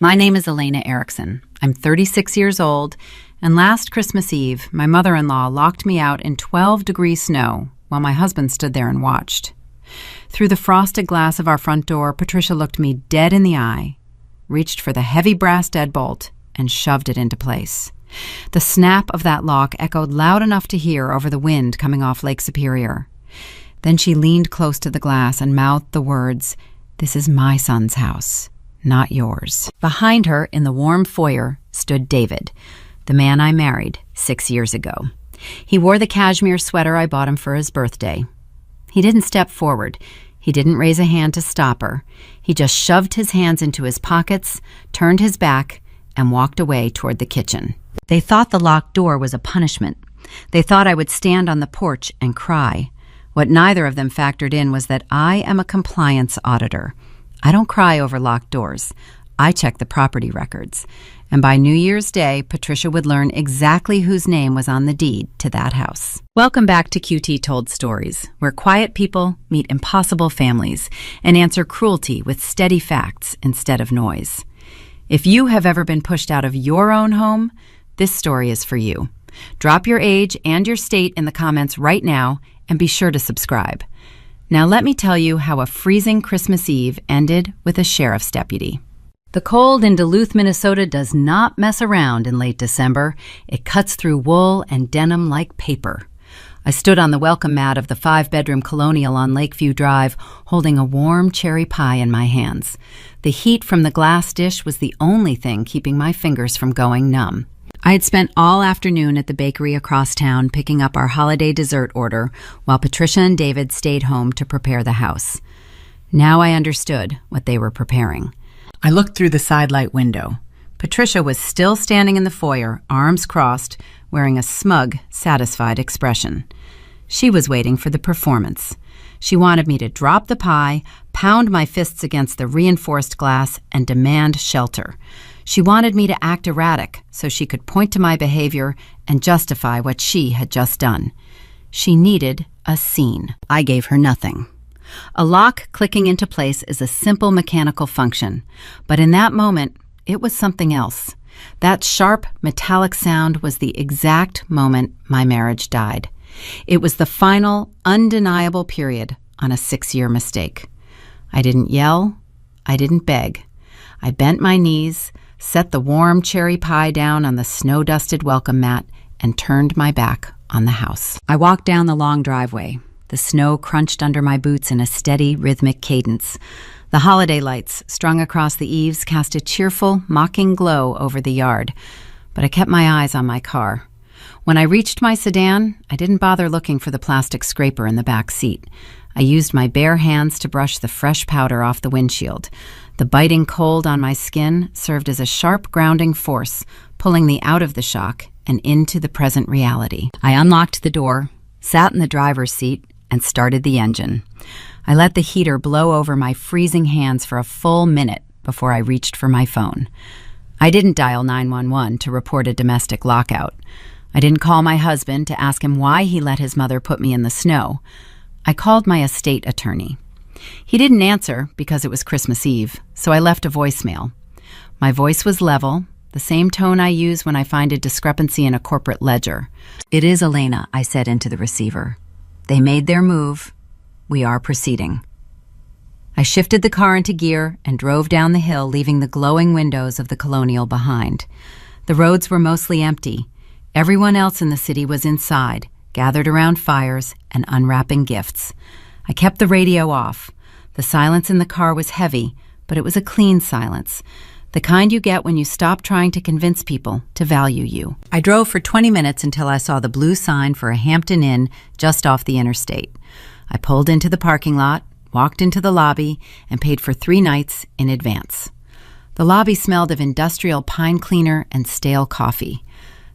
My name is Elena Erickson. I'm 36 years old, and last Christmas Eve, my mother-in-law locked me out in 12-degree snow while my husband stood there and watched. Through the frosted glass of our front door, Patricia looked me dead in the eye, reached for the heavy brass deadbolt, and shoved it into place. The snap of that lock echoed loud enough to hear over the wind coming off Lake Superior. Then she leaned close to the glass and mouthed the words, "This is my son's house, not yours." Behind her, in the warm foyer, stood David, the man I married 6 years ago. He wore the cashmere sweater I bought him for his birthday. He didn't step forward. He didn't raise a hand to stop her. He just shoved his hands into his pockets, turned his back, and walked away toward the kitchen. They thought the locked door was a punishment. They thought I would stand on the porch and cry. What neither of them factored in was that I am a compliance auditor. I don't cry over locked doors. I check the property records. And by New Year's Day, Patricia would learn exactly whose name was on the deed to that house. Welcome back to QT Told Stories, where quiet people meet impossible families and answer cruelty with steady facts instead of noise. If you have ever been pushed out of your own home, this story is for you. Drop your age and your state in the comments right now and be sure to subscribe. Now let me tell you how a freezing Christmas Eve ended with a sheriff's deputy. The cold in Duluth, Minnesota does not mess around in late December. It cuts through wool and denim like paper. I stood on the welcome mat of the 5-bedroom colonial on Lakeview Drive, holding a warm cherry pie in my hands. The heat from the glass dish was the only thing keeping my fingers from going numb. I had spent all afternoon at the bakery across town picking up our holiday dessert order, while Patricia and David stayed home to prepare the house. Now I understood what they were preparing. I looked through the sidelight window. Patricia was still standing in the foyer, arms crossed, wearing a smug, satisfied expression. She was waiting for the performance. She wanted me to drop the pie, pound my fists against the reinforced glass, and demand shelter. She wanted me to act erratic so she could point to my behavior and justify what she had just done. She needed a scene. I gave her nothing. A lock clicking into place is a simple mechanical function, but in that moment, it was something else. That sharp, metallic sound was the exact moment my marriage died. It was the final, undeniable period on a 6-year mistake. I didn't yell. I didn't beg. I bent my knees, set the warm cherry pie down on the snow-dusted welcome mat, and turned my back on the house. I walked down the long driveway. The snow crunched under my boots in a steady, rhythmic cadence. The holiday lights strung across the eaves cast a cheerful, mocking glow over the yard, but I kept my eyes on my car. When I reached my sedan, I didn't bother looking for the plastic scraper in the back seat. I used my bare hands to brush the fresh powder off the windshield. The biting cold on my skin served as a sharp grounding force, pulling me out of the shock and into the present reality. I unlocked the door, sat in the driver's seat, and started the engine. I let the heater blow over my freezing hands for a full minute before I reached for my phone. I didn't dial 911 to report a domestic lockout. I didn't call my husband to ask him why he let his mother put me in the snow. I called my estate attorney. He didn't answer because it was Christmas Eve, so I left a voicemail. My voice was level, the same tone I use when I find a discrepancy in a corporate ledger. "It is Elena," I said into the receiver. "They made their move. We are proceeding." I shifted the car into gear and drove down the hill, leaving the glowing windows of the colonial behind. The roads were mostly empty. Everyone else in the city was inside, gathered around fires and unwrapping gifts. I kept the radio off. The silence in the car was heavy, but it was a clean silence, the kind you get when you stop trying to convince people to value you. I drove for 20 minutes until I saw the blue sign for a Hampton Inn just off the interstate. I pulled into the parking lot, walked into the lobby, and paid for 3 nights in advance. The lobby smelled of industrial pine cleaner and stale coffee.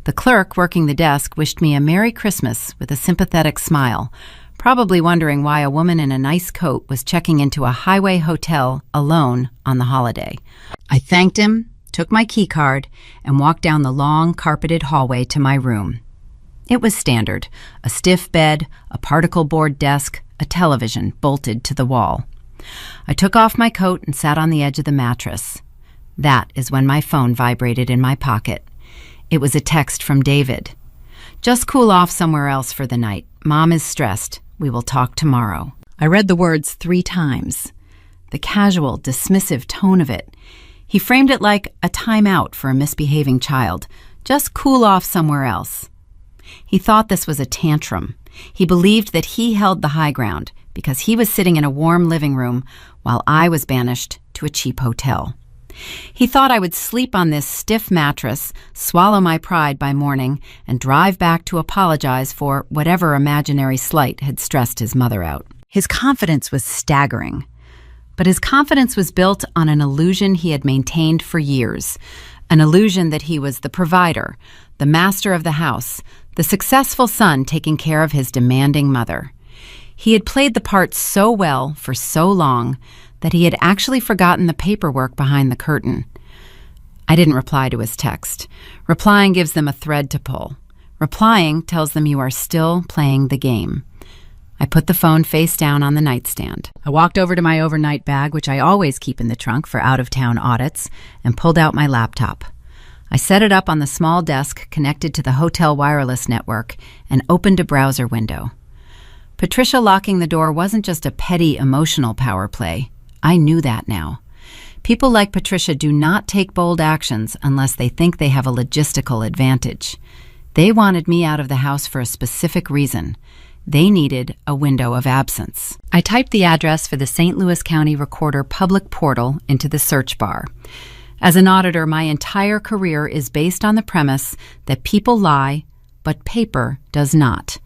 The clerk working the desk wished me a Merry Christmas with a sympathetic smile, probably wondering why a woman in a nice coat was checking into a highway hotel alone on the holiday. I thanked him, took my key card, and walked down the long, carpeted hallway to my room. It was standard: a stiff bed, a particle board desk, a television bolted to the wall. I took off my coat and sat on the edge of the mattress. That is when my phone vibrated in my pocket. It was a text from David. "Just cool off somewhere else for the night. Mom is stressed. We will talk tomorrow." I read the words 3 times. The casual, dismissive tone of it. He framed it like a timeout for a misbehaving child. Just cool off somewhere else. He thought this was a tantrum. He believed that he held the high ground because he was sitting in a warm living room while I was banished to a cheap hotel. He thought I would sleep on this stiff mattress, swallow my pride by morning, and drive back to apologize for whatever imaginary slight had stressed his mother out. His confidence was staggering. But his confidence was built on an illusion he had maintained for years, an illusion that he was the provider, the master of the house, the successful son taking care of his demanding mother. He had played the part so well for so long that he had actually forgotten the paperwork behind the curtain. I didn't reply to his text. Replying gives them a thread to pull. Replying tells them you are still playing the game. I put the phone face down on the nightstand. I walked over to my overnight bag, which I always keep in the trunk for out-of-town audits, and pulled out my laptop. I set it up on the small desk connected to the hotel wireless network and opened a browser window. Patricia locking the door wasn't just a petty emotional power play. I knew that now. People like Patricia do not take bold actions unless they think they have a logistical advantage. They wanted me out of the house for a specific reason. They needed a window of absence. I typed the address for the St. Louis County Recorder public portal into the search bar. As an auditor, my entire career is based on the premise that people lie, but paper does not.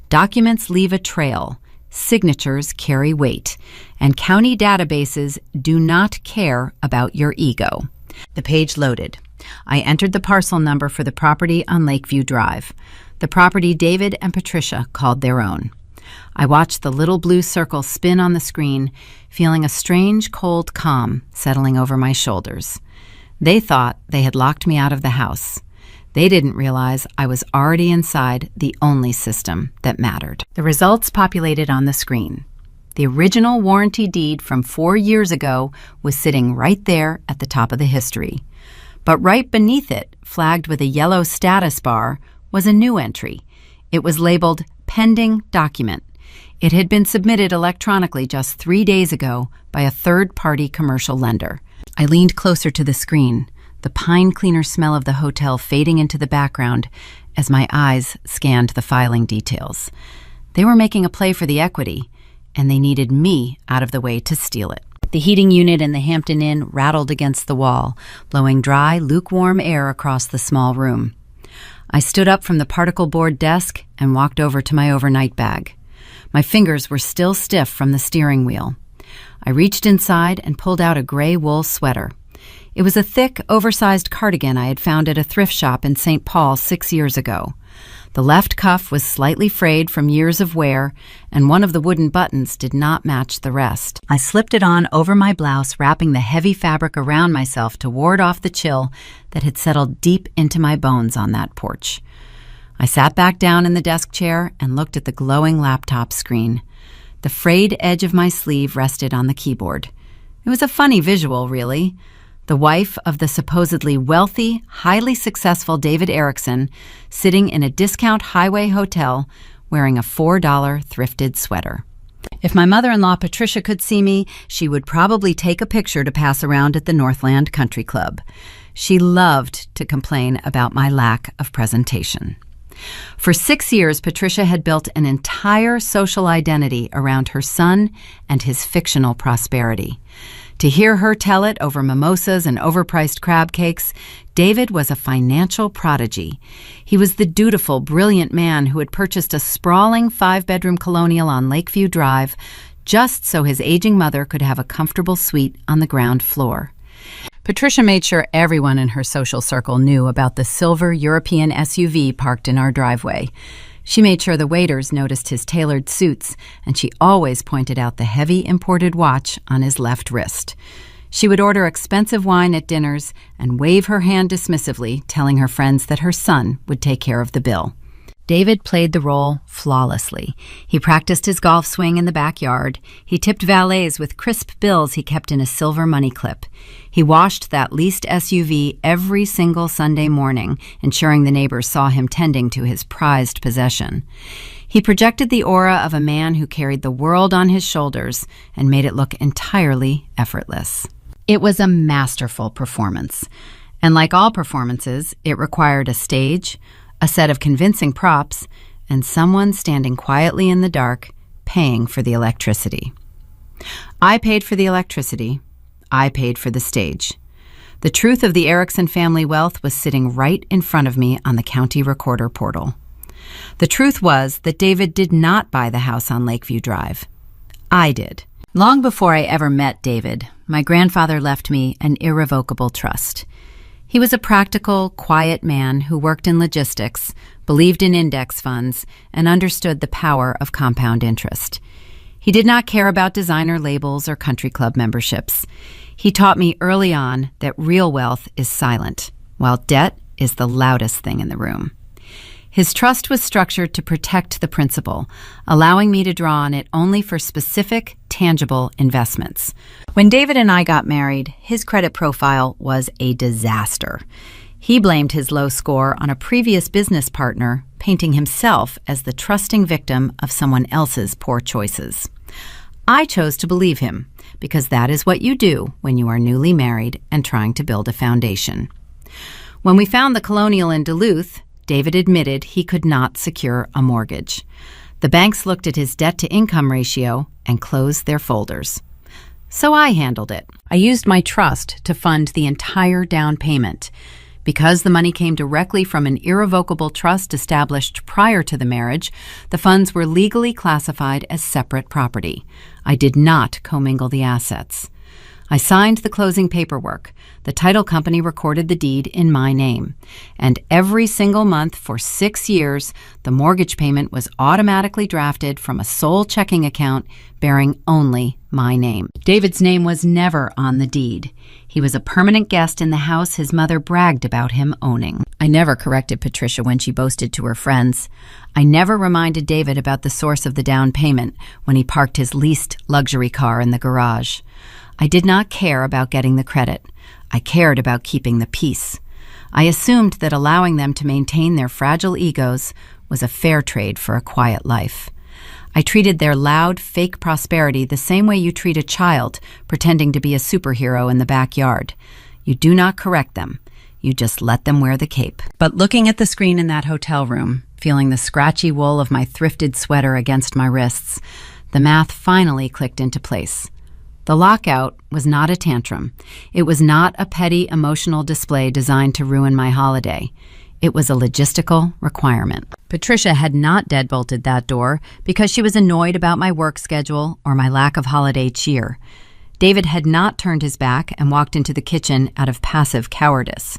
Documents leave a trail. Signatures carry weight, and county databases do not care about your ego. The page loaded. I entered the parcel number for the property on Lakeview Drive, the property David and Patricia called their own. I watched the little blue circle spin on the screen, feeling a strange, cold calm settling over my shoulders. They thought they had locked me out of the house. They didn't realize I was already inside the only system that mattered. The results populated on the screen. The original warranty deed from 4 years ago was sitting right there at the top of the history. But right beneath it, flagged with a yellow status bar, was a new entry. It was labeled Pending Document. It had been submitted electronically just 3 days ago by a third-party commercial lender. I leaned closer to the screen, the pine cleaner smell of the hotel fading into the background as my eyes scanned the filing details. They were making a play for the equity, and they needed me out of the way to steal it. The heating unit in the Hampton Inn rattled against the wall, blowing dry, lukewarm air across the small room. I stood up from the particle board desk and walked over to my overnight bag. My fingers were still stiff from the steering wheel. I reached inside and pulled out a gray wool sweater. It was a thick, oversized cardigan I had found at a thrift shop in St. Paul 6 years ago. The left cuff was slightly frayed from years of wear, and one of the wooden buttons did not match the rest. I slipped it on over my blouse, wrapping the heavy fabric around myself to ward off the chill that had settled deep into my bones on that porch. I sat back down in the desk chair and looked at the glowing laptop screen. The frayed edge of my sleeve rested on the keyboard. It was a funny visual, really. The wife of the supposedly wealthy, highly successful David Erickson sitting in a discount highway hotel wearing a $4 thrifted sweater. If my mother-in-law Patricia could see me, she would probably take a picture to pass around at the Northland Country Club. She loved to complain about my lack of presentation. For 6 years, Patricia had built an entire social identity around her son and his fictional prosperity. To hear her tell it over mimosas and overpriced crab cakes, David was a financial prodigy. He was the dutiful, brilliant man who had purchased a sprawling 5-bedroom colonial on Lakeview Drive just so his aging mother could have a comfortable suite on the ground floor. Patricia made sure everyone in her social circle knew about the silver European SUV parked in our driveway. She made sure the waiters noticed his tailored suits, and she always pointed out the heavy imported watch on his left wrist. She would order expensive wine at dinners and wave her hand dismissively, telling her friends that her son would take care of the bill. David played the role flawlessly. He practiced his golf swing in the backyard. He tipped valets with crisp bills he kept in a silver money clip. He washed that leased SUV every single Sunday morning, ensuring the neighbors saw him tending to his prized possession. He projected the aura of a man who carried the world on his shoulders and made it look entirely effortless. It was a masterful performance. And like all performances, it required a stage, a set of convincing props, and someone standing quietly in the dark, paying for the electricity. I paid for the electricity. I paid for the stage. The truth of the Erickson family wealth was sitting right in front of me on the county recorder portal. The truth was that David did not buy the house on Lakeview Drive. I did. Long before I ever met David, my grandfather left me an irrevocable trust. He was a practical, quiet man who worked in logistics, believed in index funds, and understood the power of compound interest. He did not care about designer labels or country club memberships. He taught me early on that real wealth is silent, while debt is the loudest thing in the room. His trust was structured to protect the principal, allowing me to draw on it only for specific, tangible investments. When David and I got married, his credit profile was a disaster. He blamed his low score on a previous business partner, painting himself as the trusting victim of someone else's poor choices. I chose to believe him, because that is what you do when you are newly married and trying to build a foundation. When we found the Colonial in Duluth, David admitted he could not secure a mortgage. The banks looked at his debt-to-income ratio and closed their folders. So I handled it. I used my trust to fund the entire down payment. Because the money came directly from an irrevocable trust established prior to the marriage, the funds were legally classified as separate property. I did not commingle the assets. I signed the closing paperwork. The title company recorded the deed in my name. And every single month for 6 years, the mortgage payment was automatically drafted from a sole checking account bearing only my name. David's name was never on the deed. He was a permanent guest in the house his mother bragged about him owning. I never corrected Patricia when she boasted to her friends. I never reminded David about the source of the down payment when he parked his leased luxury car in the garage. I did not care about getting the credit. I cared about keeping the peace. I assumed that allowing them to maintain their fragile egos was a fair trade for a quiet life. I treated their loud, fake prosperity the same way you treat a child pretending to be a superhero in the backyard. You do not correct them. You just let them wear the cape. But looking at the screen in that hotel room, feeling the scratchy wool of my thrifted sweater against my wrists, the math finally clicked into place. The lockout was not a tantrum. It was not a petty emotional display designed to ruin my holiday. It was a logistical requirement. Patricia had not deadbolted that door because she was annoyed about my work schedule or my lack of holiday cheer. David had not turned his back and walked into the kitchen out of passive cowardice.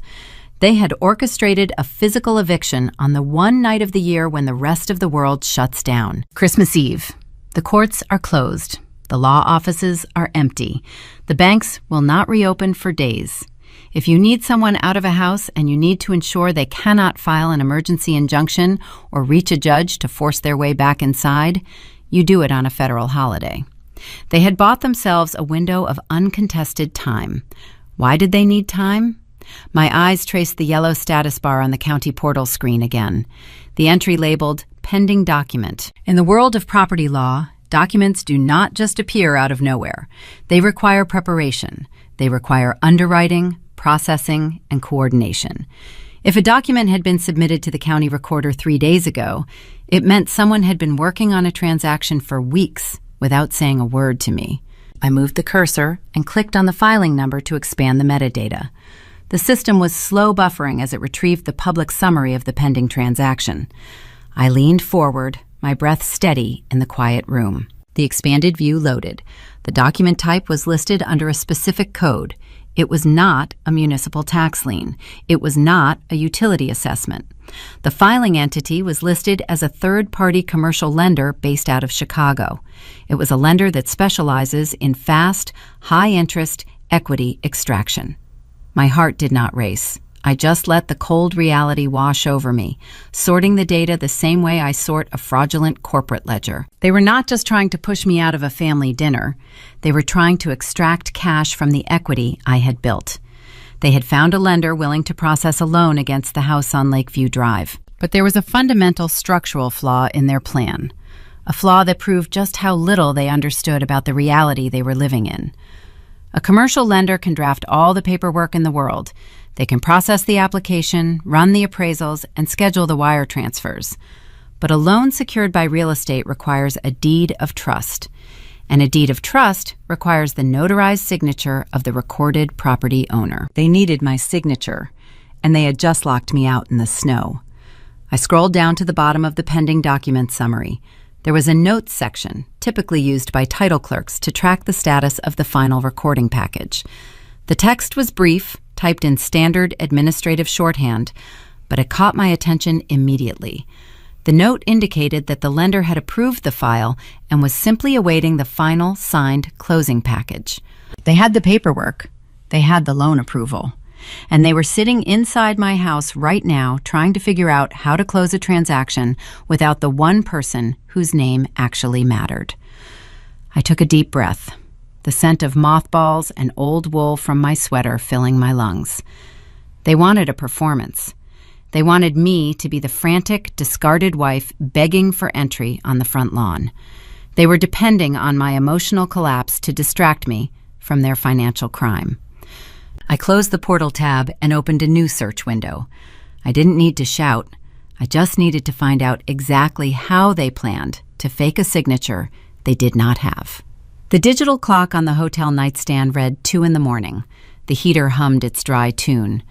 They had orchestrated a physical eviction on the one night of the year when the rest of the world shuts down. Christmas Eve. The courts are closed. The law offices are empty. The banks will not reopen for days. If you need someone out of a house and you need to ensure they cannot file an emergency injunction or reach a judge to force their way back inside, you do it on a federal holiday. They had bought themselves a window of uncontested time. Why did they need time? My eyes traced the yellow status bar on the county portal screen again. The entry labeled Pending Document. In the world of property law, documents do not just appear out of nowhere. They require preparation. They require underwriting, processing, and coordination. If a document had been submitted to the county recorder 3 days ago, it meant someone had been working on a transaction for weeks without saying a word to me. I moved the cursor and clicked on the filing number to expand the metadata. The system was slow buffering as it retrieved the public summary of the pending transaction. I leaned forward, my breath steady in the quiet room. The expanded view loaded. The document type was listed under a specific code. It was not a municipal tax lien. It was not a utility assessment. The filing entity was listed as a third-party commercial lender based out of Chicago. It was a lender that specializes in fast, high-interest equity extraction. My heart did not race. I just let the cold reality wash over me, sorting the data the same way I sort a fraudulent corporate ledger. They were not just trying to push me out of a family dinner. They were trying to extract cash from the equity I had built. They had found a lender willing to process a loan against the house on Lakeview Drive. But there was a fundamental structural flaw in their plan, a flaw that proved just how little they understood about the reality they were living in. A commercial lender can draft all the paperwork in the world. They can process the application, run the appraisals, and schedule the wire transfers. But a loan secured by real estate requires a deed of trust. And a deed of trust requires the notarized signature of the recorded property owner. They needed my signature, and they had just locked me out in the snow. I scrolled down to the bottom of the pending document summary. There was a notes section, typically used by title clerks to track the status of the final recording package. The text was brief, typed in standard administrative shorthand, but it caught my attention immediately. The note indicated that the lender had approved the file and was simply awaiting the final signed closing package. They had the paperwork. They had the loan approval. And they were sitting inside my house right now trying to figure out how to close a transaction without the one person whose name actually mattered. I took a deep breath, the scent of mothballs and old wool from my sweater filling my lungs. They wanted a performance. They wanted me to be the frantic, discarded wife begging for entry on the front lawn. They were depending on my emotional collapse to distract me from their financial crime. I closed the portal tab and opened a new search window. I didn't need to shout. I just needed to find out exactly how they planned to fake a signature they did not have. The digital clock on the hotel nightstand read 2 a.m. The heater hummed its dry tune.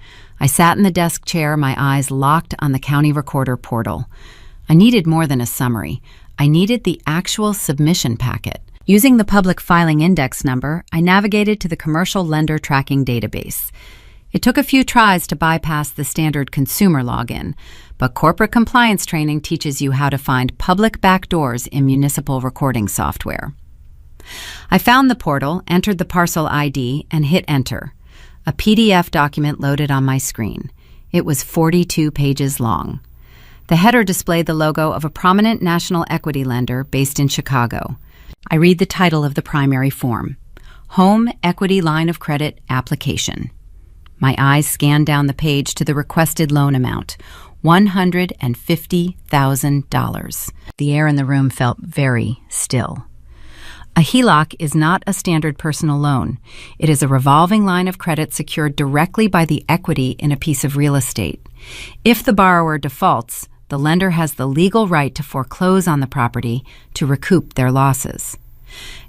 I sat in the desk chair, my eyes locked on the county recorder portal. I needed more than a summary. I needed the actual submission packet. Using the public filing index number, I navigated to the commercial lender tracking database. It took a few tries to bypass the standard consumer login, but corporate compliance training teaches you how to find public backdoors in municipal recording software. I found the portal, entered the parcel ID, and hit enter. A PDF document loaded on my screen. It was 42 pages long. The header displayed the logo of a prominent national equity lender based in Chicago. I read the title of the primary form, Home Equity Line of Credit Application. My eyes scanned down the page to the requested loan amount, $150,000. The air in the room felt very still. A HELOC is not a standard personal loan. It is a revolving line of credit secured directly by the equity in a piece of real estate. If the borrower defaults, the lender has the legal right to foreclose on the property to recoup their losses.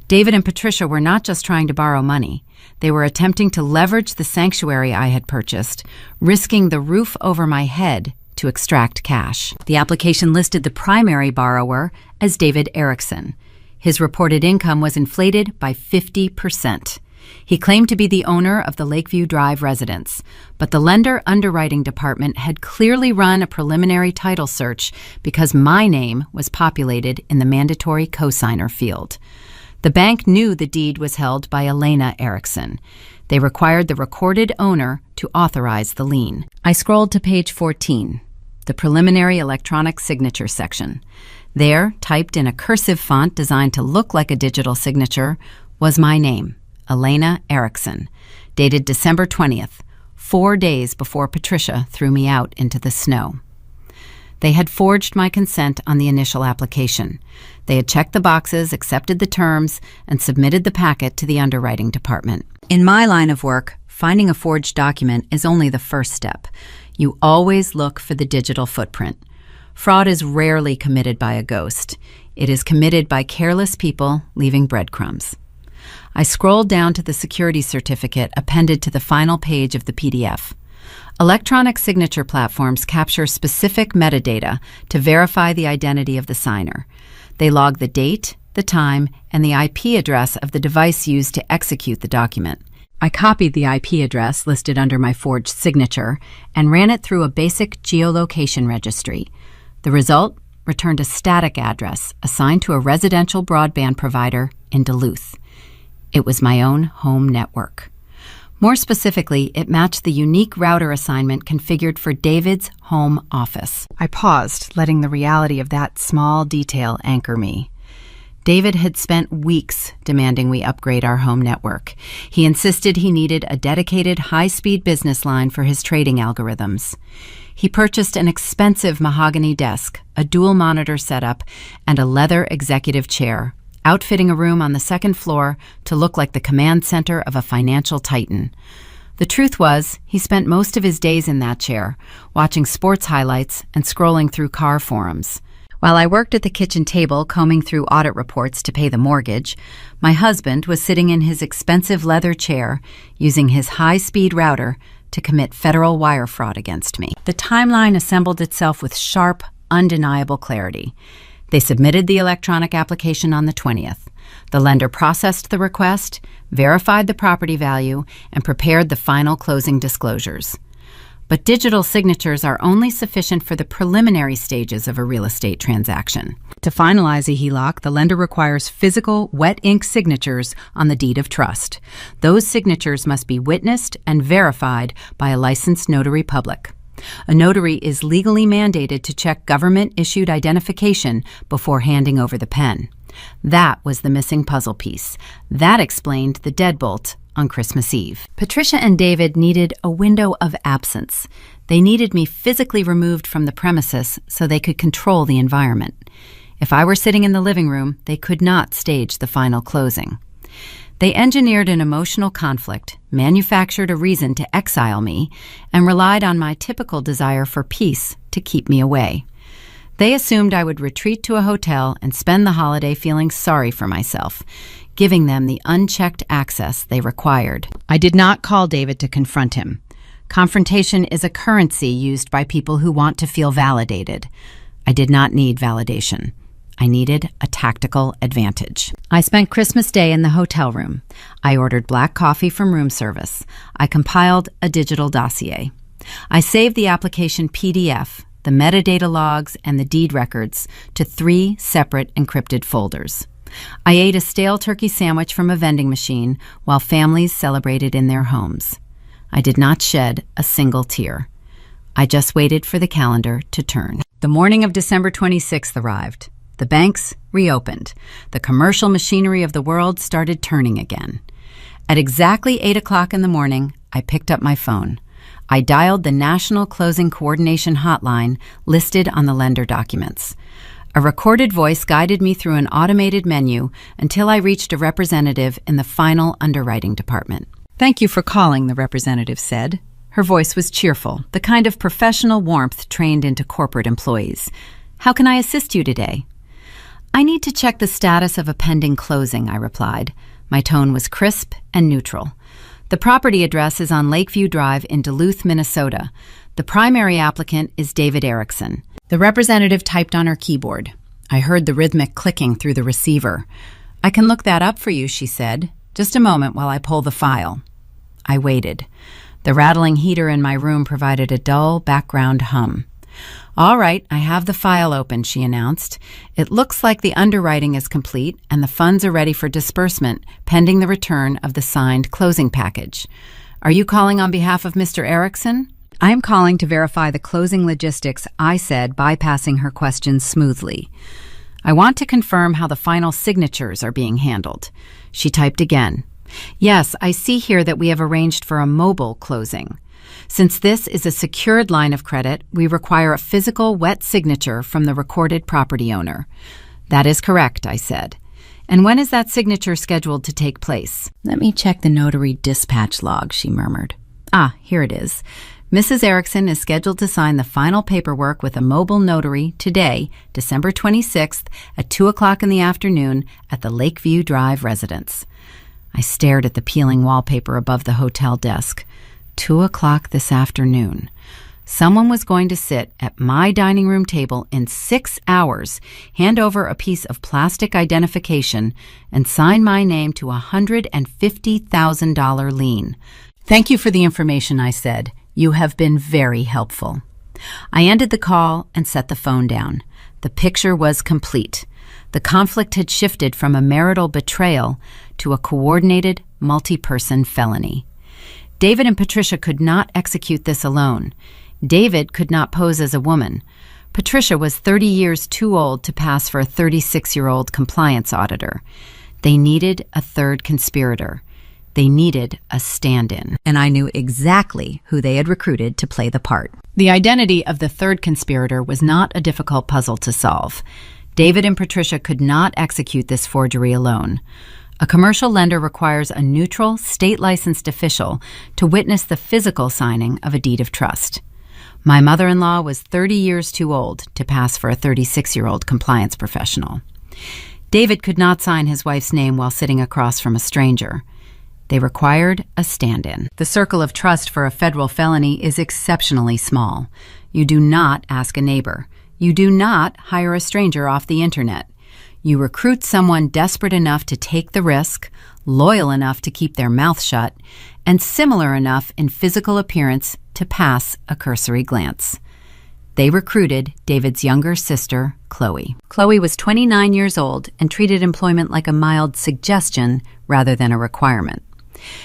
David and Patricia were not just trying to borrow money. They were attempting to leverage the sanctuary I had purchased, risking the roof over my head to extract cash. The application listed the primary borrower as David Erickson. His reported income was inflated by 50%. He claimed to be the owner of the Lakeview Drive residence, but the lender underwriting department had clearly run a preliminary title search because my name was populated in the mandatory cosigner field. The bank knew the deed was held by Elena Erickson. They required the recorded owner to authorize the lien. I scrolled to page 14, the preliminary electronic signature section. There, typed in a cursive font designed to look like a digital signature, was my name, Elena Erickson, dated December 20th, 4 days before Patricia threw me out into the snow. They had forged my consent on the initial application. They had checked the boxes, accepted the terms, and submitted the packet to the underwriting department. In my line of work, finding a forged document is only the first step. You always look for the digital footprint. Fraud is rarely committed by a ghost. It is committed by careless people leaving breadcrumbs. I scrolled down to the security certificate appended to the final page of the PDF. Electronic signature platforms capture specific metadata to verify the identity of the signer. They log the date, the time, and the IP address of the device used to execute the document. I copied the IP address listed under my forged signature and ran it through a basic geolocation registry. The result returned a static address assigned to a residential broadband provider in Duluth. It was my own home network. More specifically, it matched the unique router assignment configured for David's home office. I paused, letting the reality of that small detail anchor me. David had spent weeks demanding we upgrade our home network. He insisted he needed a dedicated high-speed business line for his trading algorithms. He purchased an expensive mahogany desk, a dual monitor setup, and a leather executive chair, outfitting a room on the second floor to look like the command center of a financial titan. The truth was, he spent most of his days in that chair, watching sports highlights and scrolling through car forums. While I worked at the kitchen table combing through audit reports to pay the mortgage, my husband was sitting in his expensive leather chair using his high-speed router to commit federal wire fraud against me. The timeline assembled itself with sharp, undeniable clarity. They submitted the electronic application on the 20th. The lender processed the request, verified the property value, and prepared the final closing disclosures. But digital signatures are only sufficient for the preliminary stages of a real estate transaction. To finalize a HELOC, the lender requires physical, wet ink signatures on the deed of trust. Those signatures must be witnessed and verified by a licensed notary public. A notary is legally mandated to check government-issued identification before handing over the pen. That was the missing puzzle piece. That explained the deadbolt on Christmas Eve. Patricia and David needed a window of absence. They needed me physically removed from the premises so they could control the environment. If I were sitting in the living room, they could not stage the final closing. They engineered an emotional conflict, manufactured a reason to exile me, and relied on my typical desire for peace to keep me away. They assumed I would retreat to a hotel and spend the holiday feeling sorry for myself, giving them the unchecked access they required. I did not call David to confront him. Confrontation is a currency used by people who want to feel validated. I did not need validation. I needed a tactical advantage. I spent Christmas Day in the hotel room. I ordered black coffee from room service. I compiled a digital dossier. I saved the application PDF, the metadata logs, and the deed records to 3 separate encrypted folders. I ate a stale turkey sandwich from a vending machine while families celebrated in their homes. I did not shed a single tear. I just waited for the calendar to turn. The morning of December 26th arrived. The banks reopened. The commercial machinery of the world started turning again. At exactly 8 o'clock in the morning, I picked up my phone. I dialed the National Closing Coordination Hotline listed on the lender documents. A recorded voice guided me through an automated menu until I reached a representative in the final underwriting department. "Thank you for calling," the representative said. Her voice was cheerful, the kind of professional warmth trained into corporate employees. "How can I assist you today?" "I need to check the status of a pending closing," I replied. My tone was crisp and neutral. "The property address is on Lakeview Drive in Duluth, Minnesota. The primary applicant is David Erickson." The representative typed on her keyboard. I heard the rhythmic clicking through the receiver. "I can look that up for you," she said. "Just a moment while I pull the file." I waited. The rattling heater in my room provided a dull background hum. "All right, I have the file open," she announced. "It looks like the underwriting is complete and the funds are ready for disbursement, pending the return of the signed closing package. Are you calling on behalf of Mr. Erickson?" "I am calling to verify the closing logistics," I said, bypassing her questions smoothly. "I want to confirm how the final signatures are being handled." She typed again. "Yes, I see here that we have arranged for a mobile closing. Since this is a secured line of credit, we require a physical wet signature from the recorded property owner." "That is correct," I said. "And when is that signature scheduled to take place?" "Let me check the notary dispatch log," she murmured. "Ah, here it is. Mrs. Erickson is scheduled to sign the final paperwork with a mobile notary today, December 26th at 2 o'clock in the afternoon at the Lakeview Drive residence." I stared at the peeling wallpaper above the hotel desk. 2 o'clock this afternoon. Someone was going to sit at my dining room table in 6 hours, hand over a piece of plastic identification, and sign my name to a $150,000 lien. "Thank you for the information," I said. "You have been very helpful." I ended the call and set the phone down. The picture was complete. The conflict had shifted from a marital betrayal to a coordinated, multi-person felony. David and Patricia could not execute this alone. David could not pose as a woman. Patricia was 30 years too old to pass for a 36-year-old compliance auditor. They needed a third conspirator. They needed a stand-in. And I knew exactly who they had recruited to play the part. The identity of the third conspirator was not a difficult puzzle to solve. David and Patricia could not execute this forgery alone. A commercial lender requires a neutral, state-licensed official to witness the physical signing of a deed of trust. My mother-in-law was 30 years too old to pass for a 36-year-old compliance professional. David could not sign his wife's name while sitting across from a stranger. They required a stand-in. The circle of trust for a federal felony is exceptionally small. You do not ask a neighbor. You do not hire a stranger off the internet. You recruit someone desperate enough to take the risk, loyal enough to keep their mouth shut, and similar enough in physical appearance to pass a cursory glance. They recruited David's younger sister, Chloe. Chloe was 29 years old and treated employment like a mild suggestion rather than a requirement.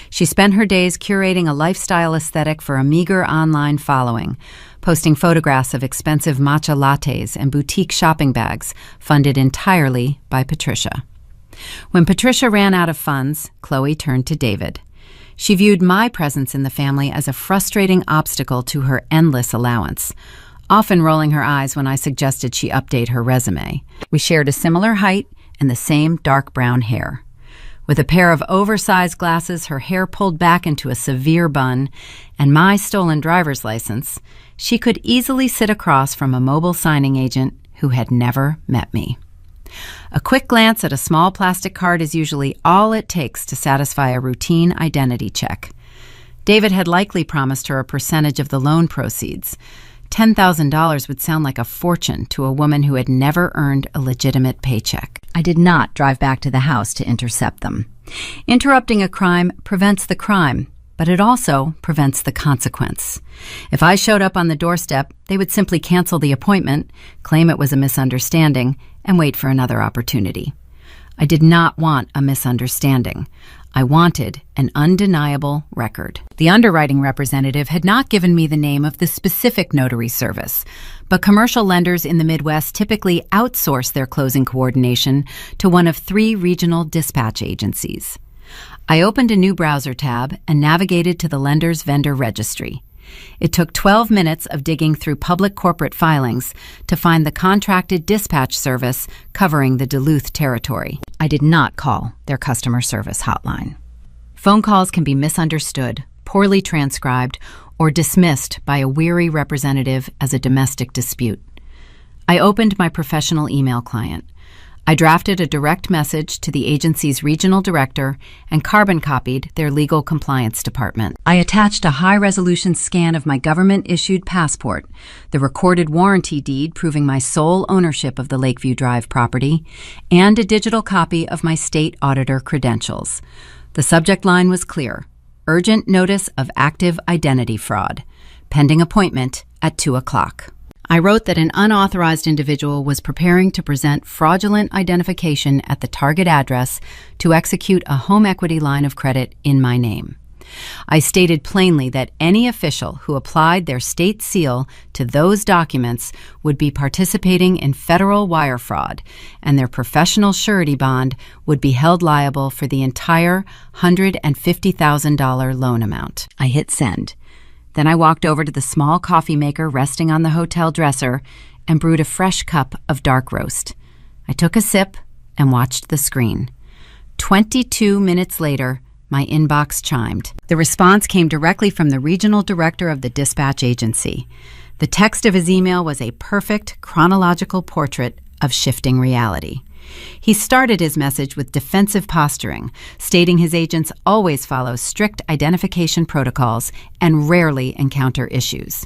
She spent her days curating a lifestyle aesthetic for a meager online following, posting photographs of expensive matcha lattes and boutique shopping bags funded entirely by Patricia. When Patricia ran out of funds, Chloe turned to David. She viewed my presence in the family as a frustrating obstacle to her endless allowance, often rolling her eyes when I suggested she update her resume. We shared a similar height and the same dark brown hair. With a pair of oversized glasses, her hair pulled back into a severe bun, and my stolen driver's license, she could easily sit across from a mobile signing agent who had never met me. A quick glance at a small plastic card is usually all it takes to satisfy a routine identity check. David had likely promised her a percentage of the loan proceeds. $10,000 would sound like a fortune to a woman who had never earned a legitimate paycheck. I did not drive back to the house to intercept them. Interrupting a crime prevents the crime, but it also prevents the consequence. If I showed up on the doorstep, they would simply cancel the appointment, claim it was a misunderstanding, and wait for another opportunity. I did not want a misunderstanding. I wanted an undeniable record. The underwriting representative had not given me the name of the specific notary service, but commercial lenders in the Midwest typically outsource their closing coordination to one of 3 regional dispatch agencies. I opened a new browser tab and navigated to the lender's vendor registry. It took 12 minutes of digging through public corporate filings to find the contracted dispatch service covering the Duluth territory. I did not call their customer service hotline. Phone calls can be misunderstood, poorly transcribed, or dismissed by a weary representative as a domestic dispute. I opened my professional email client. I drafted a direct message to the agency's regional director and carbon copied their legal compliance department. I attached a high-resolution scan of my government-issued passport, the recorded warranty deed proving my sole ownership of the Lakeview Drive property, and a digital copy of my state auditor credentials. The subject line was clear: urgent notice of active identity fraud, pending appointment at 2 o'clock. I wrote that an unauthorized individual was preparing to present fraudulent identification at the target address to execute a home equity line of credit in my name. I stated plainly that any official who applied their state seal to those documents would be participating in federal wire fraud, and their professional surety bond would be held liable for the entire $150,000 loan amount. I hit send. Then I walked over to the small coffee maker resting on the hotel dresser and brewed a fresh cup of dark roast. I took a sip and watched the screen. 22 minutes later, my inbox chimed. The response came directly from the regional director of the dispatch agency. The text of his email was a perfect chronological portrait of shifting reality. He started his message with defensive posturing, stating his agents always follow strict identification protocols and rarely encounter issues.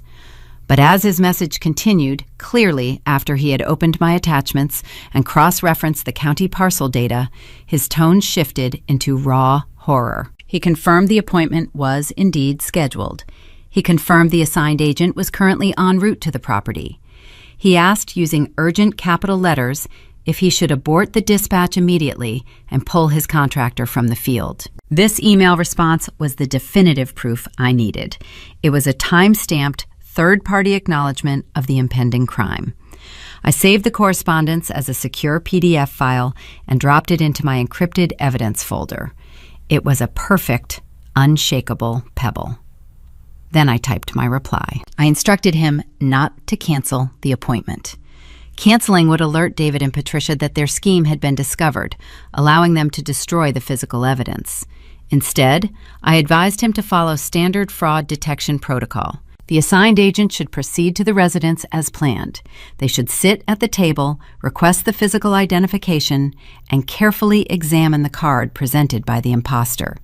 But as his message continued, clearly after he had opened my attachments and cross-referenced the county parcel data, his tone shifted into raw horror. He confirmed the appointment was indeed scheduled. He confirmed the assigned agent was currently en route to the property. He asked, using urgent capital letters, if he should abort the dispatch immediately and pull his contractor from the field. This email response was the definitive proof I needed. It was a time-stamped, third-party acknowledgement of the impending crime. I saved the correspondence as a secure PDF file and dropped it into my encrypted evidence folder. It was a perfect, unshakable pebble. Then I typed my reply. I instructed him not to cancel the appointment. Canceling would alert David and Patricia that their scheme had been discovered, allowing them to destroy the physical evidence. Instead, I advised him to follow standard fraud detection protocol. The assigned agent should proceed to the residence as planned. They should sit at the table, request the physical identification, and carefully examine the card presented by the imposter.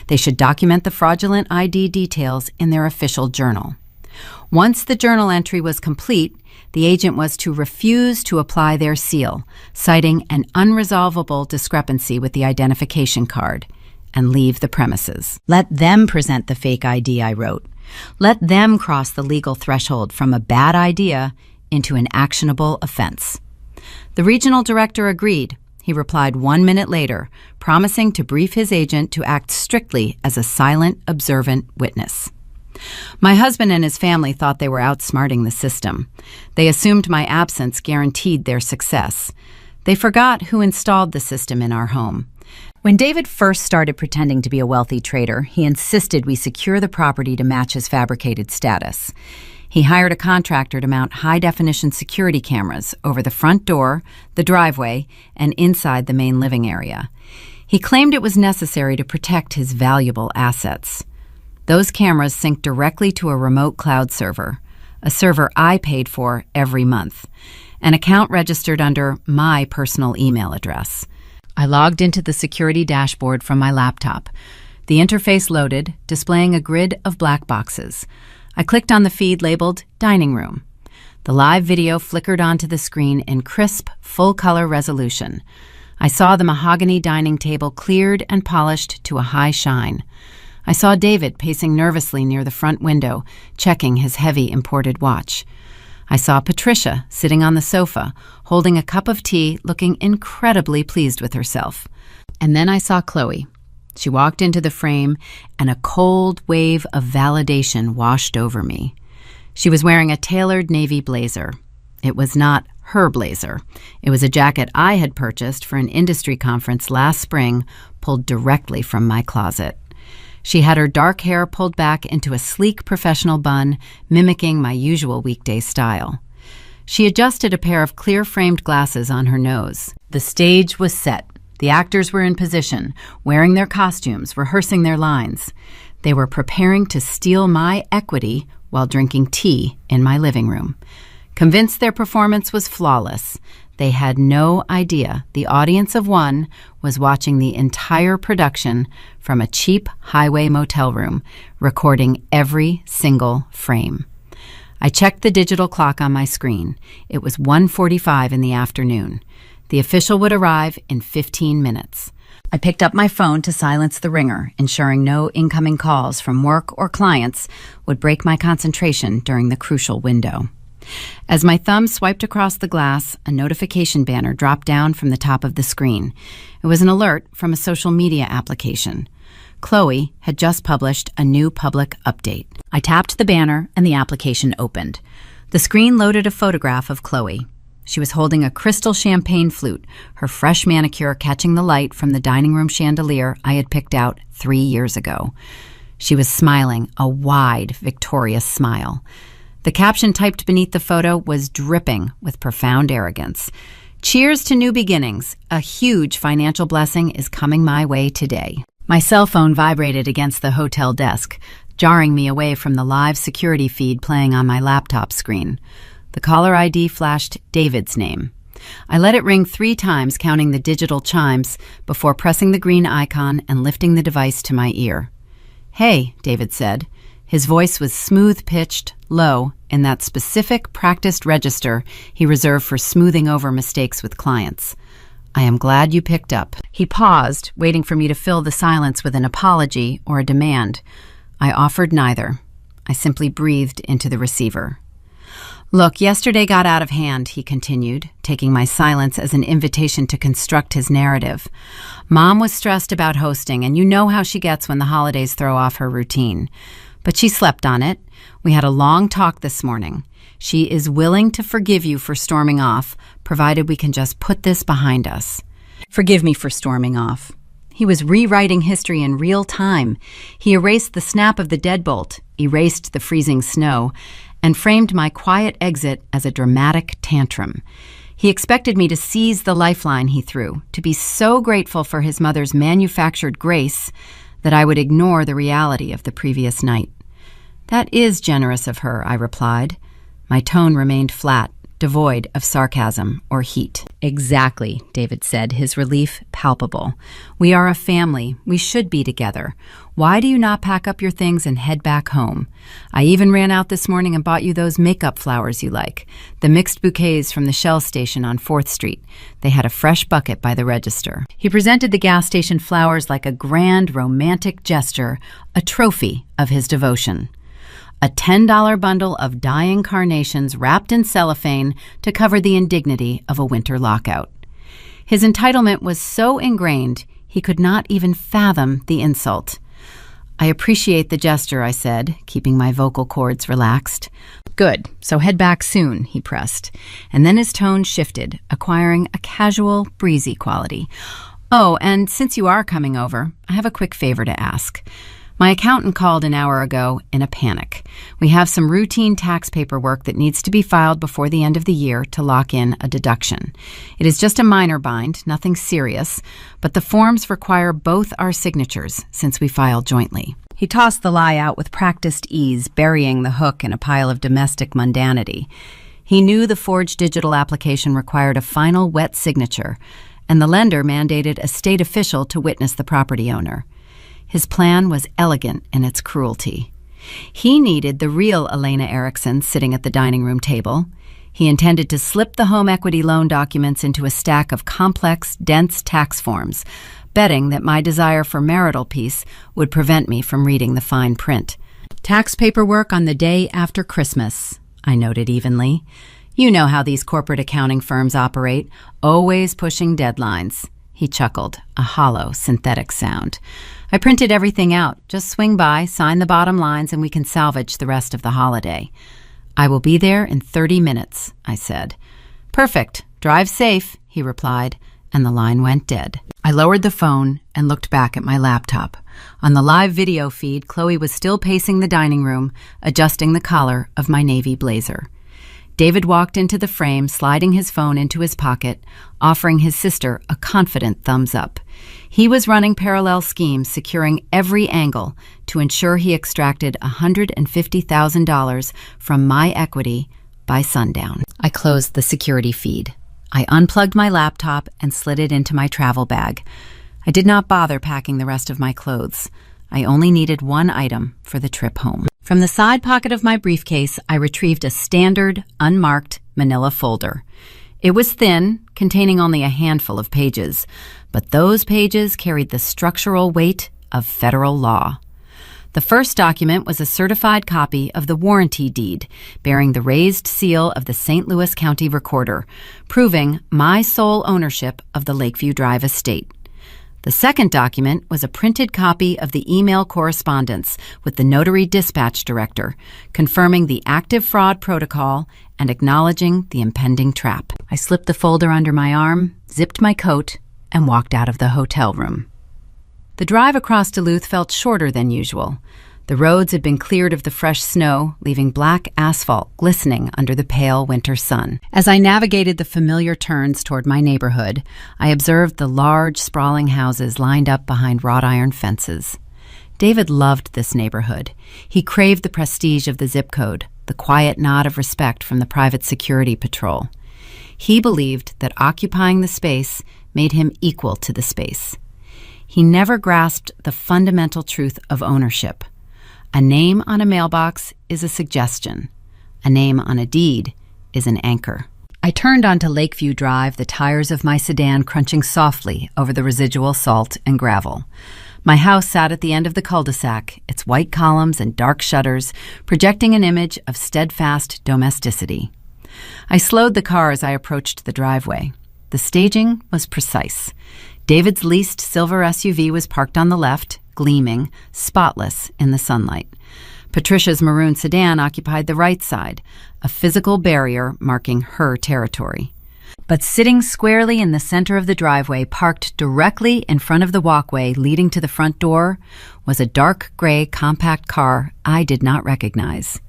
They should document the fraudulent ID details in their official journal. Once the journal entry was complete, the agent was to refuse to apply their seal, citing an unresolvable discrepancy with the identification card, and leave the premises. Let them present the fake ID I wrote. Let them cross the legal threshold from a bad idea into an actionable offense. The regional director agreed. He replied 1 minute later, promising to brief his agent to act strictly as a silent, observant witness. My husband and his family thought they were outsmarting the system. They assumed my absence guaranteed their success. They forgot who installed the system in our home. When David first started pretending to be a wealthy trader, he insisted we secure the property to match his fabricated status. He hired a contractor to mount high-definition security cameras over the front door, the driveway, and inside the main living area. He claimed it was necessary to protect his valuable assets. Those cameras sync directly to a remote cloud server, a server I paid for every month, an account registered under my personal email address. I logged into the security dashboard from my laptop. The interface loaded, displaying a grid of black boxes. I clicked on the feed labeled Dining Room. The live video flickered onto the screen in crisp, full-color resolution. I saw the mahogany dining table cleared and polished to a high shine. I saw David pacing nervously near the front window, checking his heavy imported watch. I saw Patricia sitting on the sofa, holding a cup of tea, looking incredibly pleased with herself. And then I saw Chloe. She walked into the frame, and a cold wave of validation washed over me. She was wearing a tailored navy blazer. It was not her blazer. It was a jacket I had purchased for an industry conference last spring, pulled directly from my closet. She had her dark hair pulled back into a sleek professional bun, mimicking my usual weekday style. She adjusted a pair of clear-framed glasses on her nose. The stage was set. The actors were in position, wearing their costumes, rehearsing their lines. They were preparing to steal my equity while drinking tea in my living room. Convinced their performance was flawless, they had no idea the audience of one was watching the entire production from a cheap highway motel room, recording every single frame. I checked the digital clock on my screen. It was 1:45 in the afternoon. The official would arrive in 15 minutes. I picked up my phone to silence the ringer, ensuring no incoming calls from work or clients would break my concentration during the crucial window. As my thumb swiped across the glass, a notification banner dropped down from the top of the screen. It was an alert from a social media application. Chloe had just published a new public update. I tapped the banner and the application opened. The screen loaded a photograph of Chloe. She was holding a crystal champagne flute, her fresh manicure catching the light from the dining room chandelier I had picked out 3 years ago. She was smiling, a wide, victorious smile. The caption typed beneath the photo was dripping with profound arrogance. "Cheers to new beginnings. A huge financial blessing is coming my way today." My cell phone vibrated against the hotel desk, jarring me away from the live security feed playing on my laptop screen. The caller ID flashed David's name. I let it ring 3 times, counting the digital chimes, before pressing the green icon and lifting the device to my ear. "Hey," David said. His voice was smooth-pitched, low, in that specific practiced register he reserved for smoothing over mistakes with clients. "I am glad you picked up." He paused, waiting for me to fill the silence with an apology or a demand. I offered neither. I simply breathed into the receiver. Look, yesterday got out of hand, he continued, taking my silence as an invitation to construct his narrative. Mom was stressed about hosting, and you know how she gets when the holidays throw off her routine. But she slept on it. We had a long talk this morning. She is willing to forgive you for storming off, provided we can just put this behind us. Forgive me for storming off. He was rewriting history in real time. He erased the snap of the deadbolt, erased the freezing snow, and framed my quiet exit as a dramatic tantrum. He expected me to seize the lifeline he threw, to be so grateful for his mother's manufactured grace that I would ignore the reality of the previous night. That is generous of her, I replied. My tone remained flat, devoid of sarcasm or heat. Exactly, David said, his relief palpable. We are a family. We should be together. Why do you not pack up your things and head back home? I even ran out this morning and bought you those makeup flowers you like, the mixed bouquets from the Shell station on 4th Street. They had a fresh bucket by the register. He presented the gas station flowers like a grand romantic gesture, a trophy of his devotion. A $10 bundle of dying carnations wrapped in cellophane to cover the indignity of a winter lockout. His entitlement was so ingrained he could not even fathom the insult. I appreciate the gesture, I said, keeping my vocal cords relaxed. Good, so head back soon, he pressed, and then his tone shifted, acquiring a casual, breezy quality. Oh, and since you are coming over, I have a quick favor to ask. My accountant called an hour ago in a panic. We have some routine tax paperwork that needs to be filed before the end of the year to lock in a deduction. It is just a minor bind, nothing serious, but the forms require both our signatures since we file jointly. He tossed the lie out with practiced ease, burying the hook in a pile of domestic mundanity. He knew the forged digital application required a final wet signature, and the lender mandated a state official to witness the property owner. His plan was elegant in its cruelty. He needed the real Elena Erickson sitting at the dining room table. He intended to slip the home equity loan documents into a stack of complex, dense tax forms, betting that my desire for marital peace would prevent me from reading the fine print. Tax paperwork on the day after Christmas, I noted evenly. You know how these corporate accounting firms operate, always pushing deadlines. He chuckled, a hollow, synthetic sound. I printed everything out. Just swing by, sign the bottom lines, and we can salvage the rest of the holiday. I will be there in 30 minutes, I said. Perfect. Drive safe, he replied, and the line went dead. I lowered the phone and looked back at my laptop. On the live video feed, Chloe was still pacing the dining room, adjusting the collar of my navy blazer. David walked into the frame, sliding his phone into his pocket, offering his sister a confident thumbs up. He was running parallel schemes, securing every angle to ensure he extracted $150,000 from my equity by sundown. I closed the security feed. I unplugged my laptop and slid it into my travel bag. I did not bother packing the rest of my clothes. I only needed one item for the trip home. From the side pocket of my briefcase, I retrieved a standard, unmarked manila folder. It was thin, containing only a handful of pages, but those pages carried the structural weight of federal law. The first document was a certified copy of the warranty deed, bearing the raised seal of the St. Louis County Recorder, proving my sole ownership of the Lakeview Drive estate. The second document was a printed copy of the email correspondence with the Notary Dispatch Director, confirming the active fraud protocol and acknowledging the impending trap. I slipped the folder under my arm, zipped my coat, and walked out of the hotel room. The drive across Duluth felt shorter than usual. The roads had been cleared of the fresh snow, leaving black asphalt glistening under the pale winter sun. As I navigated the familiar turns toward my neighborhood, I observed the large, sprawling houses lined up behind wrought iron fences. David loved this neighborhood. He craved the prestige of the zip code, the quiet nod of respect from the private security patrol. He believed that occupying the space made him equal to the space. He never grasped the fundamental truth of ownership. A name on a mailbox is a suggestion. A name on a deed is an anchor. I turned onto Lakeview Drive, the tires of my sedan crunching softly over the residual salt and gravel. My house sat at the end of the cul-de-sac, its white columns and dark shutters projecting an image of steadfast domesticity. I slowed the car as I approached the driveway. The staging was precise. David's leased silver SUV was parked on the left, gleaming, spotless in the sunlight. Patricia's maroon sedan occupied the right side, a physical barrier marking her territory. But sitting squarely in the center of the driveway, parked directly in front of the walkway leading to the front door, was a dark gray compact car I did not recognize.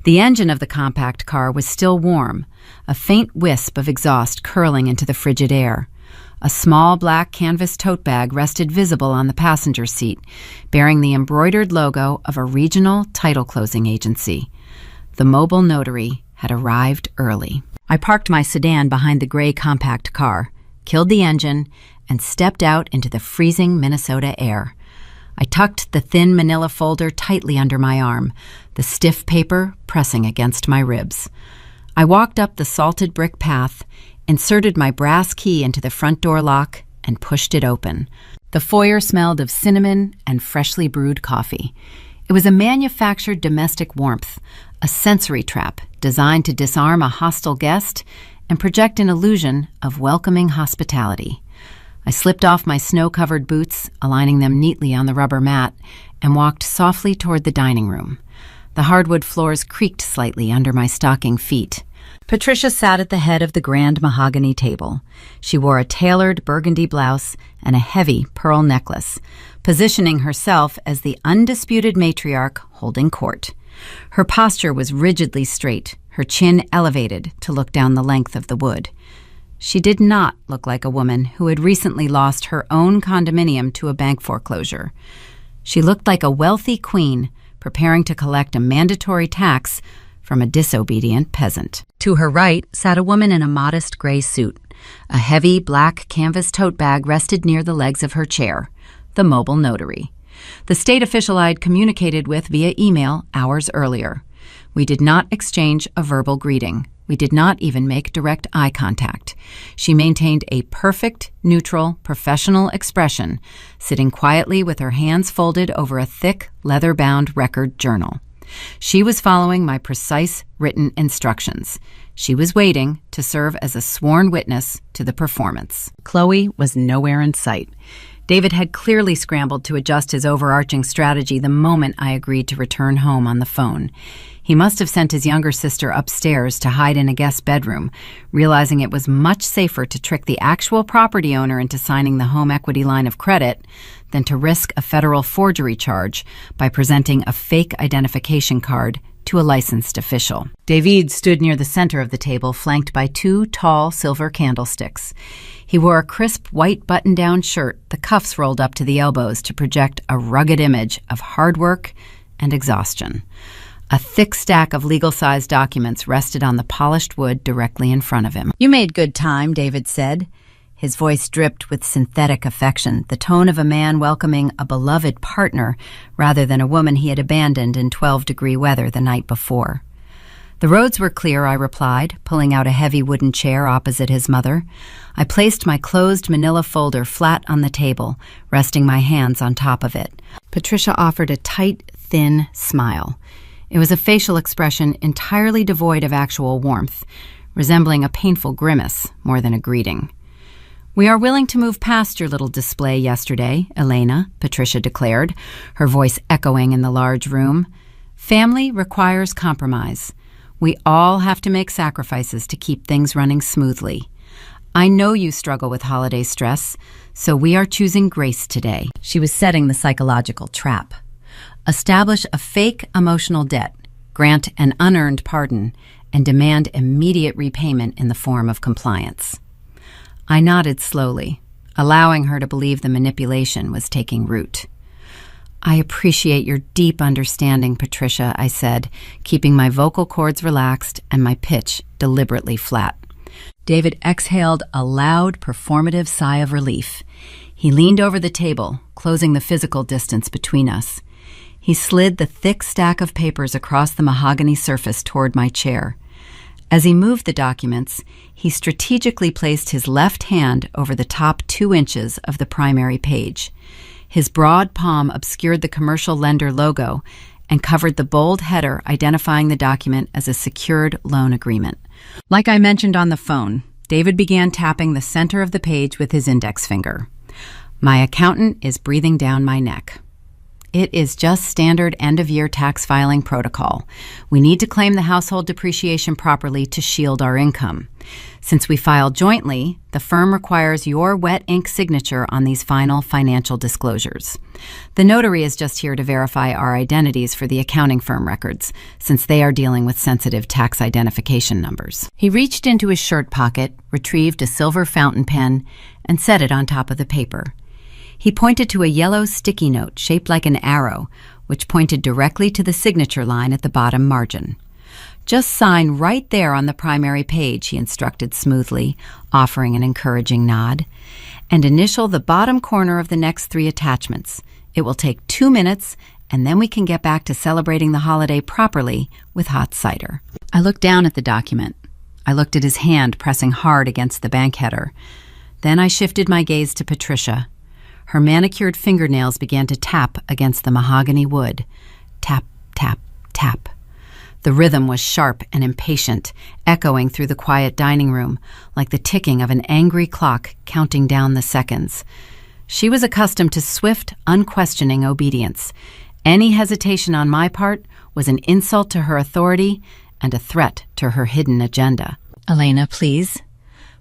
The engine of the compact car was still warm, a faint wisp of exhaust curling into the frigid air. A small black canvas tote bag rested visible on the passenger seat, bearing the embroidered logo of a regional title closing agency. The mobile notary had arrived early. I parked my sedan behind the gray compact car, killed the engine, and stepped out into the freezing Minnesota air. I tucked the thin manila folder tightly under my arm, the stiff paper pressing against my ribs. I walked up the salted brick path, inserted my brass key into the front door lock, and pushed it open. The foyer smelled of cinnamon and freshly brewed coffee. It was a manufactured domestic warmth, a sensory trap designed to disarm a hostile guest and project an illusion of welcoming hospitality. I slipped off my snow-covered boots, aligning them neatly on the rubber mat, and walked softly toward the dining room. The hardwood floors creaked slightly under my stocking feet. Patricia sat at the head of the grand mahogany table. She wore a tailored burgundy blouse and a heavy pearl necklace, positioning herself as the undisputed matriarch holding court. Her posture was rigidly straight, her chin elevated to look down the length of the wood. She did not look like a woman who had recently lost her own condominium to a bank foreclosure. She looked like a wealthy queen preparing to collect a mandatory tax from a disobedient peasant. To her right sat a woman in a modest gray suit. A heavy black canvas tote bag rested near the legs of her chair, the mobile notary. The state official I had communicated with via email hours earlier. We did not exchange a verbal greeting. We did not even make direct eye contact. She maintained a perfect, neutral, professional expression, sitting quietly with her hands folded over a thick, leather-bound record journal. She was following my precise written instructions. She was waiting to serve as a sworn witness to the performance. Chloe was nowhere in sight. David had clearly scrambled to adjust his overarching strategy the moment I agreed to return home on the phone. He must have sent his younger sister upstairs to hide in a guest bedroom, realizing it was much safer to trick the actual property owner into signing the home equity line of credit than to risk a federal forgery charge by presenting a fake identification card to a licensed official. David stood near the center of the table, flanked by two tall silver candlesticks. He wore a crisp white button-down shirt, the cuffs rolled up to the elbows to project a rugged image of hard work and exhaustion. A thick stack of legal-sized documents rested on the polished wood directly in front of him. "You made good time," David said. His voice dripped with synthetic affection, the tone of a man welcoming a beloved partner rather than a woman he had abandoned in 12-degree weather the night before. "The roads were clear," I replied, pulling out a heavy wooden chair opposite his mother. I placed my closed manila folder flat on the table, resting my hands on top of it. Patricia offered a tight, thin smile. It was a facial expression entirely devoid of actual warmth, resembling a painful grimace more than a greeting. "We are willing to move past your little display yesterday, Elena," Patricia declared, her voice echoing in the large room. "Family requires compromise. We all have to make sacrifices to keep things running smoothly. I know you struggle with holiday stress, so we are choosing grace today." She was setting the psychological trap. Establish a fake emotional debt, grant an unearned pardon, and demand immediate repayment in the form of compliance. I nodded slowly, allowing her to believe the manipulation was taking root. "I appreciate your deep understanding, Patricia," I said, keeping my vocal cords relaxed and my pitch deliberately flat. David exhaled a loud, performative sigh of relief. He leaned over the table, closing the physical distance between us. He slid the thick stack of papers across the mahogany surface toward my chair. As he moved the documents, he strategically placed his left hand over the top 2 inches of the primary page. His broad palm obscured the commercial lender logo and covered the bold header identifying the document as a secured loan agreement. Like I mentioned on the phone, David began tapping the center of the page with his index finger. My accountant is breathing down my neck. It is just standard end-of-year tax filing protocol. We need to claim the household depreciation properly to shield our income. Since we file jointly, the firm requires your wet ink signature on these final financial disclosures. The notary is just here to verify our identities for the accounting firm records, since they are dealing with sensitive tax identification numbers. He reached into his shirt pocket, retrieved a silver fountain pen, and set it on top of the paper. He pointed to a yellow sticky note shaped like an arrow, which pointed directly to the signature line at the bottom margin. Just sign right there on the primary page, he instructed smoothly, offering an encouraging nod. And initial the bottom corner of the next 3 attachments. It will take 2 minutes, and then we can get back to celebrating the holiday properly with hot cider. I looked down at the document. I looked at his hand pressing hard against the bank header. Then I shifted my gaze to Patricia. Her manicured fingernails began to tap against the mahogany wood. Tap, tap, tap. The rhythm was sharp and impatient, echoing through the quiet dining room, like the ticking of an angry clock counting down the seconds. She was accustomed to swift, unquestioning obedience. Any hesitation on my part was an insult to her authority and a threat to her hidden agenda. "Elena, please."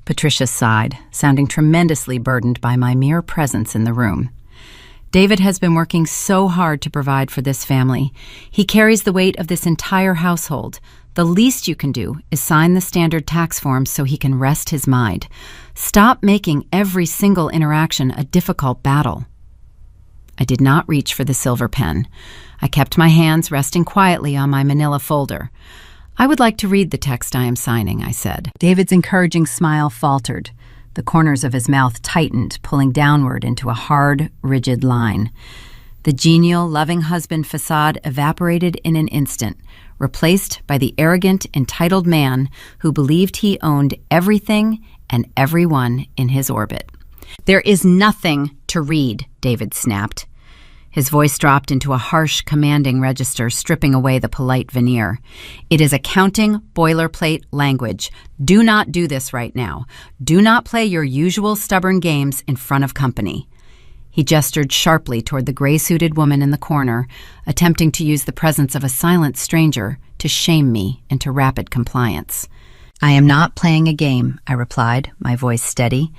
Patricia sighed, sounding tremendously burdened by my mere presence in the room. David has been working so hard to provide for this family. He carries the weight of this entire household. The least you can do is sign the standard tax forms so he can rest his mind. Stop making every single interaction a difficult battle. I did not reach for the silver pen. I kept my hands resting quietly on my manila folder. "I would like to read the text I am signing," I said. David's encouraging smile faltered. The corners of his mouth tightened, pulling downward into a hard, rigid line. The genial, loving husband facade evaporated in an instant, replaced by the arrogant, entitled man who believed he owned everything and everyone in his orbit. "There is nothing to read," David snapped. His voice dropped into a harsh, commanding register, stripping away the polite veneer. "It is accounting boilerplate language. Do not do this right now. Do not play your usual stubborn games in front of company." He gestured sharply toward the gray-suited woman in the corner, attempting to use the presence of a silent stranger to shame me into rapid compliance. "I am not playing a game," I replied, my voice steady.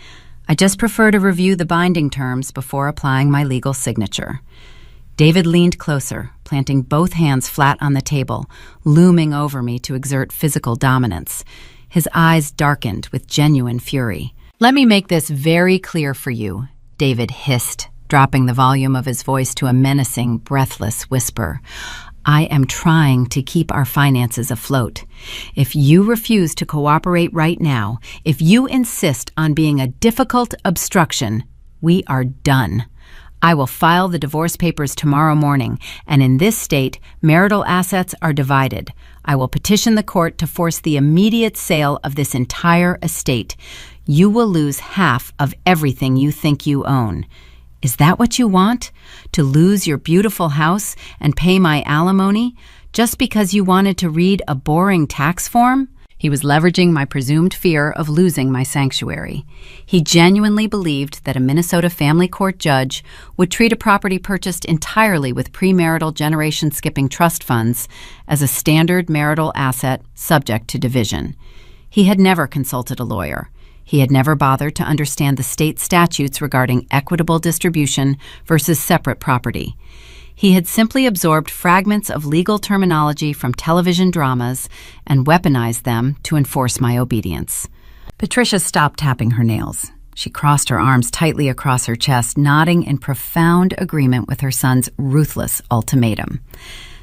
"I just prefer to review the binding terms before applying my legal signature." David leaned closer, planting both hands flat on the table, looming over me to exert physical dominance. His eyes darkened with genuine fury. "Let me make this very clear for you," David hissed, dropping the volume of his voice to a menacing, breathless whisper. "I am trying to keep our finances afloat. If you refuse to cooperate right now, if you insist on being a difficult obstruction, we are done. I will file the divorce papers tomorrow morning, and in this state, marital assets are divided. I will petition the court to force the immediate sale of this entire estate. You will lose half of everything you think you own. Is that what you want? To lose your beautiful house and pay my alimony just because you wanted to read a boring tax form?" He was leveraging my presumed fear of losing my sanctuary. He genuinely believed that a Minnesota family court judge would treat a property purchased entirely with premarital generation-skipping trust funds as a standard marital asset subject to division. He had never consulted a lawyer. He had never bothered to understand the state statutes regarding equitable distribution versus separate property. He had simply absorbed fragments of legal terminology from television dramas and weaponized them to enforce my obedience. Patricia stopped tapping her nails. She crossed her arms tightly across her chest, nodding in profound agreement with her son's ruthless ultimatum.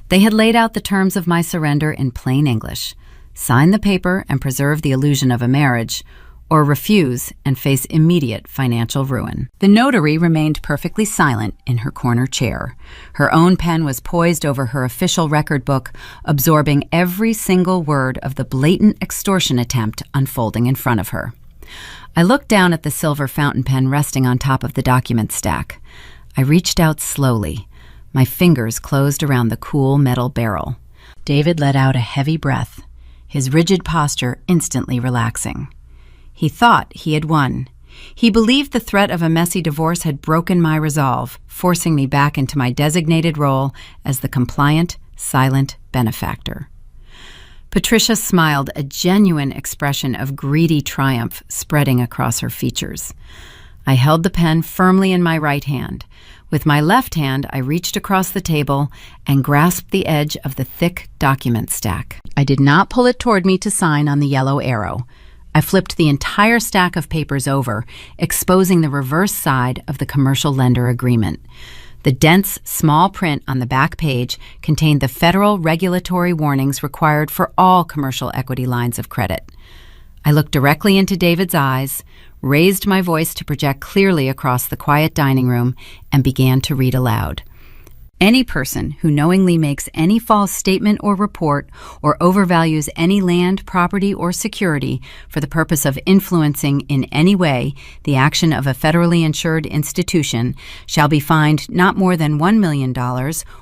They had laid out the terms of my surrender in plain English. Sign the paper and preserve the illusion of a marriage, or refuse and face immediate financial ruin. The notary remained perfectly silent in her corner chair. Her own pen was poised over her official record book, absorbing every single word of the blatant extortion attempt unfolding in front of her. I looked down at the silver fountain pen resting on top of the document stack. I reached out slowly. My fingers closed around the cool metal barrel. David let out a heavy breath. his rigid posture instantly relaxing. He thought he had won. He believed the threat of a messy divorce had broken my resolve, forcing me back into my designated role as the compliant, silent benefactor. Patricia smiled, a genuine expression of greedy triumph spreading across her features. I held the pen firmly in my right hand. With my left hand, I reached across the table and grasped the edge of the thick document stack. I did not pull it toward me to sign on the yellow arrow. I flipped the entire stack of papers over, exposing the reverse side of the commercial lender agreement. The dense, small print on the back page contained the federal regulatory warnings required for all commercial equity lines of credit. I looked directly into David's eyes, raised my voice to project clearly across the quiet dining room, and began to read aloud. Any person who knowingly makes any false statement or report or overvalues any land, property, or security for the purpose of influencing in any way the action of a federally insured institution shall be fined not more than $1 million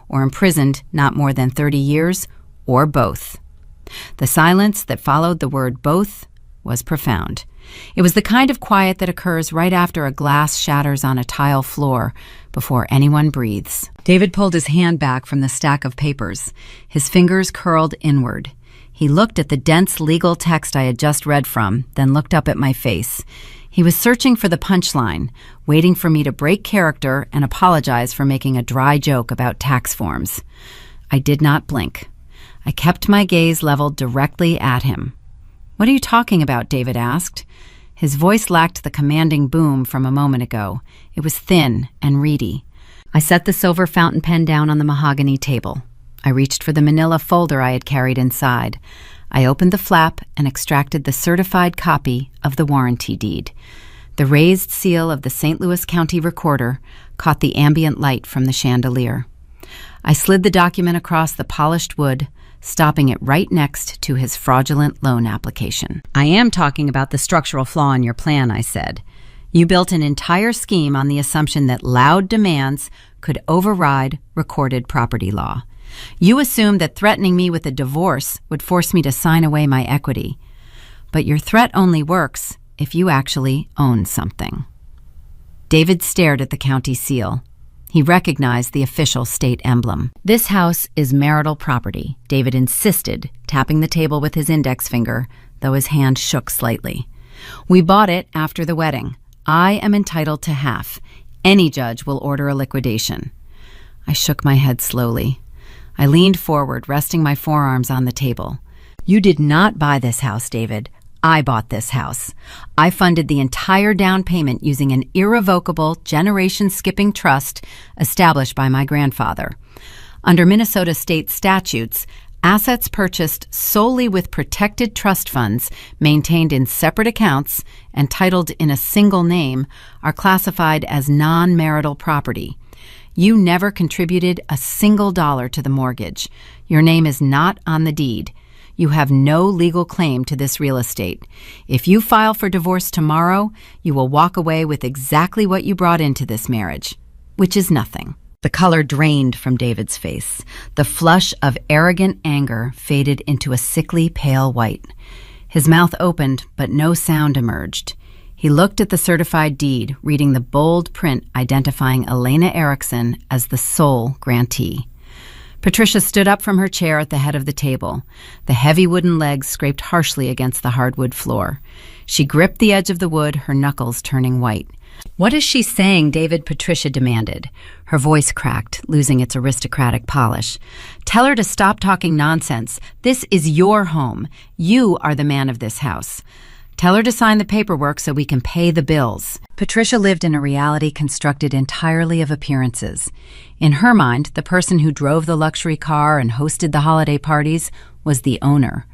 or imprisoned not more than 30 years, or both. The silence that followed the word both was profound. It was the kind of quiet that occurs right after a glass shatters on a tile floor before anyone breathes. David pulled his hand back from the stack of papers. His fingers curled inward. He looked at the dense legal text I had just read from, then looked up at my face. He was searching for the punchline, waiting for me to break character and apologize for making a dry joke about tax forms. I did not blink. I kept my gaze leveled directly at him. "What are you talking about?" David asked. His voice lacked the commanding boom from a moment ago. It was thin and reedy. I set the silver fountain pen down on the mahogany table. I reached for the manila folder I had carried inside. I opened the flap and extracted the certified copy of the warranty deed. The raised seal of the St. Louis County Recorder caught the ambient light from the chandelier. I slid the document across the polished wood, stopping it right next to his fraudulent loan application. "I am talking about the structural flaw in your plan," I said. "You built an entire scheme on the assumption that loud demands could override recorded property law. You assumed that threatening me with a divorce would force me to sign away my equity. But your threat only works if you actually own something." David stared at the county seal. He recognized the official state emblem. "This house is marital property," David insisted, tapping the table with his index finger, though his hand shook slightly. "We bought it after the wedding. I am entitled to half. Any judge will order a liquidation." I shook my head slowly. I leaned forward, resting my forearms on the table. "You did not buy this house, David. I bought this house. I funded the entire down payment using an irrevocable generation-skipping trust established by my grandfather. Under Minnesota state statutes, assets purchased solely with protected trust funds maintained in separate accounts and titled in a single name are classified as non-marital property. You never contributed a single dollar to the mortgage. Your name is not on the deed. You have no legal claim to this real estate. If you file for divorce tomorrow, you will walk away with exactly what you brought into this marriage, which is nothing." The color drained from David's face. The flush of arrogant anger faded into a sickly pale white. His mouth opened, but no sound emerged. He looked at the certified deed, reading the bold print identifying Elena Erickson as the sole grantee. Patricia stood up from her chair at the head of the table. The heavy wooden legs scraped harshly against the hardwood floor. She gripped the edge of the wood, her knuckles turning white. "What is she saying?" Patricia demanded. Her voice cracked, losing its aristocratic polish. "Tell her to stop talking nonsense. This is your home. You are the man of this house. Tell her to sign the paperwork so we can pay the bills." Patricia lived in a reality constructed entirely of appearances. In her mind, the person who drove the luxury car and hosted the holiday parties was the owner.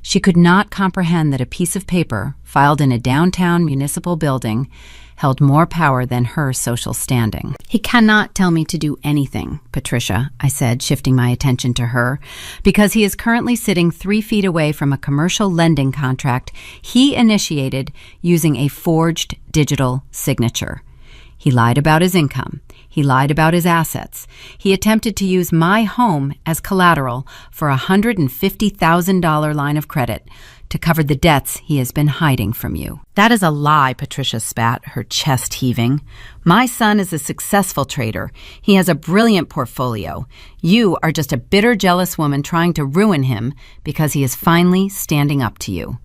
She could not comprehend that a piece of paper, filed in a downtown municipal building, held more power than her social standing. "He cannot tell me to do anything, Patricia," I said, shifting my attention to her, "because he is currently sitting 3 feet away from a commercial lending contract he initiated using a forged digital signature. He lied about his income. He lied about his assets. He attempted to use my home as collateral for a $150,000 line of credit to cover the debts he has been hiding from you." "That is a lie," Patricia spat, her chest heaving. "My son is a successful trader. He has a brilliant portfolio. You are just a bitter, jealous woman trying to ruin him because he is finally standing up to you."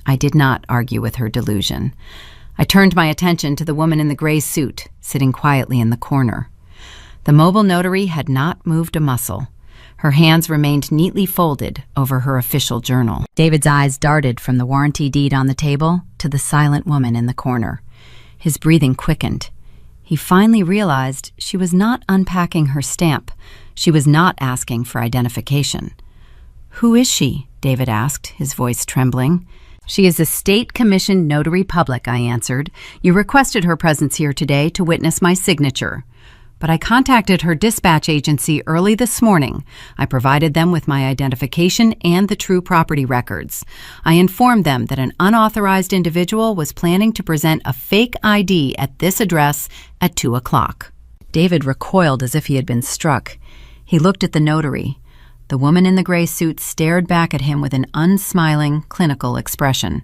I did not argue with her delusion. I turned my attention to the woman in the gray suit, sitting quietly in the corner. The mobile notary had not moved a muscle. Her hands remained neatly folded over her official journal. David's eyes darted from the warranty deed on the table to the silent woman in the corner. His breathing quickened. He finally realized she was not unpacking her stamp. She was not asking for identification. "Who is she?" David asked, his voice trembling. "She is a state-commissioned notary public," I answered. "You requested her presence here today to witness my signature. But I contacted her dispatch agency early this morning. I provided them with my identification and the true property records. I informed them that an unauthorized individual was planning to present a fake ID at this address at 2 o'clock. David recoiled as if he had been struck. He looked at the notary. The woman in the gray suit stared back at him with an unsmiling, clinical expression.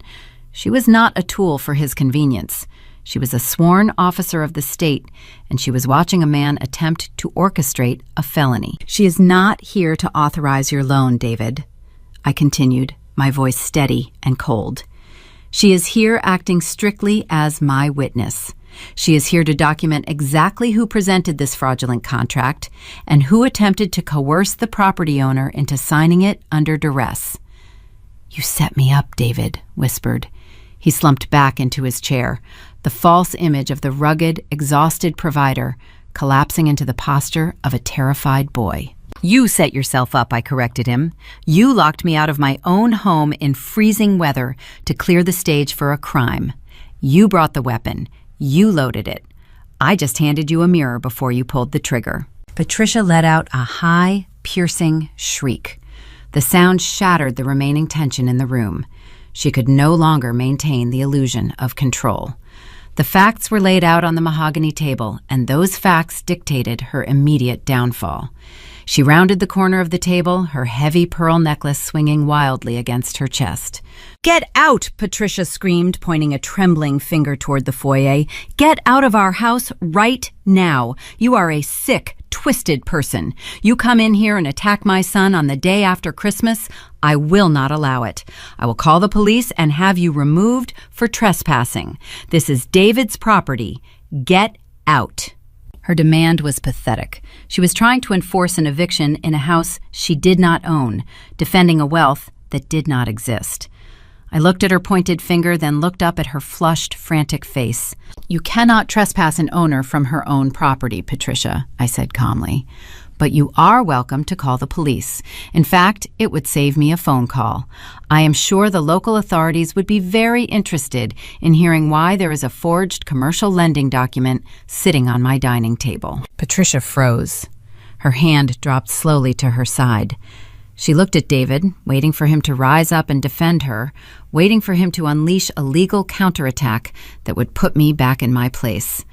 She was not a tool for his convenience. She was a sworn officer of the state, and she was watching a man attempt to orchestrate a felony. "She is not here to authorize your loan, David," I continued, my voice steady and cold. "She is here acting strictly as my witness. She is here to document exactly who presented this fraudulent contract and who attempted to coerce the property owner into signing it under duress." "You set me up," David whispered. He slumped back into his chair, the false image of the rugged, exhausted provider collapsing into the posture of a terrified boy. "You set yourself up," I corrected him. "You locked me out of my own home in freezing weather to clear the stage for a crime. You brought the weapon. You loaded it. I just handed you a mirror before you pulled the trigger." Patricia let out a high, piercing shriek. The sound shattered the remaining tension in the room. She could no longer maintain the illusion of control. The facts were laid out on the mahogany table, and those facts dictated her immediate downfall. She rounded the corner of the table, her heavy pearl necklace swinging wildly against her chest. "Get out!" Patricia screamed, pointing a trembling finger toward the foyer. "Get out of our house right now. You are a sick, twisted person. You come in here and attack my son on the day after Christmas. I will not allow it. I will call the police and have you removed for trespassing. This is David's property. Get out." Her demand was pathetic. She was trying to enforce an eviction in a house she did not own, defending a wealth that did not exist. I looked at her pointed finger, then looked up at her flushed, frantic face. "You cannot trespass an owner from her own property, Patricia," I said calmly. "But you are welcome to call the police. In fact, it would save me a phone call. I am sure the local authorities would be very interested in hearing why there is a forged commercial lending document sitting on my dining table." Patricia froze. Her hand dropped slowly to her side. She looked at David, waiting for him to rise up and defend her, waiting for him to unleash a legal counterattack that would put me back in my place.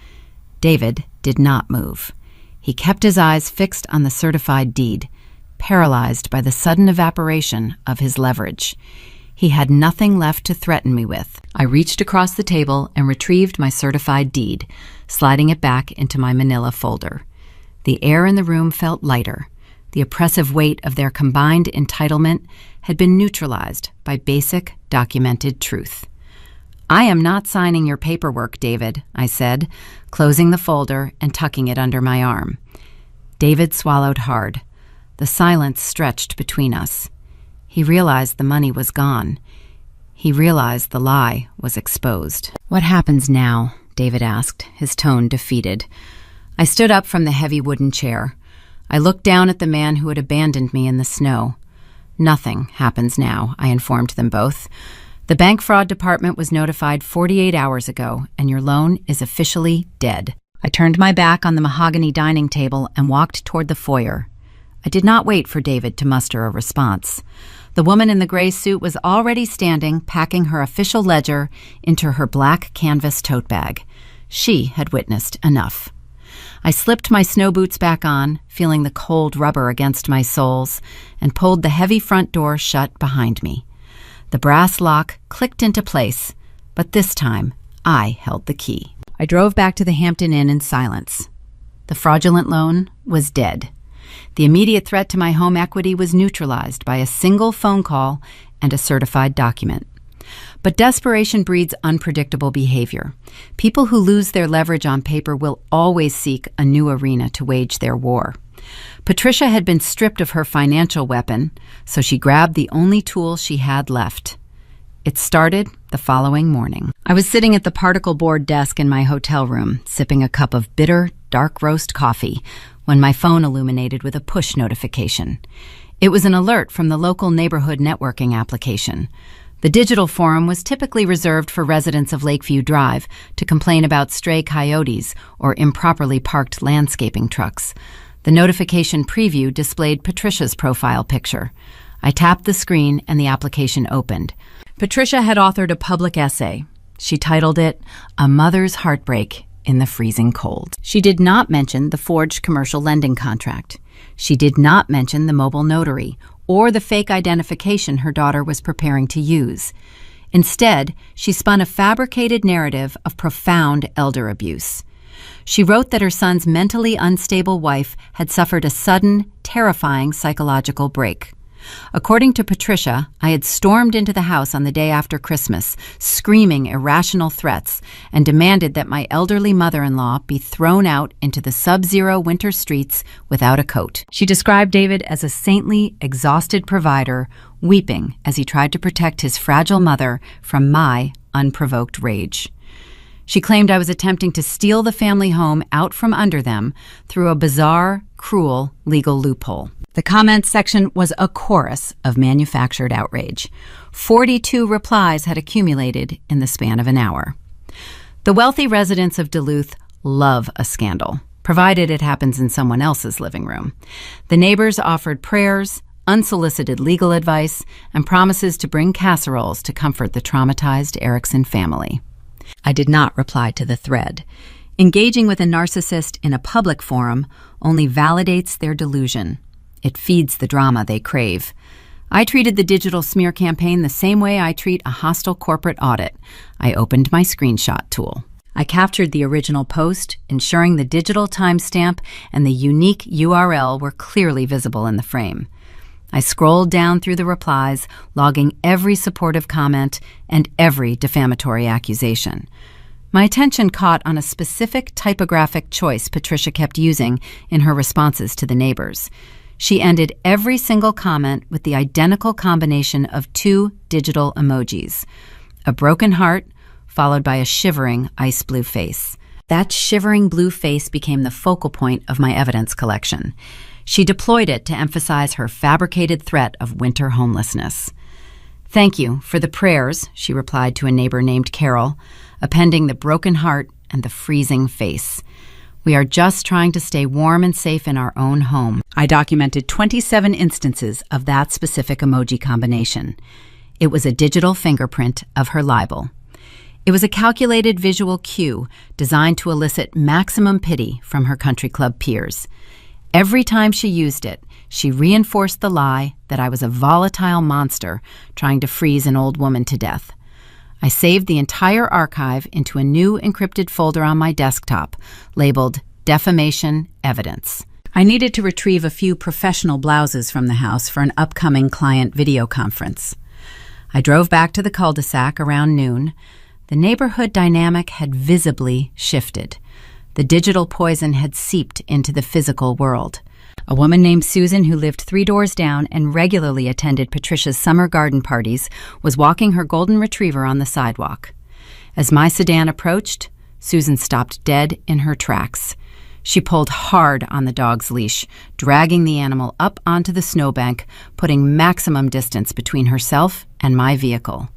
David did not move. He kept his eyes fixed on the certified deed, paralyzed by the sudden evaporation of his leverage. He had nothing left to threaten me with. I reached across the table and retrieved my certified deed, sliding it back into my manila folder. The air in the room felt lighter. The oppressive weight of their combined entitlement had been neutralized by basic, documented truth. "I am not signing your paperwork, David," I said, closing the folder and tucking it under my arm. David swallowed hard. The silence stretched between us. He realized the money was gone. He realized the lie was exposed. "What happens now?" David asked, his tone defeated. I stood up from the heavy wooden chair. I looked down at the man who had abandoned me in the snow. "Nothing happens now," I informed them both. "The bank fraud department was notified 48 hours ago, and your loan is officially dead." I turned my back on the mahogany dining table and walked toward the foyer. I did not wait for David to muster a response. The woman in the gray suit was already standing, packing her official ledger into her black canvas tote bag. She had witnessed enough. I slipped my snow boots back on, feeling the cold rubber against my soles, and pulled the heavy front door shut behind me. The brass lock clicked into place, but this time I held the key. I drove back to the Hampton Inn in silence. The fraudulent loan was dead. The immediate threat to my home equity was neutralized by a single phone call and a certified document. But desperation breeds unpredictable behavior. People who lose their leverage on paper will always seek a new arena to wage their war. Patricia had been stripped of her financial weapon, so she grabbed the only tool she had left. It started the following morning. I was sitting at the particle board desk in my hotel room, sipping a cup of bitter, dark roast coffee, when my phone illuminated with a push notification. It was an alert from the local neighborhood networking application. The digital forum was typically reserved for residents of Lakeview Drive to complain about stray coyotes or improperly parked landscaping trucks. The notification preview displayed Patricia's profile picture. I tapped the screen and the application opened. Patricia had authored a public essay. She titled it, "A Mother's Heartbreak in the Freezing Cold." She did not mention the forged commercial lending contract. She did not mention the mobile notary or the fake identification her daughter was preparing to use. Instead, she spun a fabricated narrative of profound elder abuse. She wrote that her son's mentally unstable wife had suffered a sudden, terrifying psychological break. According to Patricia, I had stormed into the house on the day after Christmas, screaming irrational threats, and demanded that my elderly mother-in-law be thrown out into the sub-zero winter streets without a coat. She described David as a saintly, exhausted provider, weeping as he tried to protect his fragile mother from my unprovoked rage. She claimed I was attempting to steal the family home out from under them through a bizarre, cruel legal loophole. The comments section was a chorus of manufactured outrage. 42 replies had accumulated in the span of an hour. The wealthy residents of Duluth love a scandal, provided it happens in someone else's living room. The neighbors offered prayers, unsolicited legal advice, and promises to bring casseroles to comfort the traumatized Erickson family. I did not reply to the thread. Engaging with a narcissist in a public forum only validates their delusion. It feeds the drama they crave. I treated the digital smear campaign the same way I treat a hostile corporate audit. I opened my screenshot tool. I captured the original post, ensuring the digital timestamp and the unique URL were clearly visible in the frame. I scrolled down through the replies, logging every supportive comment and every defamatory accusation. My attention caught on a specific typographic choice Patricia kept using in her responses to the neighbors. She ended every single comment with the identical combination of two digital emojis, a broken heart followed by a shivering ice blue face. That shivering blue face became the focal point of my evidence collection. She deployed it to emphasize her fabricated threat of winter homelessness. "Thank you for the prayers," she replied to a neighbor named Carol, appending the broken heart and the freezing face. "We are just trying to stay warm and safe in our own home." I documented 27 instances of that specific emoji combination. It was a digital fingerprint of her libel. It was a calculated visual cue designed to elicit maximum pity from her country club peers. Every time she used it, she reinforced the lie that I was a volatile monster trying to freeze an old woman to death. I saved the entire archive into a new encrypted folder on my desktop, labeled Defamation Evidence. I needed to retrieve a few professional blouses from the house for an upcoming client video conference. I drove back to the cul-de-sac around noon. The neighborhood dynamic had visibly shifted. The digital poison had seeped into the physical world. A woman named Susan, who lived 3 doors down and regularly attended Patricia's summer garden parties, was walking her golden retriever on the sidewalk. As my sedan approached, Susan stopped dead in her tracks. She pulled hard on the dog's leash, dragging the animal up onto the snowbank, putting maximum distance between herself and my vehicle.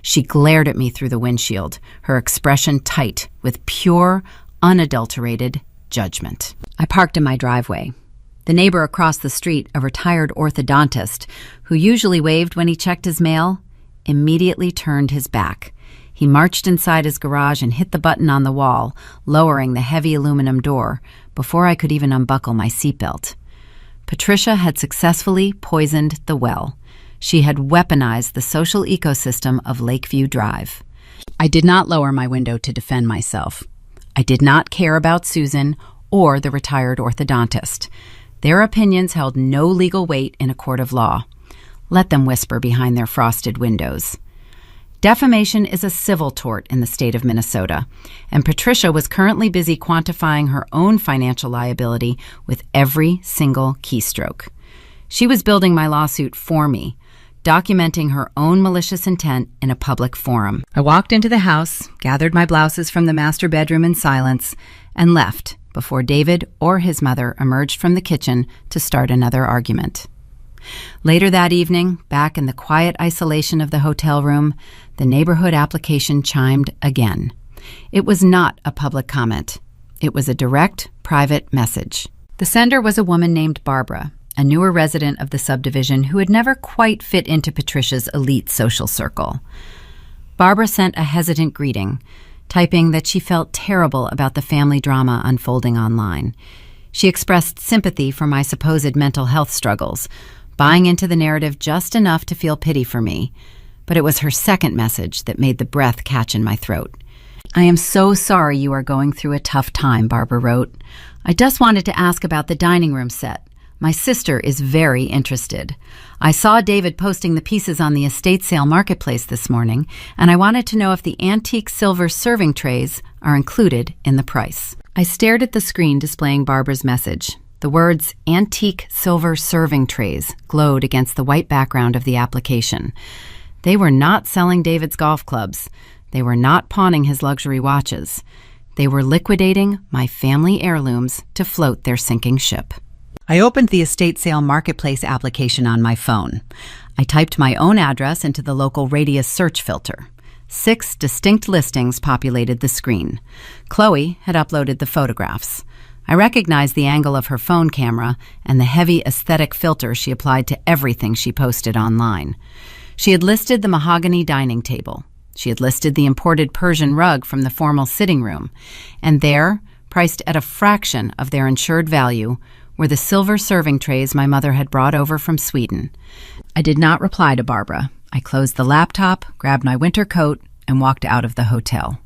She glared at me through the windshield, her expression tight with pure, unadulterated judgment. I parked in my driveway. The neighbor across the street, a retired orthodontist, who usually waved when he checked his mail, immediately turned his back. He marched inside his garage and hit the button on the wall, lowering the heavy aluminum door, before I could even unbuckle my seatbelt. Patricia had successfully poisoned the well. She had weaponized the social ecosystem of Lakeview Drive. I did not lower my window to defend myself. I did not care about Susan or the retired orthodontist. Their opinions held no legal weight in a court of law. Let them whisper behind their frosted windows. Defamation is a civil tort in the state of Minnesota, and Patricia was currently busy quantifying her own financial liability with every single keystroke. She was building my lawsuit for me, documenting her own malicious intent in a public forum. I walked into the house, gathered my blouses from the master bedroom in silence, and left before David or his mother emerged from the kitchen to start another argument. Later that evening, back in the quiet isolation of the hotel room, the neighborhood application chimed again. It was not a public comment. It was a direct, private message. The sender was a woman named Barbara, a newer resident of the subdivision who had never quite fit into Patricia's elite social circle. Barbara sent a hesitant greeting, typing that she felt terrible about the family drama unfolding online. She expressed sympathy for my supposed mental health struggles, buying into the narrative just enough to feel pity for me, but it was her second message that made the breath catch in my throat. "I am so sorry you are going through a tough time," Barbara wrote. "I just wanted to ask about the dining room set. My sister is very interested. I saw David posting the pieces on the estate sale marketplace this morning, and I wanted to know if the antique silver serving trays are included in the price." I stared at the screen displaying Barbara's message. The words "antique silver serving trays" glowed against the white background of the application. They were not selling David's golf clubs. They were not pawning his luxury watches. They were liquidating my family heirlooms to float their sinking ship. I opened the estate sale marketplace application on my phone. I typed my own address into the local radius search filter. 6 distinct listings populated the screen. Chloe had uploaded the photographs. I recognized the angle of her phone camera and the heavy aesthetic filter she applied to everything she posted online. She had listed the mahogany dining table. She had listed the imported Persian rug from the formal sitting room. And there, priced at a fraction of their insured value, were the silver serving trays my mother had brought over from Sweden. I did not reply to Barbara. I closed the laptop, grabbed my winter coat, and walked out of the hotel.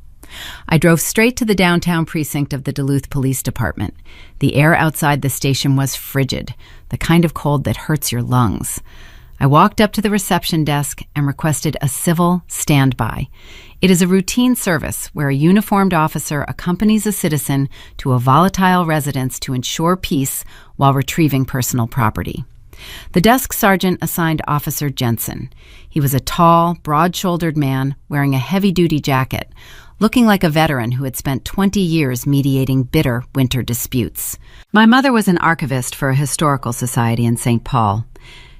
I drove straight to the downtown precinct of the Duluth Police Department. The air outside the station was frigid, the kind of cold that hurts your lungs. I walked up to the reception desk and requested a civil standby. It is a routine service where a uniformed officer accompanies a citizen to a volatile residence to ensure peace while retrieving personal property. The desk sergeant assigned Officer Jensen. He was a tall, broad-shouldered man wearing a heavy-duty jacket, looking like a veteran who had spent 20 years mediating bitter winter disputes. My mother was an archivist for a historical society in St. Paul.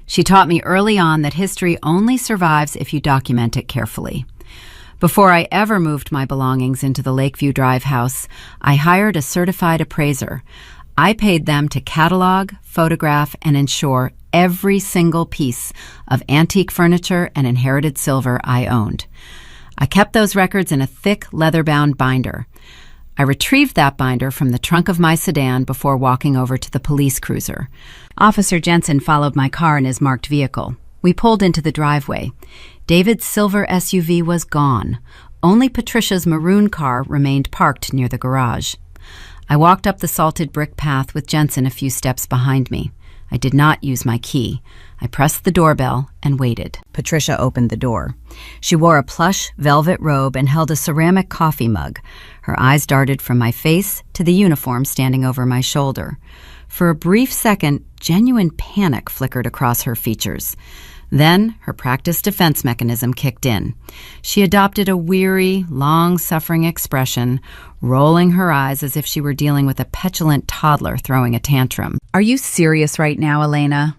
She taught me early on that history only survives if you document it carefully. Before I ever moved my belongings into the Lakeview Drive house, I hired a certified appraiser. I paid them to catalog, photograph, and insure every single piece of antique furniture and inherited silver I owned. I kept those records in a thick leather-bound binder. I retrieved that binder from the trunk of my sedan before walking over to the police cruiser. Officer Jensen followed my car in his marked vehicle. We pulled into the driveway. David's silver SUV was gone. Only Patricia's maroon car remained parked near the garage. I walked up the salted brick path with Jensen a few steps behind me. I did not use my key. I pressed the doorbell and waited. Patricia opened the door. She wore a plush velvet robe and held a ceramic coffee mug. Her eyes darted from my face to the uniform standing over my shoulder. For a brief second, genuine panic flickered across her features. Then her practiced defense mechanism kicked in. She adopted a weary, long-suffering expression, rolling her eyes as if she were dealing with a petulant toddler throwing a tantrum. "Are you serious right now, Elena?"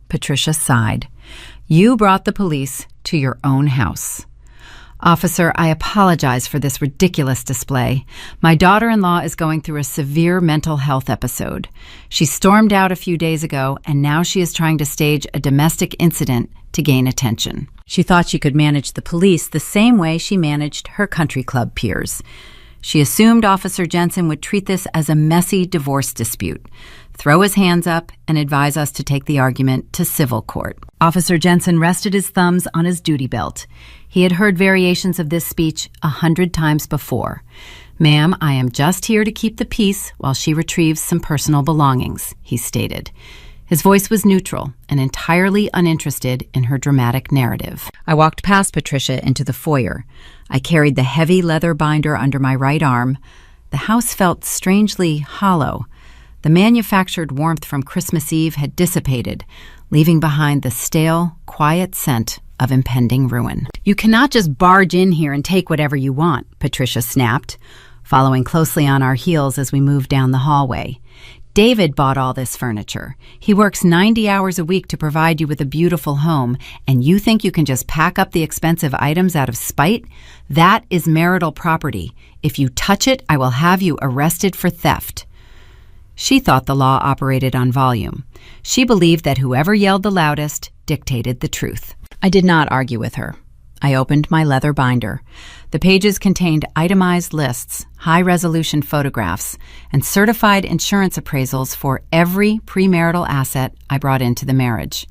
Patricia sighed. "You brought the police to your own house." "Officer, I apologize for this ridiculous display. My daughter-in-law is going through a severe mental health episode. She stormed out a few days ago, and now she is trying to stage a domestic incident to gain attention." She thought she could manage the police the same way she managed her country club peers. She assumed Officer Jensen would treat this as a messy divorce dispute, throw his hands up, and advise us to take the argument to civil court. Officer Jensen rested his thumbs on his duty belt. He had heard variations of this speech 100 times before. "Ma'am, I am just here to keep the peace while she retrieves some personal belongings," he stated. His voice was neutral and entirely uninterested in her dramatic narrative. I walked past Patricia into the foyer. I carried the heavy leather binder under my right arm. The house felt strangely hollow. The manufactured warmth from Christmas Eve had dissipated, leaving behind the stale, quiet scent of impending ruin. "You cannot just barge in here and take whatever you want," Patricia snapped, following closely on our heels as we moved down the hallway. "David bought all this furniture. He works 90 hours a week to provide you with a beautiful home, and you think you can just pack up the expensive items out of spite? That is marital property. If you touch it, I will have you arrested for theft." She thought the law operated on volume. She believed that whoever yelled the loudest dictated the truth. I did not argue with her. I opened my leather binder. The pages contained itemized lists, high-resolution photographs, and certified insurance appraisals for every premarital asset I brought into the marriage.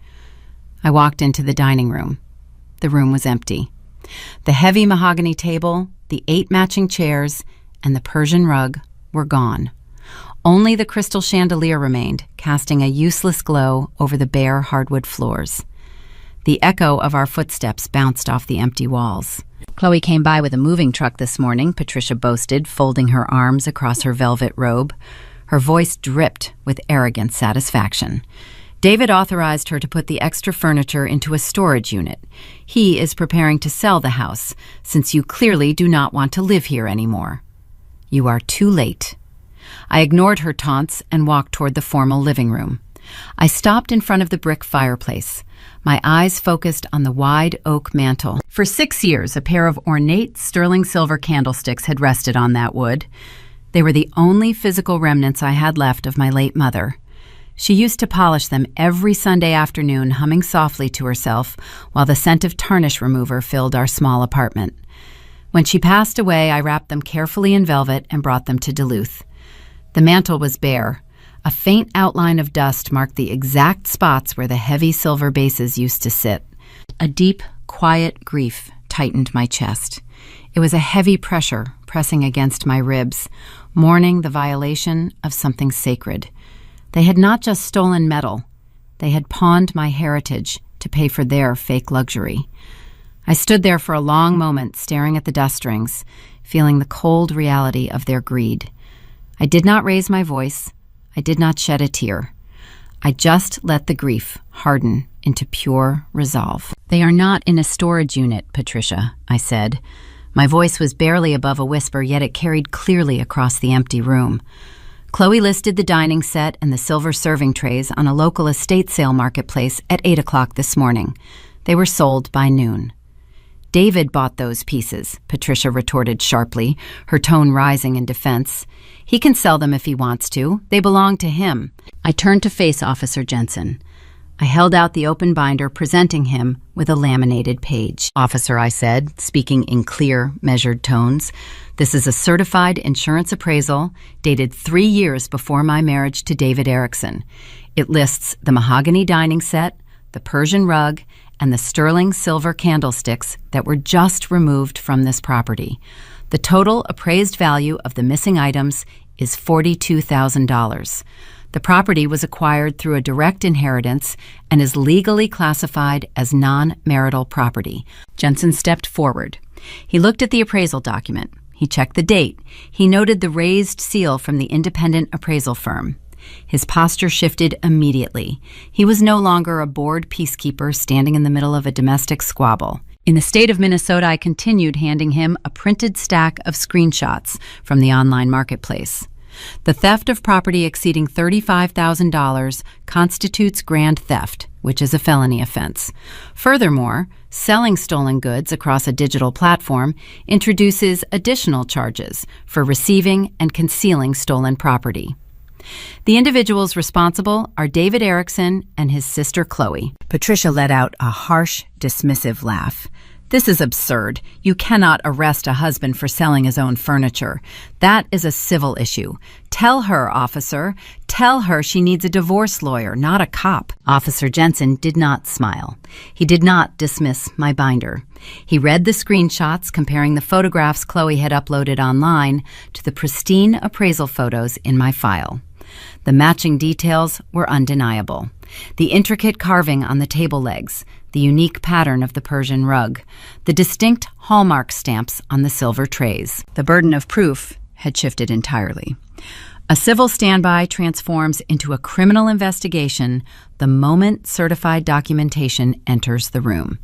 I walked into the dining room. The room was empty. The heavy mahogany table, the 8 matching chairs, and the Persian rug were gone. Only the crystal chandelier remained, casting a useless glow over the bare hardwood floors. The echo of our footsteps bounced off the empty walls. "Chloe came by with a moving truck this morning," Patricia boasted, folding her arms across her velvet robe. Her voice dripped with arrogant satisfaction. "David authorized her to put the extra furniture into a storage unit. He is preparing to sell the house, since you clearly do not want to live here anymore." "You are too late." I ignored her taunts and walked toward the formal living room. I stopped in front of the brick fireplace. My eyes focused on the wide oak mantel. For 6 years, a pair of ornate sterling silver candlesticks had rested on that wood. They were the only physical remnants I had left of my late mother. She used to polish them every Sunday afternoon, humming softly to herself, while the scent of tarnish remover filled our small apartment. When she passed away, I wrapped them carefully in velvet and brought them to Duluth. The mantel was bare. A faint outline of dust marked the exact spots where the heavy silver bases used to sit. A deep, quiet grief tightened my chest. It was a heavy pressure pressing against my ribs, mourning the violation of something sacred. They had not just stolen metal. They had pawned my heritage to pay for their fake luxury. I stood there for a long moment, staring at the dust rings, feeling the cold reality of their greed. I did not raise my voice. I did not shed a tear. I just let the grief harden into pure resolve. "They are not in a storage unit, Patricia," I said. My voice was barely above a whisper, yet it carried clearly across the empty room. Chloe listed the dining set and the silver serving trays on a local estate sale marketplace at 8 o'clock this morning. They were sold by noon. "David bought those pieces," Patricia retorted sharply, her tone rising in defense. "He can sell them if he wants to. They belong to him." I turned to face Officer Jensen. I held out the open binder, presenting him with a laminated page. "Officer," I said, speaking in clear, measured tones, "this is a certified insurance appraisal dated 3 years before my marriage to David Erickson. It lists the mahogany dining set, the Persian rug, and the sterling silver candlesticks that were just removed from this property. The total appraised value of the missing items is $42,000. The property was acquired through a direct inheritance and is legally classified as non-marital property." Jensen stepped forward. He looked at the appraisal document. He checked the date. He noted the raised seal from the independent appraisal firm. His posture shifted immediately. He was no longer a bored peacekeeper standing in the middle of a domestic squabble. In the state of Minnesota, I continued handing him a printed stack of screenshots from the online marketplace. The theft of property exceeding $35,000 constitutes grand theft, which is a felony offense. Furthermore, selling stolen goods across a digital platform introduces additional charges for receiving and concealing stolen property. The individuals responsible are David Erickson and his sister Chloe. Patricia let out a harsh, dismissive laugh. This is absurd. You cannot arrest a husband for selling his own furniture. That is a civil issue. Tell her, officer. Tell her she needs a divorce lawyer, not a cop." Officer Jensen did not smile. He did not dismiss my binder. He read the screenshots comparing the photographs Chloe had uploaded online to the pristine appraisal photos in my file. The matching details were undeniable. The intricate carving on the table legs, the unique pattern of the Persian rug, the distinct hallmark stamps on the silver trays. The burden of proof had shifted entirely. A civil standby transforms into a criminal investigation the moment certified documentation enters the room.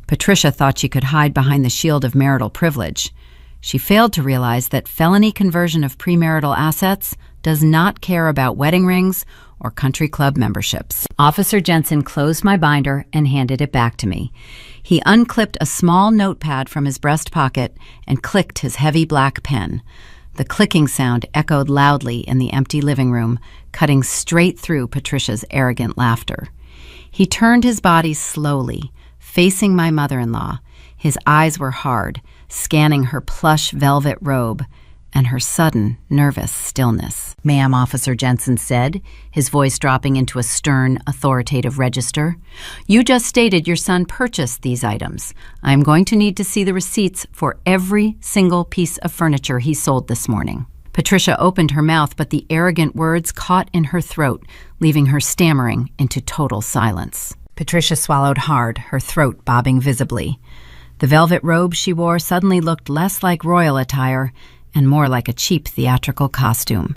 Patricia thought she could hide behind the shield of marital privilege. She failed to realize that felony conversion of premarital assets does not care about wedding rings or country club memberships. Officer Jensen closed my binder and handed it back to me. He unclipped a small notepad from his breast pocket and clicked his heavy black pen. The clicking sound echoed loudly in the empty living room, cutting straight through Patricia's arrogant laughter. He turned his body slowly, facing my mother-in-law. His eyes were hard, scanning her plush velvet robe and her sudden, nervous stillness. "Ma'am," Officer Jensen said, his voice dropping into a stern, authoritative register, "you just stated your son purchased these items. I am going to need to see the receipts for every single piece of furniture he sold this morning." Patricia opened her mouth, but the arrogant words caught in her throat, leaving her stammering into total silence. Patricia swallowed hard, her throat bobbing visibly. The velvet robe she wore suddenly looked less like royal attire and more like a cheap theatrical costume.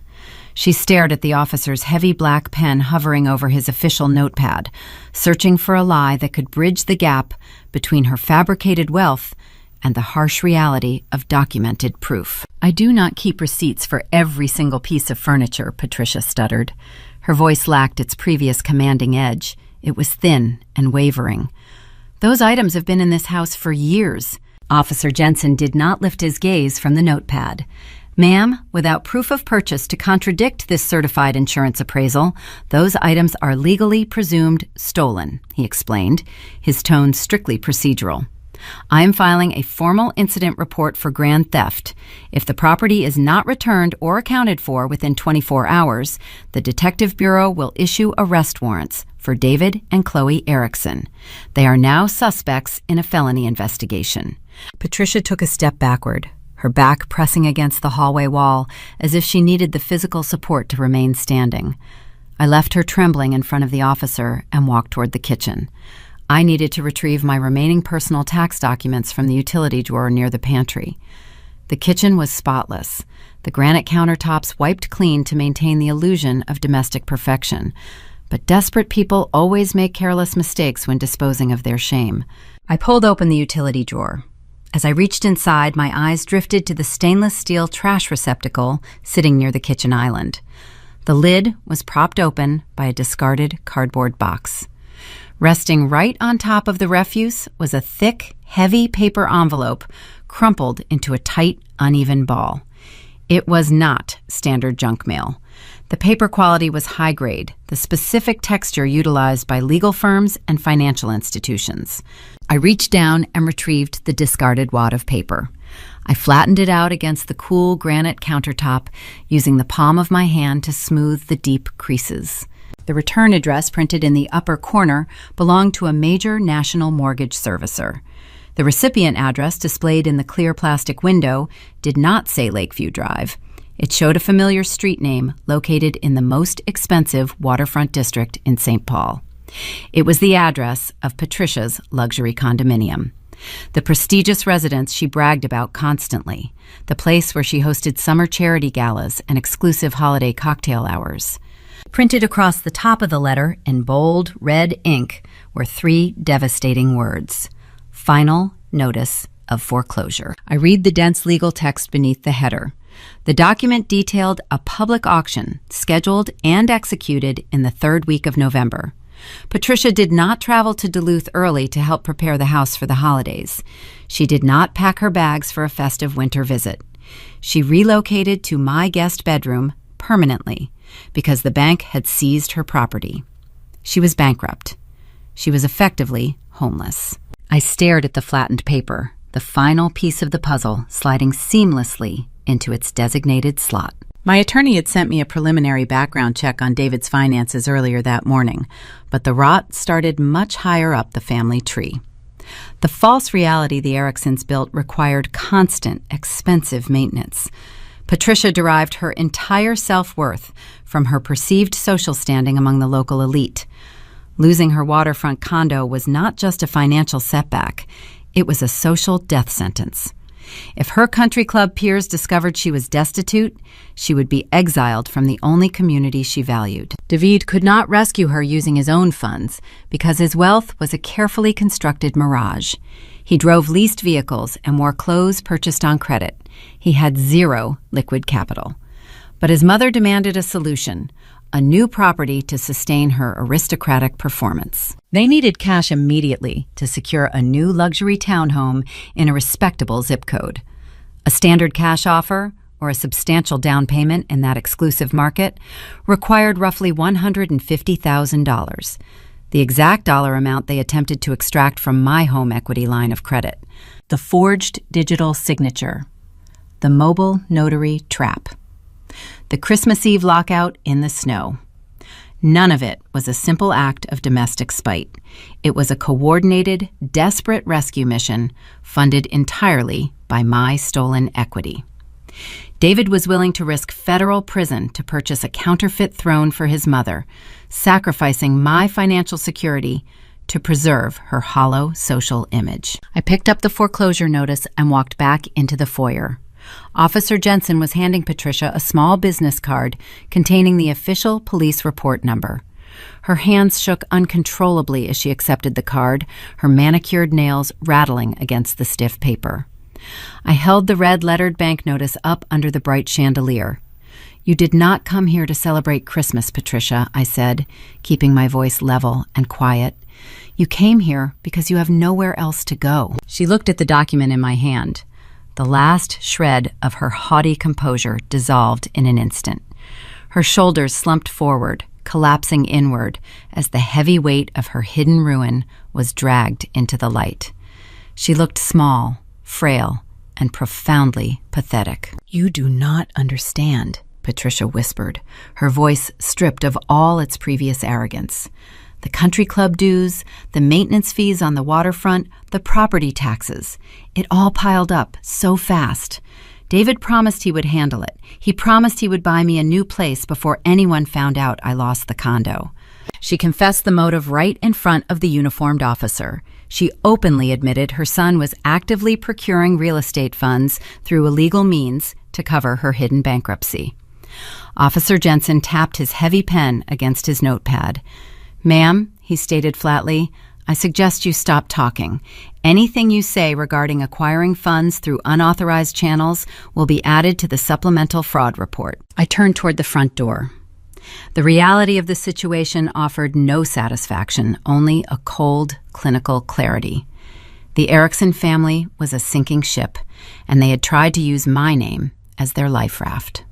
She stared at the officer's heavy black pen hovering over his official notepad, searching for a lie that could bridge the gap between her fabricated wealth and the harsh reality of documented proof. "I do not keep receipts for every single piece of furniture," Patricia stuttered. Her voice lacked its previous commanding edge. It was thin and wavering. "Those items have been in this house for years." Officer Jensen did not lift his gaze from the notepad. "Ma'am, without proof of purchase to contradict this certified insurance appraisal, those items are legally presumed stolen," he explained, his tone strictly procedural. "I am filing a formal incident report for grand theft. If the property is not returned or accounted for within 24 hours, the Detective Bureau will issue arrest warrants for David and Chloe Erickson. They are now suspects in a felony investigation." Patricia took a step backward, her back pressing against the hallway wall as if she needed the physical support to remain standing. I left her trembling in front of the officer and walked toward the kitchen. I needed to retrieve my remaining personal tax documents from the utility drawer near the pantry. The kitchen was spotless, the granite countertops wiped clean to maintain the illusion of domestic perfection. But desperate people always make careless mistakes when disposing of their shame. I pulled open the utility drawer. As I reached inside, my eyes drifted to the stainless steel trash receptacle sitting near the kitchen island. The lid was propped open by a discarded cardboard box. Resting right on top of the refuse was a thick, heavy paper envelope crumpled into a tight, uneven ball. It was not standard junk mail. The paper quality was high grade, the specific texture utilized by legal firms and financial institutions. I reached down and retrieved the discarded wad of paper. I flattened it out against the cool granite countertop, using the palm of my hand to smooth the deep creases. The return address printed in the upper corner belonged to a major national mortgage servicer. The recipient address displayed in the clear plastic window did not say Lakeview Drive. It showed a familiar street name located in the most expensive waterfront district in St. Paul. It was the address of Patricia's luxury condominium, the prestigious residence she bragged about constantly, the place where she hosted summer charity galas and exclusive holiday cocktail hours. Printed across the top of the letter in bold red ink were 3 devastating words: Final Notice of Foreclosure. I read the dense legal text beneath the header. The document detailed a public auction scheduled and executed in the 3rd week of November. Patricia did not travel to Duluth early to help prepare the house for the holidays. She did not pack her bags for a festive winter visit. She relocated to my guest bedroom permanently because the bank had seized her property. She was bankrupt. She was effectively homeless. I stared at the flattened paper, the final piece of the puzzle sliding seamlessly into its designated slot. My attorney had sent me a preliminary background check on David's finances earlier that morning, but the rot started much higher up the family tree. The false reality the Ericksons built required constant, expensive maintenance. Patricia derived her entire self-worth from her perceived social standing among the local elite. Losing her waterfront condo was not just a financial setback, it was a social death sentence. If her country club peers discovered she was destitute, she would be exiled from the only community she valued. David could not rescue her using his own funds because his wealth was a carefully constructed mirage. He drove leased vehicles and wore clothes purchased on credit. He had zero liquid capital. But his mother demanded a solution, a new property to sustain her aristocratic performance. They needed cash immediately to secure a new luxury townhome in a respectable zip code. A standard cash offer, or a substantial down payment in that exclusive market, required roughly $150,000, the exact dollar amount they attempted to extract from my home equity line of credit. The forged digital signature. The mobile notary trap. The Christmas Eve lockout in the snow. None of it was a simple act of domestic spite. It was a coordinated, desperate rescue mission funded entirely by my stolen equity. David was willing to risk federal prison to purchase a counterfeit throne for his mother, sacrificing my financial security to preserve her hollow social image. I picked up the foreclosure notice and walked back into the foyer. Officer Jensen was handing Patricia a small business card containing the official police report number. Her hands shook uncontrollably as she accepted the card, her manicured nails rattling against the stiff paper. I held the red-lettered bank notice up under the bright chandelier. "You did not come here to celebrate Christmas, Patricia," I said, keeping my voice level and quiet. "You came here because you have nowhere else to go." She looked at the document in my hand. The last shred of her haughty composure dissolved in an instant. Her shoulders slumped forward, collapsing inward as the heavy weight of her hidden ruin was dragged into the light. She looked small, frail, and profoundly pathetic. "You do not understand," Patricia whispered, her voice stripped of all its previous arrogance. The country club dues, the maintenance fees on the waterfront, the property taxes. It all piled up so fast. David promised he would handle it. He promised he would buy me a new place before anyone found out I lost the condo. She confessed the motive right in front of the uniformed officer. She openly admitted her son was actively procuring real estate funds through illegal means to cover her hidden bankruptcy. Officer Jensen tapped his heavy pen against his notepad. "Ma'am," he stated flatly, "I suggest you stop talking. Anything you say regarding acquiring funds through unauthorized channels will be added to the supplemental fraud report." I turned toward the front door. The reality of the situation offered no satisfaction, only a cold, clinical clarity. The Erickson family was a sinking ship, and they had tried to use my name as their life raft.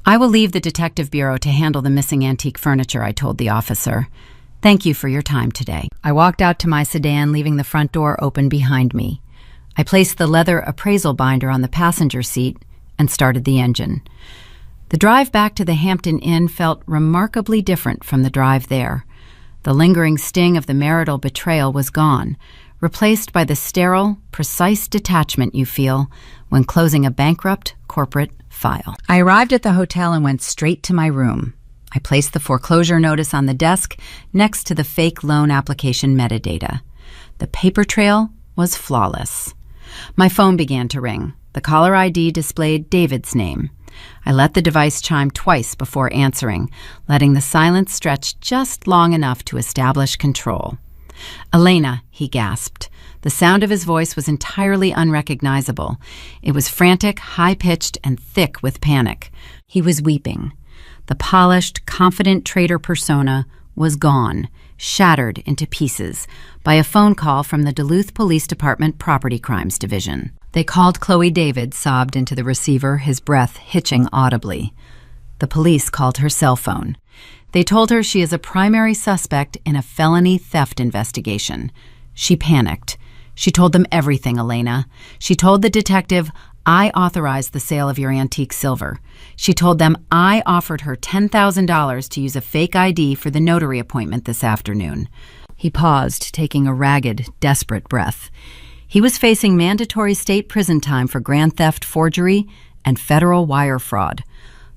"I will leave the Detective Bureau to handle the missing antique furniture," I told the officer. "Thank you for your time today." I walked out to my sedan, leaving the front door open behind me. I placed the leather appraisal binder on the passenger seat and started the engine. The drive back to the Hampton Inn felt remarkably different from the drive there. The lingering sting of the marital betrayal was gone, replaced by the sterile, precise detachment you feel when closing a bankrupt corporate file. I arrived at the hotel and went straight to my room. I placed the foreclosure notice on the desk next to the fake loan application metadata. The paper trail was flawless. My phone began to ring. The caller ID displayed David's name. I let the device chime twice before answering, letting the silence stretch just long enough to establish control. "Elena," he gasped. The sound of his voice was entirely unrecognizable. It was frantic, high-pitched, and thick with panic. He was weeping. The polished, confident trader persona was gone, shattered into pieces, by a phone call from the Duluth Police Department Property Crimes Division. "They called Chloe David," sobbed into the receiver, his breath hitching audibly. The police called her cell phone. "They told her she is a primary suspect in a felony theft investigation. She panicked. She told them everything, Elena. She told the detective, I authorized the sale of your antique silver. She told them I offered her $10,000 to use a fake ID for the notary appointment this afternoon. He paused, taking a ragged, desperate breath. He was facing mandatory state prison time for grand theft forgery and federal wire fraud.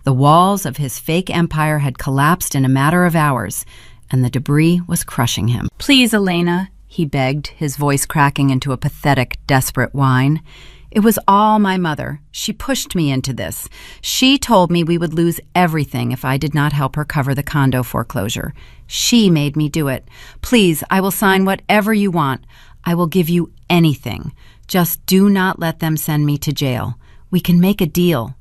The walls of his fake empire had collapsed in a matter of hours, and the debris was crushing him. Please, Elena, he begged, his voice cracking into a pathetic, desperate whine. It was all my mother. She pushed me into this. She told me we would lose everything if I did not help her cover the condo foreclosure. She made me do it. Please, I will sign whatever you want. I will give you anything. Just do not let them send me to jail. We can make a deal.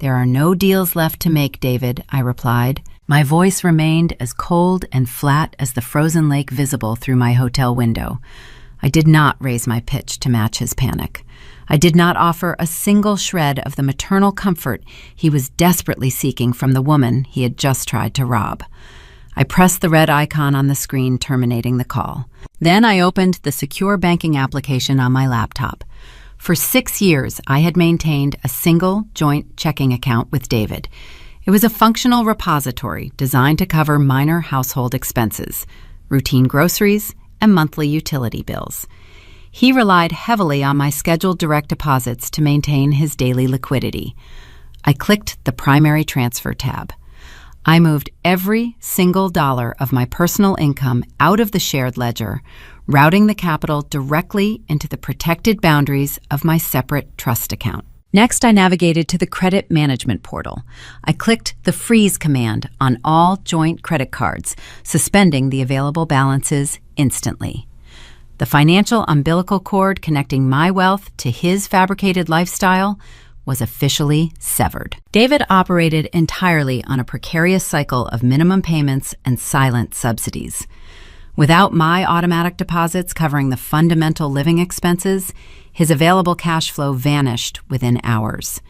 There are no deals left to make, David, I replied. My voice remained as cold and flat as the frozen lake visible through my hotel window. I did not raise my pitch to match his panic. I did not offer a single shred of the maternal comfort he was desperately seeking from the woman he had just tried to rob. I pressed the red icon on the screen terminating the call. Then I opened the secure banking application on my laptop. For 6 years, I had maintained a single joint checking account with David. It was a functional repository designed to cover minor household expenses, routine groceries, and monthly utility bills. He relied heavily on my scheduled direct deposits to maintain his daily liquidity. I clicked the Primary Transfer tab. I moved every single dollar of my personal income out of the shared ledger, routing the capital directly into the protected boundaries of my separate trust account. Next, I navigated to the credit management portal. I clicked the freeze command on all joint credit cards, suspending the available balances instantly. The financial umbilical cord connecting my wealth to his fabricated lifestyle was officially severed. David operated entirely on a precarious cycle of minimum payments and silent subsidies. Without my automatic deposits covering the fundamental living expenses, his available cash flow vanished within hours.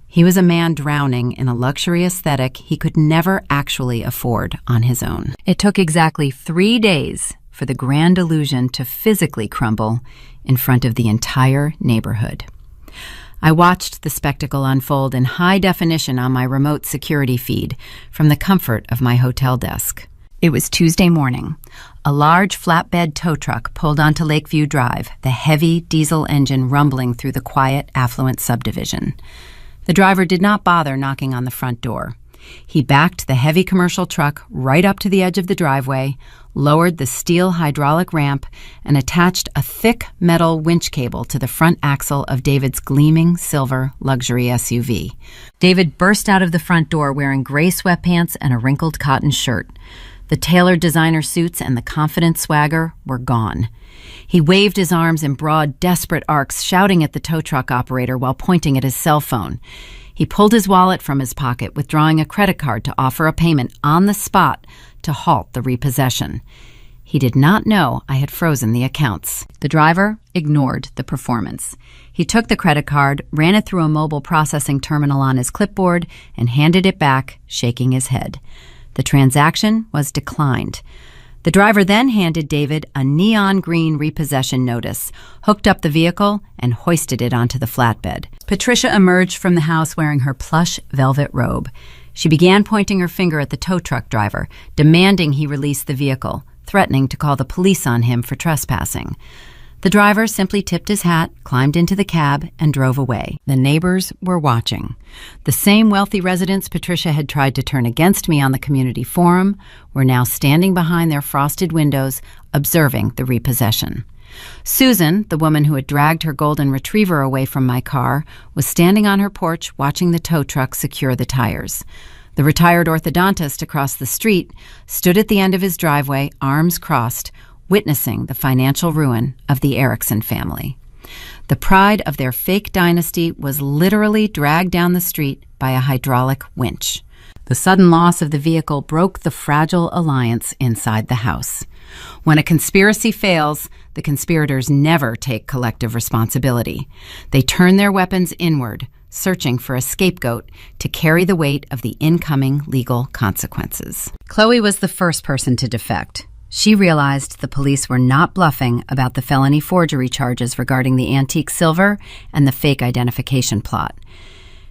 He was a man drowning in a luxury aesthetic he could never actually afford on his own. It took exactly 3 days for the grand illusion to physically crumble in front of the entire neighborhood. I watched the spectacle unfold in high definition on my remote security feed from the comfort of my hotel desk. It was Tuesday morning. A large flatbed tow truck pulled onto Lakeview Drive, the heavy diesel engine rumbling through the quiet, affluent subdivision. The driver did not bother knocking on the front door. He backed the heavy commercial truck right up to the edge of the driveway, lowered the steel hydraulic ramp, and attached a thick metal winch cable to the front axle of David's gleaming silver luxury SUV. David burst out of the front door wearing gray sweatpants and a wrinkled cotton shirt. The tailored designer suits and the confident swagger were gone. He waved his arms in broad, desperate arcs, shouting at the tow truck operator while pointing at his cell phone. He pulled his wallet from his pocket, withdrawing a credit card to offer a payment on the spot to halt the repossession. He did not know I had frozen the accounts. The driver ignored the performance. He took the credit card, ran it through a mobile processing terminal on his clipboard, and handed it back, shaking his head. The transaction was declined. The driver then handed David a neon green repossession notice, hooked up the vehicle, and hoisted it onto the flatbed. Patricia emerged from the house wearing her plush velvet robe. She began pointing her finger at the tow truck driver, demanding he release the vehicle, threatening to call the police on him for trespassing. The driver simply tipped his hat, climbed into the cab, and drove away. The neighbors were watching. The same wealthy residents Patricia had tried to turn against me on the community forum were now standing behind their frosted windows, observing the repossession. Susan, the woman who had dragged her golden retriever away from my car, was standing on her porch watching the tow truck secure the tires. The retired orthodontist across the street stood at the end of his driveway, arms crossed, witnessing the financial ruin of the Erickson family. The pride of their fake dynasty was literally dragged down the street by a hydraulic winch. The sudden loss of the vehicle broke the fragile alliance inside the house. When a conspiracy fails, the conspirators never take collective responsibility. They turn their weapons inward, searching for a scapegoat to carry the weight of the incoming legal consequences. Chloe was the first person to defect. She realized the police were not bluffing about the felony forgery charges regarding the antique silver and the fake identification plot.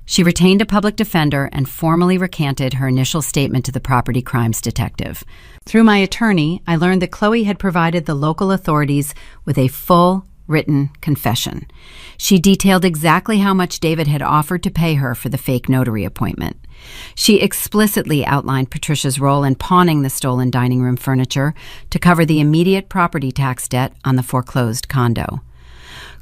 She retained a public defender and formally recanted her initial statement to the property crimes detective. Through my attorney, I learned that Chloe had provided the local authorities with a full written confession. She detailed exactly how much David had offered to pay her for the fake notary appointment. She explicitly outlined Patricia's role in pawning the stolen dining room furniture to cover the immediate property tax debt on the foreclosed condo.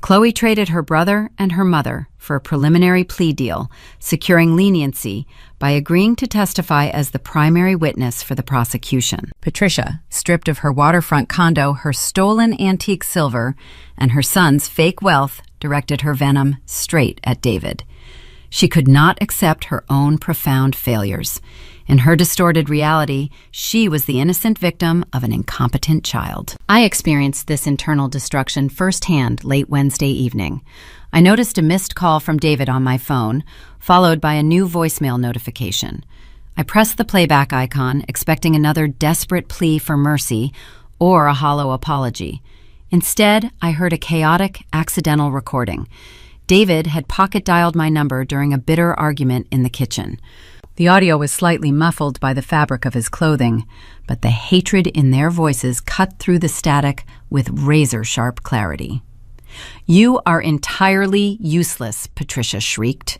Chloe traded her brother and her mother for a preliminary plea deal, securing leniency by agreeing to testify as the primary witness for the prosecution. Patricia, stripped of her waterfront condo, her stolen antique silver, and her son's fake wealth, directed her venom straight at David. She could not accept her own profound failures. In her distorted reality, she was the innocent victim of an incompetent child. I experienced this internal destruction firsthand late Wednesday evening. I noticed a missed call from David on my phone, followed by a new voicemail notification. I pressed the playback icon, expecting another desperate plea for mercy or a hollow apology. Instead, I heard a chaotic, accidental recording. David had pocket-dialed my number during a bitter argument in the kitchen. The audio was slightly muffled by the fabric of his clothing, but the hatred in their voices cut through the static with razor-sharp clarity. "You are entirely useless," Patricia shrieked.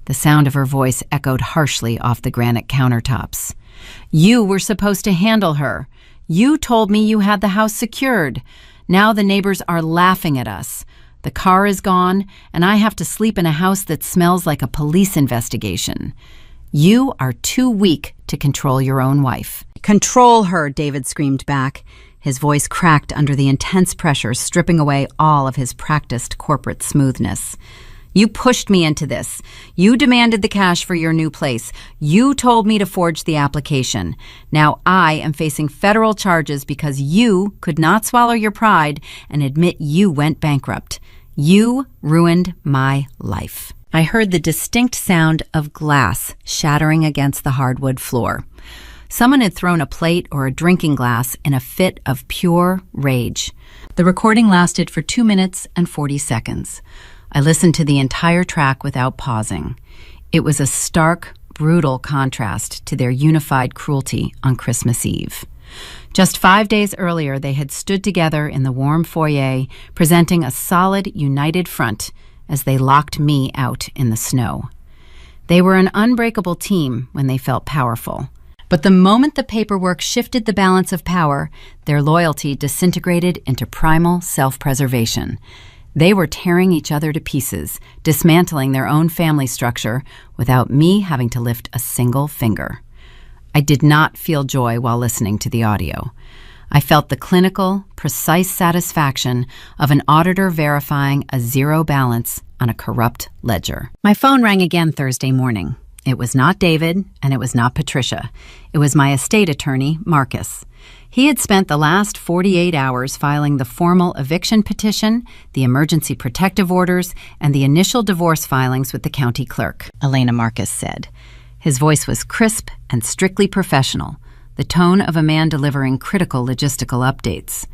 The sound of her voice echoed harshly off the granite countertops. "You were supposed to handle her. You told me you had the house secured. Now the neighbors are laughing at us. The car is gone, and I have to sleep in a house that smells like a police investigation. You are too weak to control your own wife." "Control her," David screamed back. His voice cracked under the intense pressure, stripping away all of his practiced corporate smoothness. "You pushed me into this. You demanded the cash for your new place. You told me to forge the application. Now I am facing federal charges because you could not swallow your pride and admit you went bankrupt. You ruined my life." I heard the distinct sound of glass shattering against the hardwood floor. Someone had thrown a plate or a drinking glass in a fit of pure rage. The recording lasted for 2 minutes and 40 seconds. I listened to the entire track without pausing. It was a stark, brutal contrast to their unified cruelty on Christmas Eve. Just 5 days earlier, they had stood together in the warm foyer, presenting a solid, united front as they locked me out in the snow. They were an unbreakable team when they felt powerful. But the moment the paperwork shifted the balance of power, their loyalty disintegrated into primal self-preservation. They were tearing each other to pieces, dismantling their own family structure without me having to lift a single finger. I did not feel joy while listening to the audio. I felt the clinical, precise satisfaction of an auditor verifying a zero balance on a corrupt ledger. My phone rang again Thursday morning. It was not David, and it was not Patricia. It was my estate attorney, Marcus. He had spent the last 48 hours filing the formal eviction petition, the emergency protective orders, and the initial divorce filings with the county clerk, Elena Marcus said. His voice was crisp and strictly professional, the tone of a man delivering critical logistical updates.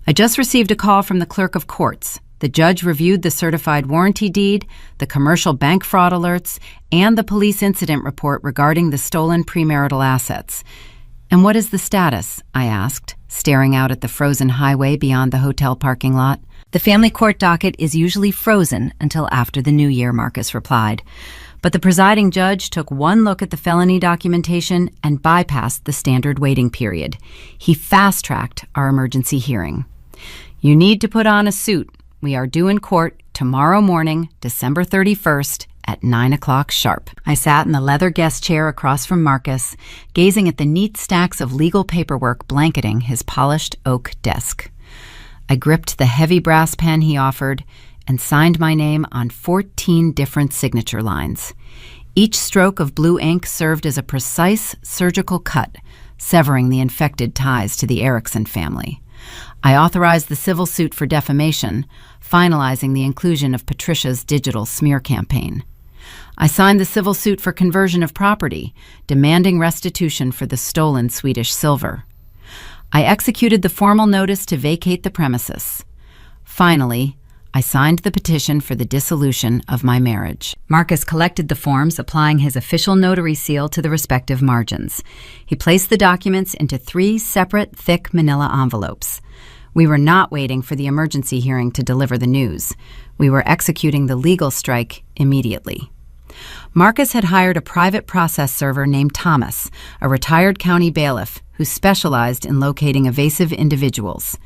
"I just received a call from the clerk of courts. The judge reviewed the certified warranty deed, the commercial bank fraud alerts, and the police incident report regarding the stolen premarital assets." "And what is the status?" I asked, staring out at the frozen highway beyond the hotel parking lot. "The family court docket is usually frozen until after the new year," Marcus replied. But the presiding judge took one look at the felony documentation and bypassed the standard waiting period. He fast-tracked our emergency hearing. "You need to put on a suit. We are due in court tomorrow morning, December 31st, at 9 o'clock sharp." I sat in the leather guest chair across from Marcus, gazing at the neat stacks of legal paperwork blanketing his polished oak desk. I gripped the heavy brass pen he offered and signed my name on 14 different signature lines. Each stroke of blue ink served as a precise surgical cut, severing the infected ties to the Erickson family. I authorized the civil suit for defamation, finalizing the inclusion of Patricia's digital smear campaign. I signed the civil suit for conversion of property, demanding restitution for the stolen Swedish silver. I executed the formal notice to vacate the premises. Finally, I signed the petition for the dissolution of my marriage. Marcus collected the forms, applying his official notary seal to the respective margins. He placed the documents into 3 separate, thick manila envelopes. We were not waiting for the emergency hearing to deliver the news. We were executing the legal strike immediately. Marcus had hired a private process server named Thomas, a retired county bailiff who specialized in locating evasive individuals.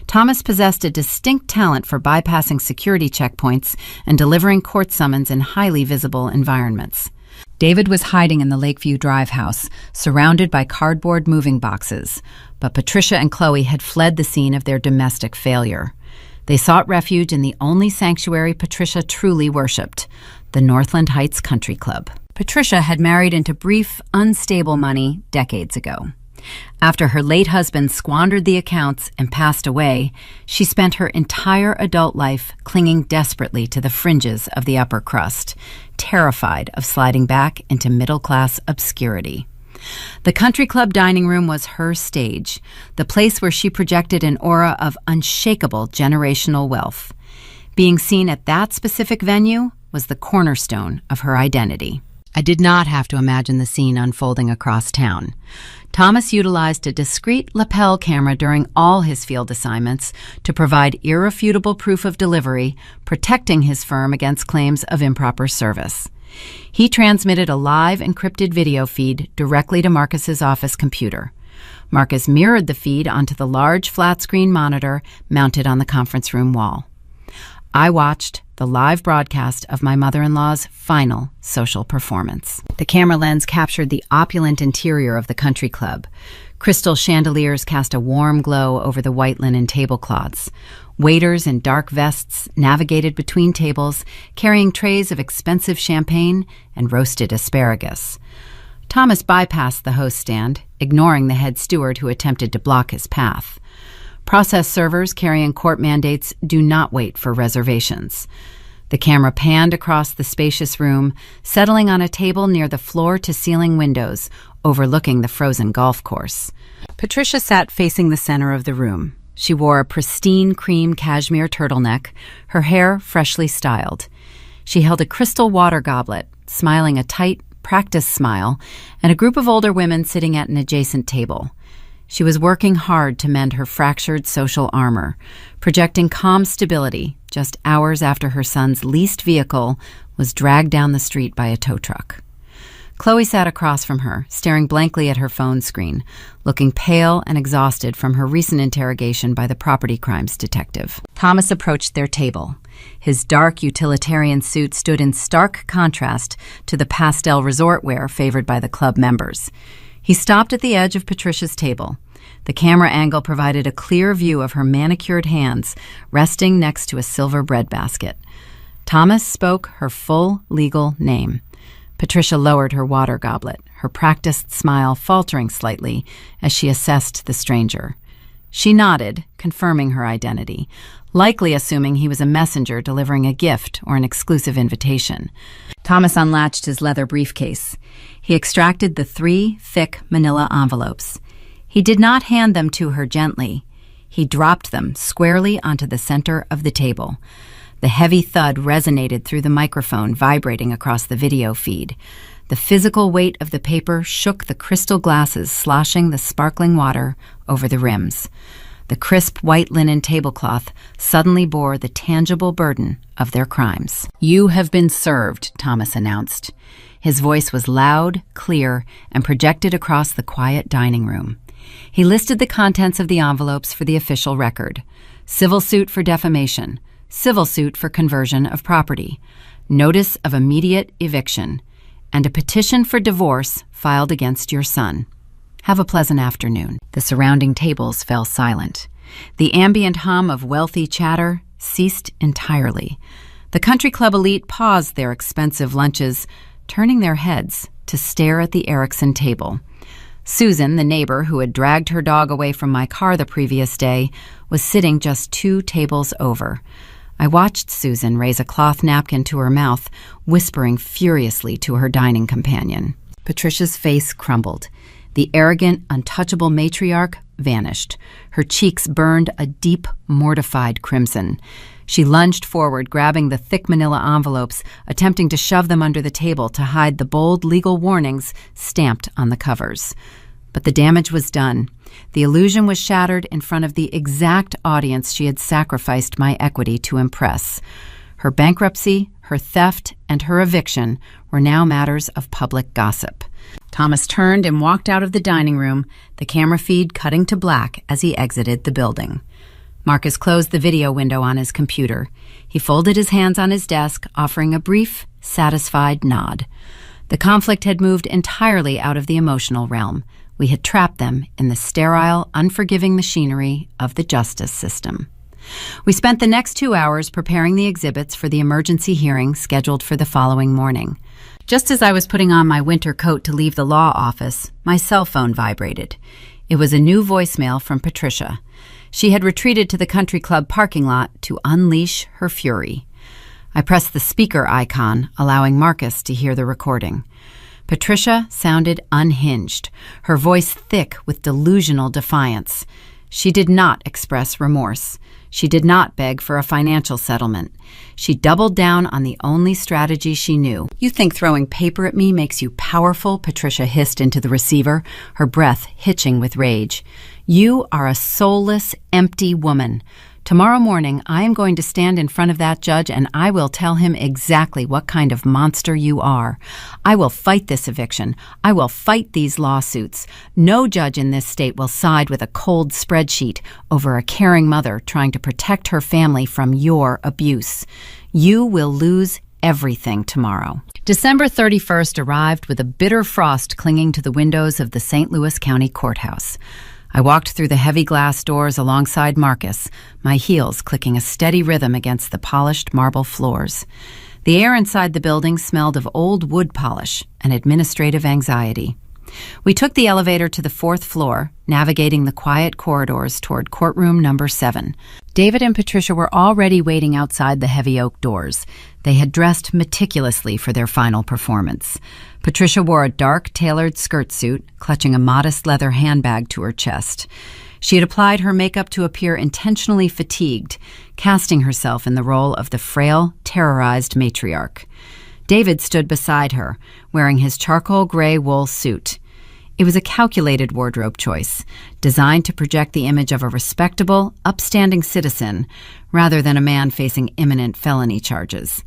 Thomas possessed a distinct talent for bypassing security checkpoints and delivering court summons in highly visible environments. David was hiding in the Lakeview Drive house, surrounded by cardboard moving boxes, but Patricia and Chloe had fled the scene of their domestic failure. They sought refuge in the only sanctuary Patricia truly worshipped, the Northland Heights Country Club. Patricia had married into brief, unstable money decades ago. After her late husband squandered the accounts and passed away, she spent her entire adult life clinging desperately to the fringes of the upper crust, terrified of sliding back into middle-class obscurity. The country club dining room was her stage, the place where she projected an aura of unshakable generational wealth. Being seen at that specific venue was the cornerstone of her identity. I did not have to imagine the scene unfolding across town. Thomas utilized a discreet lapel camera during all his field assignments to provide irrefutable proof of delivery, protecting his firm against claims of improper service. He transmitted a live encrypted video feed directly to Marcus's office computer. Marcus mirrored the feed onto the large flat-screen monitor mounted on the conference room wall. I watched the live broadcast of my mother-in-law's final social performance. The camera lens captured the opulent interior of the country club. Crystal chandeliers cast a warm glow over the white linen tablecloths. Waiters in dark vests navigated between tables, carrying trays of expensive champagne and roasted asparagus. Thomas bypassed the host stand, ignoring the head steward who attempted to block his path. Process servers carrying court mandates do not wait for reservations. The camera panned across the spacious room, settling on a table near the floor-to-ceiling windows, overlooking the frozen golf course. Patricia sat facing the center of the room. She wore a pristine cream cashmere turtleneck, her hair freshly styled. She held a crystal water goblet, smiling a tight, practiced smile, and a group of older women sitting at an adjacent table. She was working hard to mend her fractured social armor, projecting calm stability just hours after her son's leased vehicle was dragged down the street by a tow truck. Chloe sat across from her, staring blankly at her phone screen, looking pale and exhausted from her recent interrogation by the property crimes detective. Thomas approached their table. His dark utilitarian suit stood in stark contrast to the pastel resort wear favored by the club members. He stopped at the edge of Patricia's table. The camera angle provided a clear view of her manicured hands resting next to a silver breadbasket. Thomas spoke her full legal name. Patricia lowered her water goblet, her practiced smile faltering slightly as she assessed the stranger. She nodded, confirming her identity, likely assuming he was a messenger delivering a gift or an exclusive invitation. Thomas unlatched his leather briefcase. He extracted the 3 thick manila envelopes. He did not hand them to her gently. He dropped them squarely onto the center of the table. The heavy thud resonated through the microphone vibrating across the video feed. The physical weight of the paper shook the crystal glasses sloshing the sparkling water over the rims. The crisp white linen tablecloth suddenly bore the tangible burden of their crimes. "You have been served," Thomas announced. His voice was loud, clear, and projected across the quiet dining room. He listed the contents of the envelopes for the official record: civil suit for defamation, civil suit for conversion of property, notice of immediate eviction, and a petition for divorce filed against your son. Have a pleasant afternoon." The surrounding tables fell silent. The ambient hum of wealthy chatter ceased entirely. The country club elite paused their expensive lunches, turning their heads to stare at the Erickson table. Susan, the neighbor who had dragged her dog away from my car the previous day, was sitting just 2 tables over. I watched Susan raise a cloth napkin to her mouth, whispering furiously to her dining companion. Patricia's face crumbled. The arrogant, untouchable matriarch vanished. Her cheeks burned a deep, mortified crimson. She lunged forward, grabbing the thick manila envelopes, attempting to shove them under the table to hide the bold legal warnings stamped on the covers. But the damage was done. The illusion was shattered in front of the exact audience she had sacrificed my equity to impress. Her bankruptcy, her theft, and her eviction were now matters of public gossip. Thomas turned and walked out of the dining room, the camera feed cutting to black as he exited the building. Marcus closed the video window on his computer. He folded his hands on his desk, offering a brief, satisfied nod. The conflict had moved entirely out of the emotional realm. We had trapped them in the sterile, unforgiving machinery of the justice system. We spent the next 2 hours preparing the exhibits for the emergency hearing scheduled for the following morning. Just as I was putting on my winter coat to leave the law office, my cell phone vibrated. It was a new voicemail from Patricia. She had retreated to the country club parking lot to unleash her fury. I pressed the speaker icon, allowing Marcus to hear the recording. Patricia sounded unhinged, her voice thick with delusional defiance. She did not express remorse. She did not beg for a financial settlement. She doubled down on the only strategy she knew. "You think throwing paper at me makes you powerful?" Patricia hissed into the receiver, her breath hitching with rage. "You are a soulless, empty woman. Tomorrow morning, I am going to stand in front of that judge and I will tell him exactly what kind of monster you are. I will fight this eviction. I will fight these lawsuits. No judge in this state will side with a cold spreadsheet over a caring mother trying to protect her family from your abuse. You will lose everything tomorrow." December 31st arrived with a bitter frost clinging to the windows of the St. Louis County Courthouse. I walked through the heavy glass doors alongside Marcus, my heels clicking a steady rhythm against the polished marble floors. The air inside the building smelled of old wood polish and administrative anxiety. We took the elevator to the 4th floor, navigating the quiet corridors toward courtroom number 7. David and Patricia were already waiting outside the heavy oak doors. They had dressed meticulously for their final performance. Patricia wore a dark, tailored skirt suit, clutching a modest leather handbag to her chest. She had applied her makeup to appear intentionally fatigued, casting herself in the role of the frail, terrorized matriarch. David stood beside her, wearing his charcoal gray wool suit. It was a calculated wardrobe choice, designed to project the image of a respectable, upstanding citizen, rather than a man facing imminent felony charges.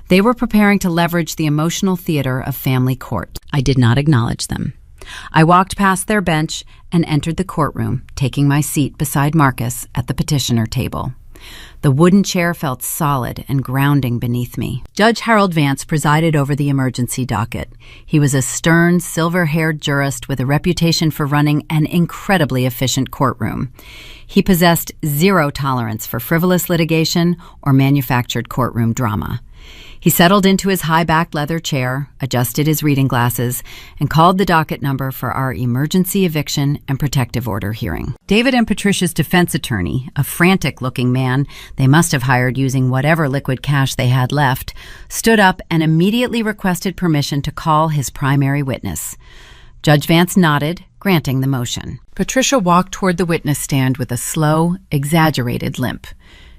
They were preparing to leverage the emotional theater of family court. I did not acknowledge them. I walked past their bench and entered the courtroom, taking my seat beside Marcus at the petitioner table. The wooden chair felt solid and grounding beneath me. Judge Harold Vance presided over the emergency docket. He was a stern, silver-haired jurist with a reputation for running an incredibly efficient courtroom. He possessed zero tolerance for frivolous litigation or manufactured courtroom drama. He settled into his high-backed leather chair, adjusted his reading glasses, and called the docket number for our emergency eviction and protective order hearing. David and Patricia's defense attorney, a frantic-looking man they must have hired using whatever liquid cash they had left, stood up and immediately requested permission to call his primary witness. Judge Vance nodded, granting the motion. Patricia walked toward the witness stand with a slow, exaggerated limp.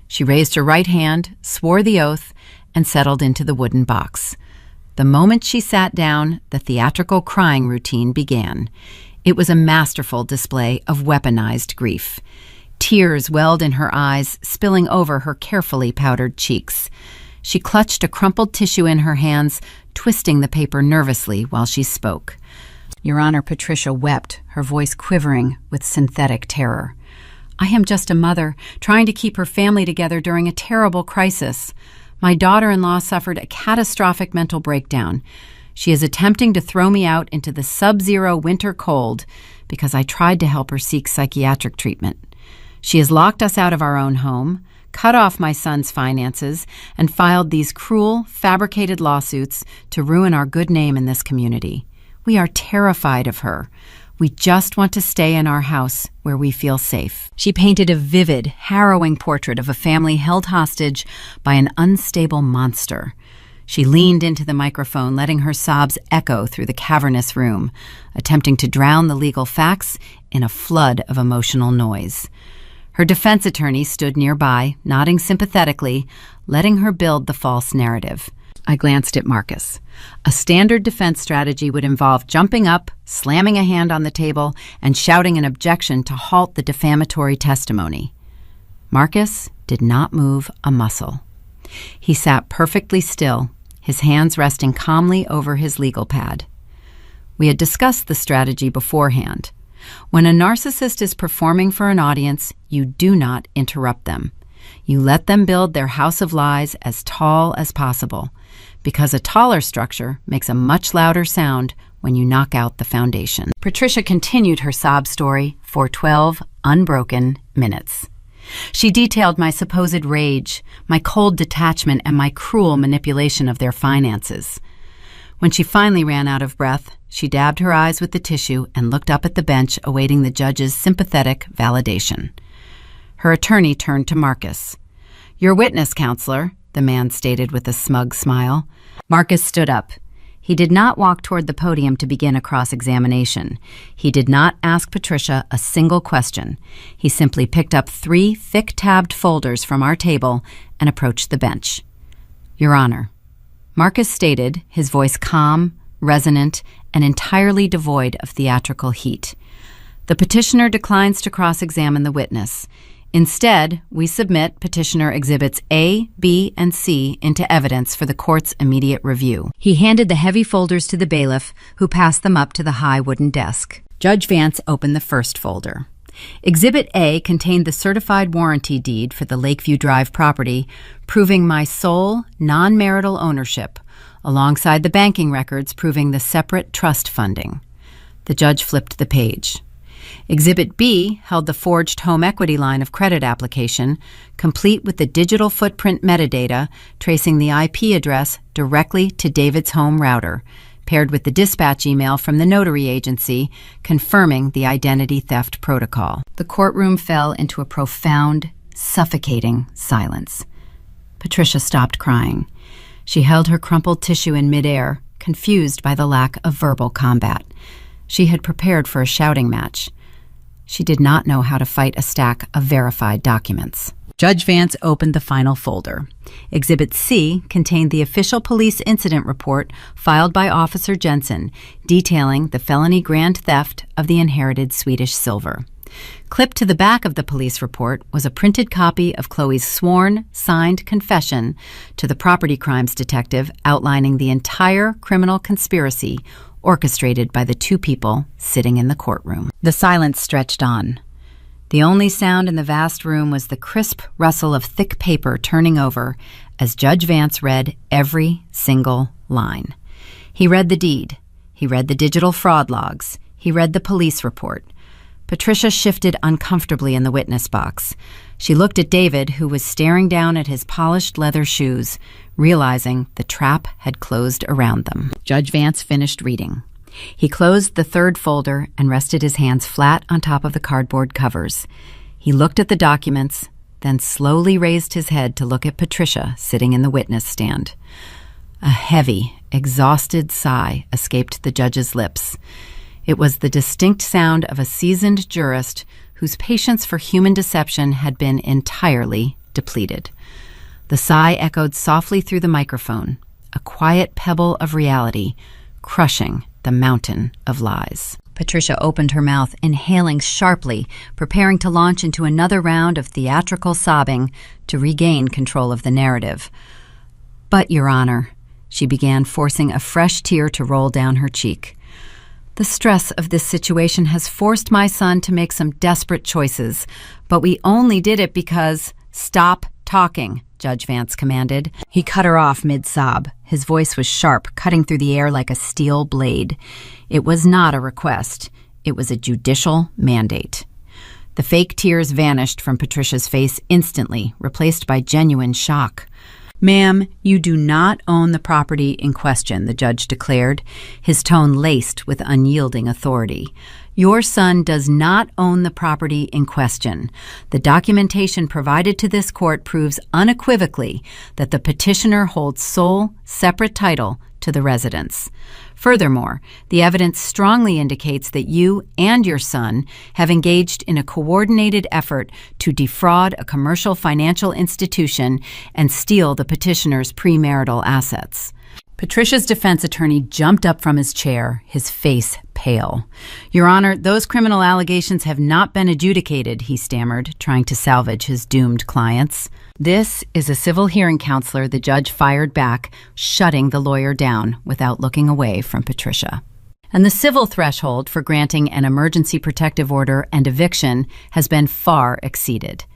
She raised her right hand, swore the oath, and settled into the wooden box. The moment she sat down, the theatrical crying routine began. It was a masterful display of weaponized grief. Tears welled in her eyes, spilling over her carefully powdered cheeks. She clutched a crumpled tissue in her hands, twisting the paper nervously while she spoke. "Your Honor," Patricia wept, her voice quivering with synthetic terror. "I am just a mother, trying to keep her family together during a terrible crisis. My daughter-in-law suffered a catastrophic mental breakdown. She is attempting to throw me out into the sub-zero winter cold because I tried to help her seek psychiatric treatment. She has locked us out of our own home, cut off my son's finances, and filed these cruel, fabricated lawsuits to ruin our good name in this community. We are terrified of her. We just want to stay in our house where we feel safe." She painted a vivid, harrowing portrait of a family held hostage by an unstable monster. She leaned into the microphone, letting her sobs echo through the cavernous room, attempting to drown the legal facts in a flood of emotional noise. Her defense attorney stood nearby, nodding sympathetically, letting her build the false narrative. I glanced at Marcus. A standard defense strategy would involve jumping up, slamming a hand on the table, and shouting an objection to halt the defamatory testimony. Marcus did not move a muscle. He sat perfectly still, his hands resting calmly over his legal pad. We had discussed the strategy beforehand. When a narcissist is performing for an audience, you do not interrupt them. You let them build their house of lies as tall as possible, because a taller structure makes a much louder sound when you knock out the foundation. Patricia continued her sob story for 12 unbroken minutes. She detailed my supposed rage, my cold detachment, and my cruel manipulation of their finances. When she finally ran out of breath, she dabbed her eyes with the tissue and looked up at the bench, awaiting the judge's sympathetic validation. Her attorney turned to Marcus. "Your witness, counselor," the man stated with a smug smile. Marcus stood up. He did not walk toward the podium to begin a cross-examination. He did not ask Patricia a single question. He simply picked up 3 thick-tabbed folders from our table and approached the bench. "Your Honor," Marcus stated, his voice calm, resonant, and entirely devoid of theatrical heat. "The petitioner declines to cross-examine the witness. Instead, we submit petitioner exhibits A, B, and C into evidence for the court's immediate review." He handed the heavy folders to the bailiff, who passed them up to the high wooden desk. Judge Vance opened the first folder. Exhibit A contained the certified warranty deed for the Lakeview Drive property, proving my sole, non-marital ownership, alongside the banking records proving the separate trust funding. The judge flipped the page. Exhibit B held the forged home equity line of credit application, complete with the digital footprint metadata tracing the IP address directly to David's home router, paired with the dispatch email from the notary agency confirming the identity theft protocol. The courtroom fell into a profound, suffocating silence. Patricia stopped crying. She held her crumpled tissue in midair, confused by the lack of verbal combat. She had prepared for a shouting match. She did not know how to fight a stack of verified documents. Judge Vance opened the final folder. Exhibit C contained the official police incident report filed by Officer Jensen, detailing the felony grand theft of the inherited Swedish silver. Clipped to the back of the police report was a printed copy of Chloe's sworn, signed confession to the property crimes detective outlining the entire criminal conspiracy orchestrated by the 2 people sitting in the courtroom. The silence stretched on. The only sound in the vast room was the crisp rustle of thick paper turning over as Judge Vance read every single line. He read the deed. He read the digital fraud logs. He read the police report. Patricia shifted uncomfortably in the witness box. She looked at David, who was staring down at his polished leather shoes, realizing the trap had closed around them. Judge Vance finished reading. He closed the 3rd folder and rested his hands flat on top of the cardboard covers. He looked at the documents, then slowly raised his head to look at Patricia sitting in the witness stand. A heavy, exhausted sigh escaped the judge's lips. It was the distinct sound of a seasoned jurist whose patience for human deception had been entirely depleted. The sigh echoed softly through the microphone, a quiet pebble of reality, crushing the mountain of lies. Patricia opened her mouth, inhaling sharply, preparing to launch into another round of theatrical sobbing to regain control of the narrative. "But, Your Honor," she began, forcing a fresh tear to roll down her cheek, "the stress of this situation has forced my son to make some desperate choices, but we only did it because—" "Stop talking," Judge Vance commanded. He cut her off mid-sob. His voice was sharp, cutting through the air like a steel blade. It was not a request. It was a judicial mandate. The fake tears vanished from Patricia's face instantly, replaced by genuine shock. "Ma'am, you do not own the property in question," the judge declared, his tone laced with unyielding authority. Your son does not own the property in question. The documentation provided to this court proves unequivocally that the petitioner holds sole, separate title to the residence. Furthermore, the evidence strongly indicates that you and your son have engaged in a coordinated effort to defraud a commercial financial institution and steal the petitioner's premarital assets. Patricia's defense attorney jumped up from his chair, his face pale. "Your Honor, those criminal allegations have not been adjudicated," he stammered, trying to salvage his doomed clients. "This is a civil hearing, counselor," the judge fired back, shutting the lawyer down without looking away from Patricia. And the civil threshold for granting an emergency protective order and eviction has been far exceeded.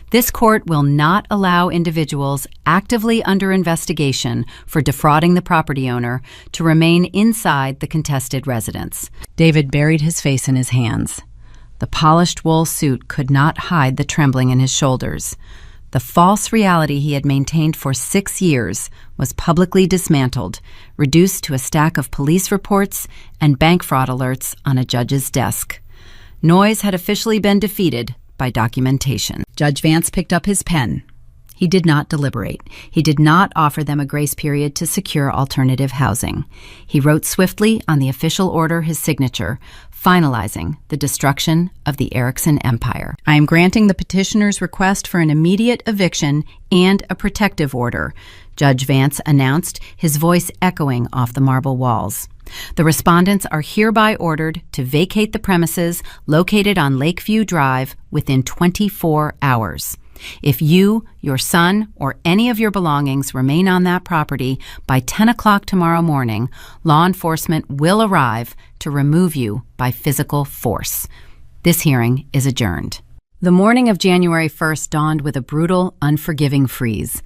This court will not allow individuals actively under investigation for defrauding the property owner to remain inside the contested residence. David buried his face in his hands. The polished wool suit could not hide the trembling in his shoulders. The false reality he had maintained for 6 years was publicly dismantled, reduced to a stack of police reports and bank fraud alerts on a judge's desk. Noise had officially been defeated by documentation. Judge Vance picked up his pen. He did not deliberate. He did not offer them a grace period to secure alternative housing. He wrote swiftly on the official order his signature, finalizing the destruction of the Erickson empire. "I am granting the petitioner's request for an immediate eviction and a protective order," Judge Vance announced, his voice echoing off the marble walls. "The respondents are hereby ordered to vacate the premises located on Lakeview Drive within 24 hours. If you, your son, or any of your belongings remain on that property by 10 o'clock tomorrow morning, law enforcement will arrive to remove you by physical force." This hearing is adjourned. The morning of January 1st dawned with a brutal, unforgiving freeze.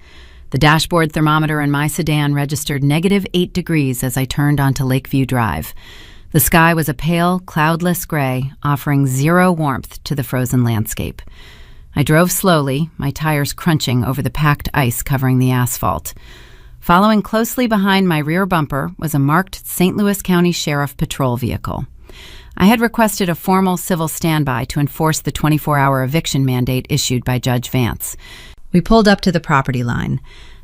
The dashboard thermometer in my sedan registered -8 degrees as I turned onto Lakeview Drive. The sky was a pale, cloudless gray, offering zero warmth to the frozen landscape. I drove slowly, my tires crunching over the packed ice covering the asphalt. Following closely behind my rear bumper was a marked St. Louis County Sheriff patrol vehicle. I had requested a formal civil standby to enforce the 24-hour eviction mandate issued by Judge Vance. We pulled up to the property line.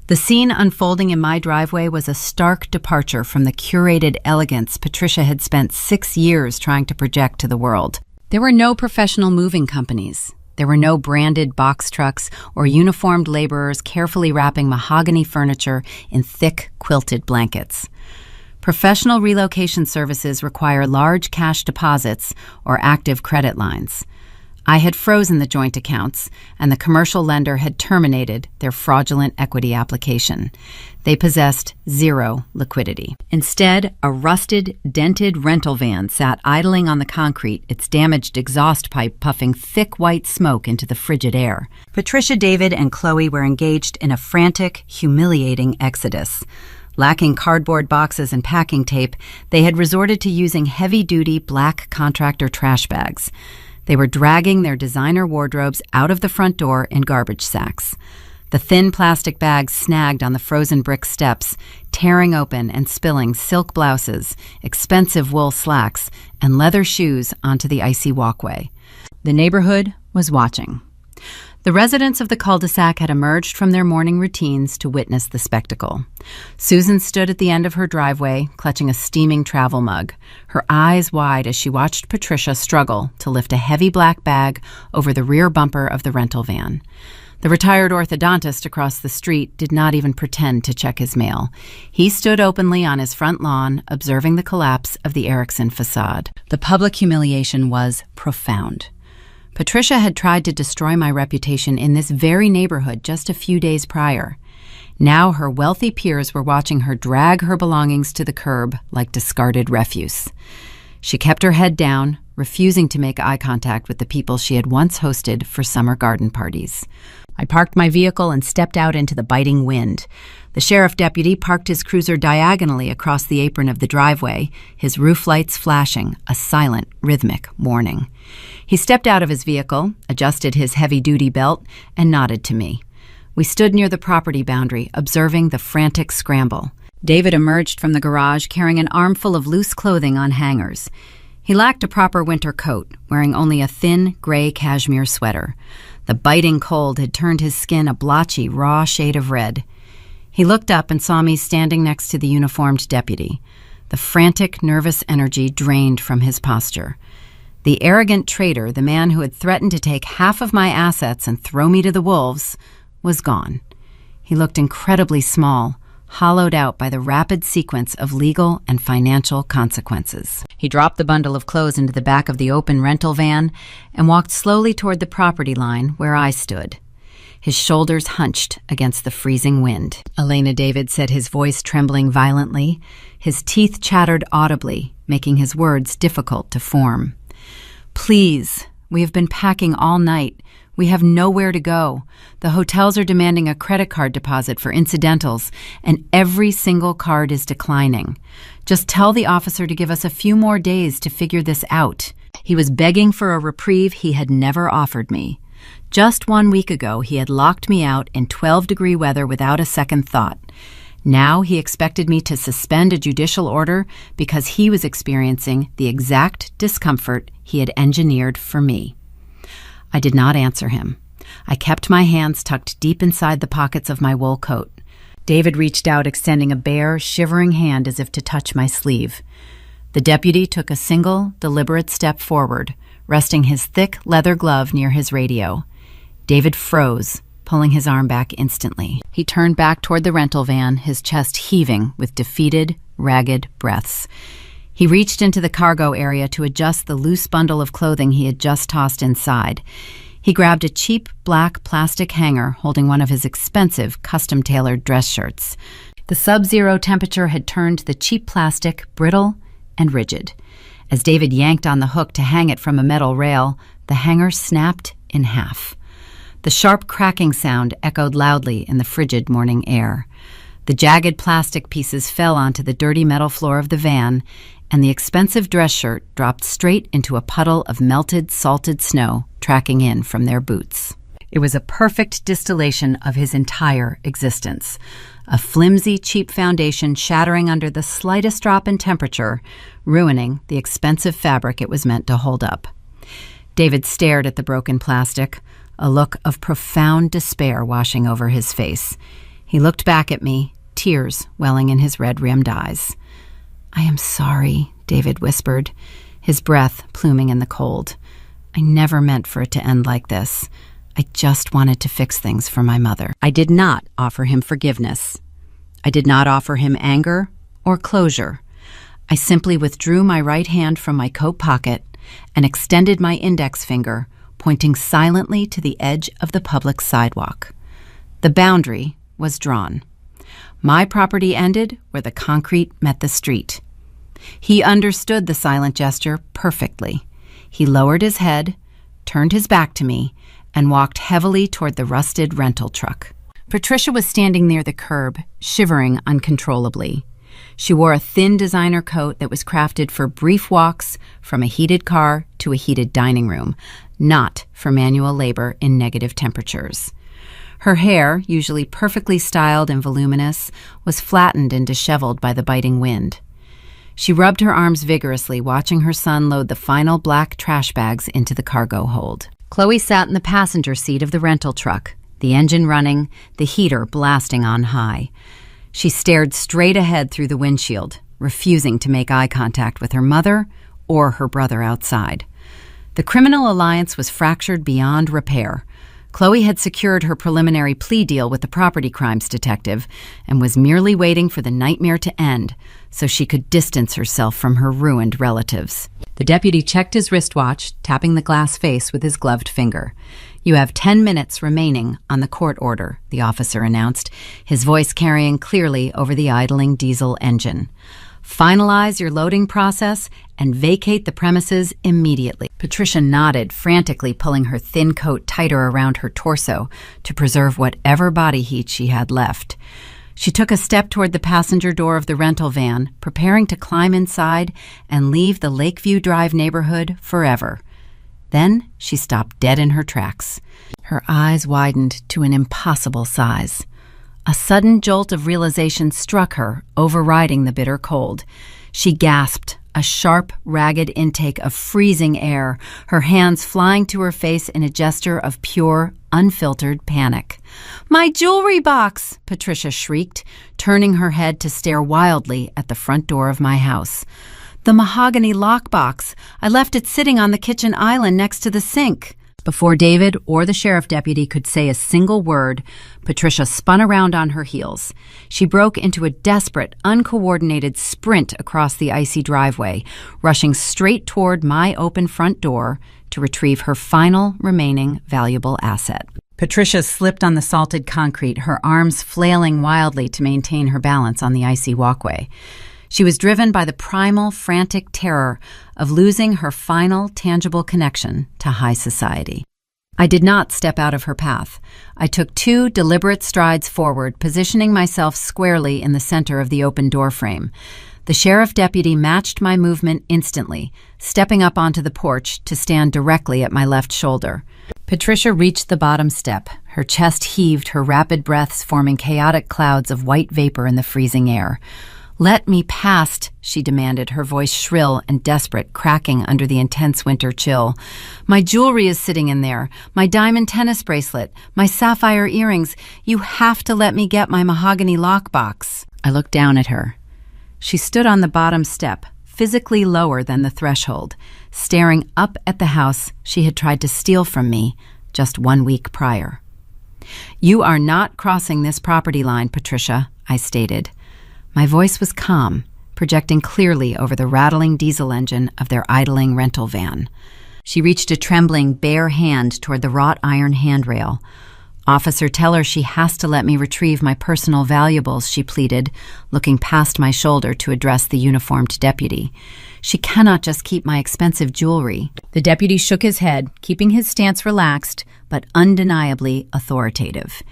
The scene unfolding in my driveway was a stark departure from the curated elegance Patricia had spent 6 years trying to project to the world. There were no professional moving companies. There were no branded box trucks or uniformed laborers carefully wrapping mahogany furniture in thick, quilted blankets. Professional relocation services require large cash deposits or active credit lines. I had frozen the joint accounts, and the commercial lender had terminated their fraudulent equity application. They possessed zero liquidity. Instead, a rusted, dented rental van sat idling on the concrete, its damaged exhaust pipe puffing thick white smoke into the frigid air. Patricia, David, and Chloe were engaged in a frantic, humiliating exodus. Lacking cardboard boxes and packing tape, they had resorted to using heavy-duty black contractor trash bags. They were dragging their designer wardrobes out of the front door in garbage sacks. The thin plastic bags snagged on the frozen brick steps, tearing open and spilling silk blouses, expensive wool slacks, and leather shoes onto the icy walkway. The neighborhood was watching. The residents of the cul-de-sac had emerged from their morning routines to witness the spectacle. Susan stood at the end of her driveway, clutching a steaming travel mug, her eyes wide as she watched Patricia struggle to lift a heavy black bag over the rear bumper of the rental van. The retired orthodontist across the street did not even pretend to check his mail. He stood openly on his front lawn, observing the collapse of the Erickson facade. The public humiliation was profound. Patricia had tried to destroy my reputation in this very neighborhood just a few days prior. Now her wealthy peers were watching her drag her belongings to the curb like discarded refuse. She kept her head down, refusing to make eye contact with the people she had once hosted for summer garden parties. I parked my vehicle and stepped out into the biting wind. The sheriff deputy parked his cruiser diagonally across the apron of the driveway, his roof lights flashing, a silent, rhythmic warning. He stepped out of his vehicle, adjusted his heavy-duty belt, and nodded to me. We stood near the property boundary, observing the frantic scramble. David emerged from the garage carrying an armful of loose clothing on hangers. He lacked a proper winter coat, wearing only a thin, gray cashmere sweater. The biting cold had turned his skin a blotchy, raw shade of red. He looked up and saw me standing next to the uniformed deputy. The frantic, nervous energy drained from his posture. The arrogant traitor, the man who had threatened to take half of my assets and throw me to the wolves, was gone. He looked incredibly small, hollowed out by the rapid sequence of legal and financial consequences. He dropped the bundle of clothes into the back of the open rental van and walked slowly toward the property line where I stood. His shoulders hunched against the freezing wind. Elena David said, his voice trembling violently. His teeth chattered audibly, making his words difficult to form. "Please, we have been packing all night. We have nowhere to go. The hotels are demanding a credit card deposit for incidentals, and every single card is declining. Just tell the officer to give us a few more days to figure this out." He was begging for a reprieve he had never offered me. Just 1 week ago, he had locked me out in 12-degree weather without a second thought. Now he expected me to suspend a judicial order because he was experiencing the exact discomfort he had engineered for me. I did not answer him. I kept my hands tucked deep inside the pockets of my wool coat. David reached out, extending a bare, shivering hand as if to touch my sleeve. The deputy took a single, deliberate step forward, resting his thick leather glove near his radio. David froze, pulling his arm back instantly. He turned back toward the rental van, his chest heaving with defeated, ragged breaths. He reached into the cargo area to adjust the loose bundle of clothing he had just tossed inside. He grabbed a cheap black plastic hanger holding one of his expensive, custom-tailored dress shirts. The sub-zero temperature had turned the cheap plastic brittle and rigid. As David yanked on the hook to hang it from a metal rail, the hanger snapped in half. The sharp cracking sound echoed loudly in the frigid morning air. The jagged plastic pieces fell onto the dirty metal floor of the van, and the expensive dress shirt dropped straight into a puddle of melted, salted snow tracking in from their boots. It was a perfect distillation of his entire existence. A flimsy, cheap foundation shattering under the slightest drop in temperature, ruining the expensive fabric it was meant to hold up. David stared at the broken plastic, a look of profound despair washing over his face. He looked back at me, tears welling in his red-rimmed eyes. "I am sorry," David whispered, his breath pluming in the cold. "I never meant for it to end like this. I just wanted to fix things for my mother." I did not offer him forgiveness. I did not offer him anger or closure. I simply withdrew my right hand from my coat pocket and extended my index finger, pointing silently to the edge of the public sidewalk. The boundary was drawn. My property ended where the concrete met the street. He understood the silent gesture perfectly. He lowered his head, turned his back to me, and walked heavily toward the rusted rental truck. Patricia was standing near the curb, shivering uncontrollably. She wore a thin designer coat that was crafted for brief walks from a heated car to a heated dining room, not for manual labor in negative temperatures. Her hair, usually perfectly styled and voluminous, was flattened and disheveled by the biting wind. She rubbed her arms vigorously, watching her son load the final black trash bags into the cargo hold. Chloe sat in the passenger seat of the rental truck, the engine running, the heater blasting on high. She stared straight ahead through the windshield, refusing to make eye contact with her mother or her brother outside. The criminal alliance was fractured beyond repair. Chloe had secured her preliminary plea deal with the property crimes detective and was merely waiting for the nightmare to end so she could distance herself from her ruined relatives. The deputy checked his wristwatch, tapping the glass face with his gloved finger. "You have 10 minutes remaining on the court order," the officer announced, his voice carrying clearly over the idling diesel engine. "Finalize your loading process and vacate the premises immediately." Patricia nodded, frantically pulling her thin coat tighter around her torso to preserve whatever body heat she had left. She took a step toward the passenger door of the rental van, preparing to climb inside and leave the Lakeview Drive neighborhood forever. Then she stopped dead in her tracks. Her eyes widened to an impossible size. A sudden jolt of realization struck her, overriding the bitter cold. She gasped, a sharp, ragged intake of freezing air, her hands flying to her face in a gesture of pure, unfiltered panic. "My jewelry box!" Patricia shrieked, turning her head to stare wildly at the front door of my house. "The mahogany lockbox. I left it sitting on the kitchen island next to the sink." Before David or the sheriff deputy could say a single word, Patricia spun around on her heels. She broke into a desperate, uncoordinated sprint across the icy driveway, rushing straight toward my open front door to retrieve her final remaining valuable asset. Patricia slipped on the salted concrete, her arms flailing wildly to maintain her balance on the icy walkway. She was driven by the primal, frantic terror of losing her final, tangible connection to high society. I did not step out of her path. I took 2 deliberate strides forward, positioning myself squarely in the center of the open doorframe. The sheriff deputy matched my movement instantly, stepping up onto the porch to stand directly at my left shoulder. Patricia reached the bottom step. Her chest heaved, her rapid breaths forming chaotic clouds of white vapor in the freezing air. "Let me past," she demanded, her voice shrill and desperate, cracking under the intense winter chill. "My jewelry is sitting in there, my diamond tennis bracelet, my sapphire earrings. You have to let me get my mahogany lockbox." I looked down at her. She stood on the bottom step, physically lower than the threshold, staring up at the house she had tried to steal from me just 1 week prior. "You are not crossing this property line, Patricia," I stated. My voice was calm, projecting clearly over the rattling diesel engine of their idling rental van. She reached a trembling, bare hand toward the wrought iron handrail. "Officer, tell her she has to let me retrieve my personal valuables," she pleaded, looking past my shoulder to address the uniformed deputy. "She cannot just keep my expensive jewelry." The deputy shook his head, keeping his stance relaxed, but undeniably authoritative.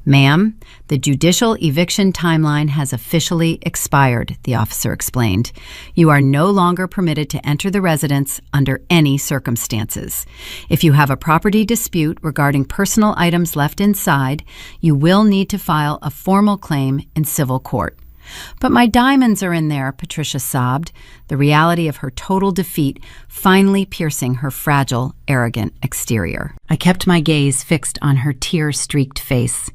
"Ma'am, the judicial eviction timeline has officially expired," the officer explained. "You are no longer permitted to enter the residence under any circumstances. If you have a property dispute regarding personal items left inside, you will need to file a formal claim in civil court." "But my diamonds are in there," Patricia sobbed, the reality of her total defeat finally piercing her fragile, arrogant exterior. I kept my gaze fixed on her tear-streaked face.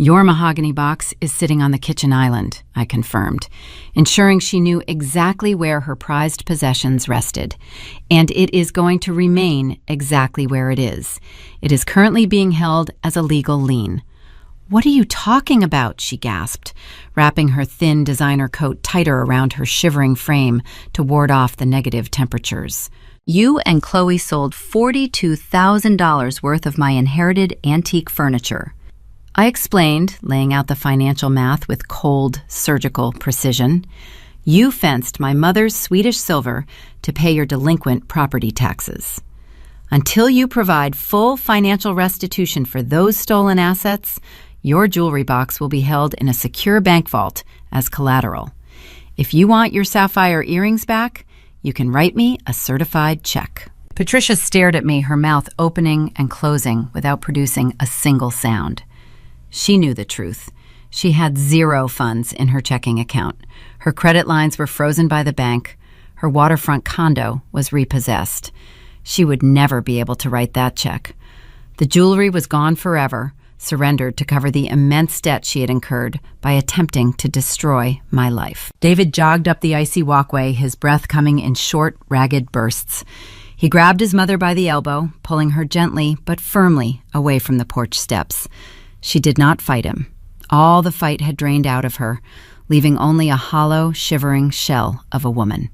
"Your mahogany box is sitting on the kitchen island," I confirmed, ensuring she knew exactly where her prized possessions rested. "And it is going to remain exactly where it is. It is currently being held as a legal lien." "What are you talking about?" she gasped, wrapping her thin designer coat tighter around her shivering frame to ward off the negative temperatures. "You and Chloe sold $42,000 worth of my inherited antique furniture," I explained, laying out the financial math with cold, surgical precision. "You fenced my mother's Swedish silver to pay your delinquent property taxes. Until you provide full financial restitution for those stolen assets, your jewelry box will be held in a secure bank vault as collateral. If you want your sapphire earrings back, you can write me a certified check." Patricia stared at me, her mouth opening and closing without producing a single sound. She knew the truth. She had 0 funds in her checking account. Her credit lines were frozen by the bank. Her waterfront condo was repossessed. She would never be able to write that check. The jewelry was gone forever, surrendered to cover the immense debt she had incurred by attempting to destroy my life. David jogged up the icy walkway, his breath coming in short, ragged bursts. He grabbed his mother by the elbow, pulling her gently but firmly away from the porch steps. She did not fight him. All the fight had drained out of her, leaving only a hollow, shivering shell of a woman.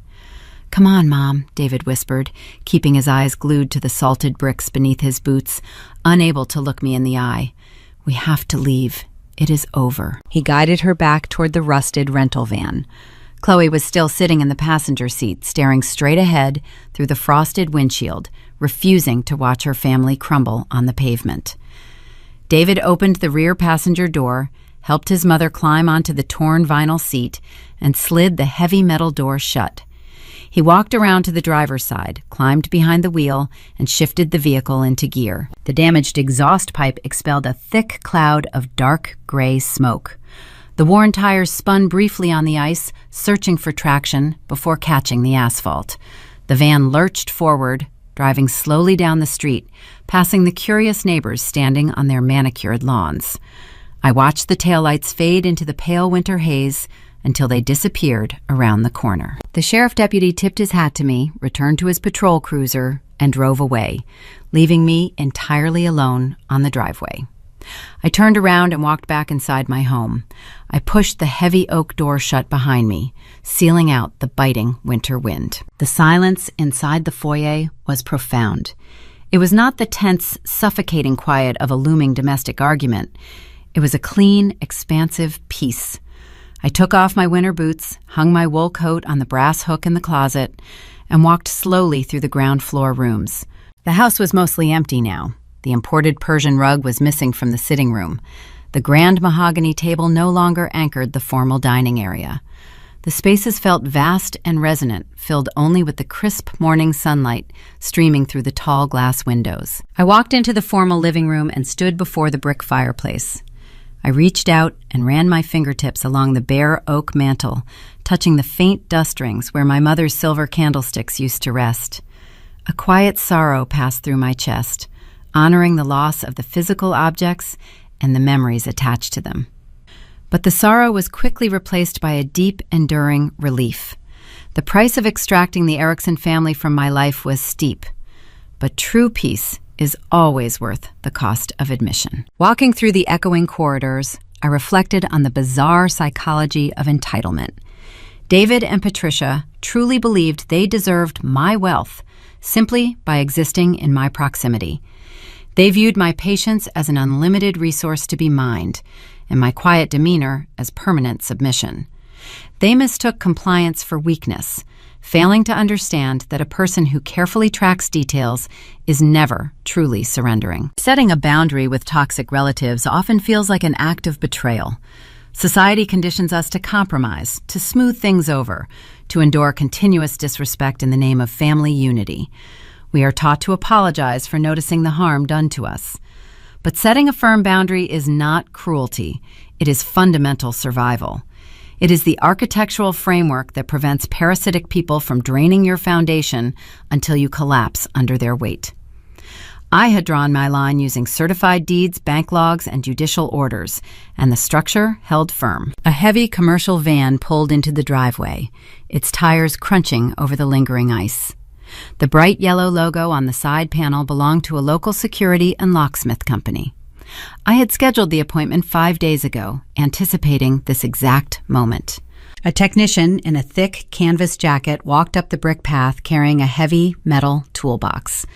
"Come on, Mom," David whispered, keeping his eyes glued to the salted bricks beneath his boots, unable to look me in the eye. "We have to leave. It is over." He guided her back toward the rusted rental van. Chloe was still sitting in the passenger seat, staring straight ahead through the frosted windshield, refusing to watch her family crumble on the pavement. David opened the rear passenger door, helped his mother climb onto the torn vinyl seat, and slid the heavy metal door shut. He walked around to the driver's side, climbed behind the wheel, and shifted the vehicle into gear. The damaged exhaust pipe expelled a thick cloud of dark gray smoke. The worn tires spun briefly on the ice, searching for traction before catching the asphalt. The van lurched forward, driving slowly down the street, passing the curious neighbors standing on their manicured lawns. I watched the taillights fade into the pale winter haze until they disappeared around the corner. The sheriff deputy tipped his hat to me, returned to his patrol cruiser, and drove away, leaving me entirely alone on the driveway. I turned around and walked back inside my home. I pushed the heavy oak door shut behind me, sealing out the biting winter wind. The silence inside the foyer was profound. It was not the tense, suffocating quiet of a looming domestic argument. It was a clean, expansive peace. I took off my winter boots, hung my wool coat on the brass hook in the closet, and walked slowly through the ground floor rooms. The house was mostly empty now. The imported Persian rug was missing from the sitting room. The grand mahogany table no longer anchored the formal dining area. The spaces felt vast and resonant, filled only with the crisp morning sunlight streaming through the tall glass windows. I walked into the formal living room and stood before the brick fireplace. I reached out and ran my fingertips along the bare oak mantel, touching the faint dust rings where my mother's silver candlesticks used to rest. A quiet sorrow passed through my chest, honoring the loss of the physical objects and the memories attached to them. But the sorrow was quickly replaced by a deep, enduring relief. The price of extracting the Erickson family from my life was steep, but true peace is always worth the cost of admission. Walking through the echoing corridors, I reflected on the bizarre psychology of entitlement. David and Patricia truly believed they deserved my wealth simply by existing in my proximity. They viewed my patience as an unlimited resource to be mined, and my quiet demeanor as permanent submission. They mistook compliance for weakness, failing to understand that a person who carefully tracks details is never truly surrendering. Setting a boundary with toxic relatives often feels like an act of betrayal. Society conditions us to compromise, to smooth things over, to endure continuous disrespect in the name of family unity. We are taught to apologize for noticing the harm done to us. But setting a firm boundary is not cruelty. It is fundamental survival. It is the architectural framework that prevents parasitic people from draining your foundation until you collapse under their weight. I had drawn my line using certified deeds, bank logs, and judicial orders, and the structure held firm. A heavy commercial van pulled into the driveway, its tires crunching over the lingering ice. The bright yellow logo on the side panel belonged to a local security and locksmith company. I had scheduled the appointment 5 days ago, anticipating this exact moment. A technician in a thick canvas jacket walked up the brick path carrying a heavy metal toolbox.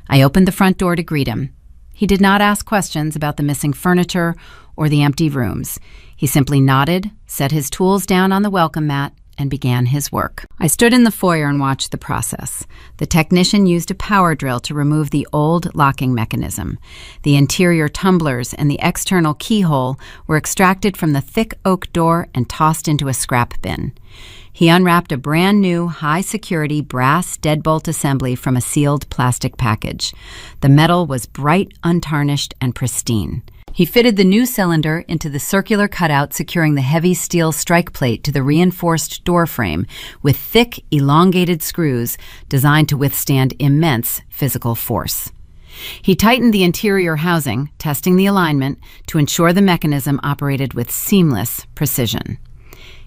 I opened the front door to greet him. He did not ask questions about the missing furniture or the empty rooms. He simply nodded, set his tools down on the welcome mat, and began his work. I stood in the foyer and watched the process. The technician used a power drill to remove the old locking mechanism. The interior tumblers and the external keyhole were extracted from the thick oak door and tossed into a scrap bin. He unwrapped a brand new, high-security brass deadbolt assembly from a sealed plastic package. The metal was bright, untarnished, and pristine. He fitted the new cylinder into the circular cutout securing the heavy steel strike plate to the reinforced door frame with thick, elongated screws designed to withstand immense physical force. He tightened the interior housing, testing the alignment to ensure the mechanism operated with seamless precision.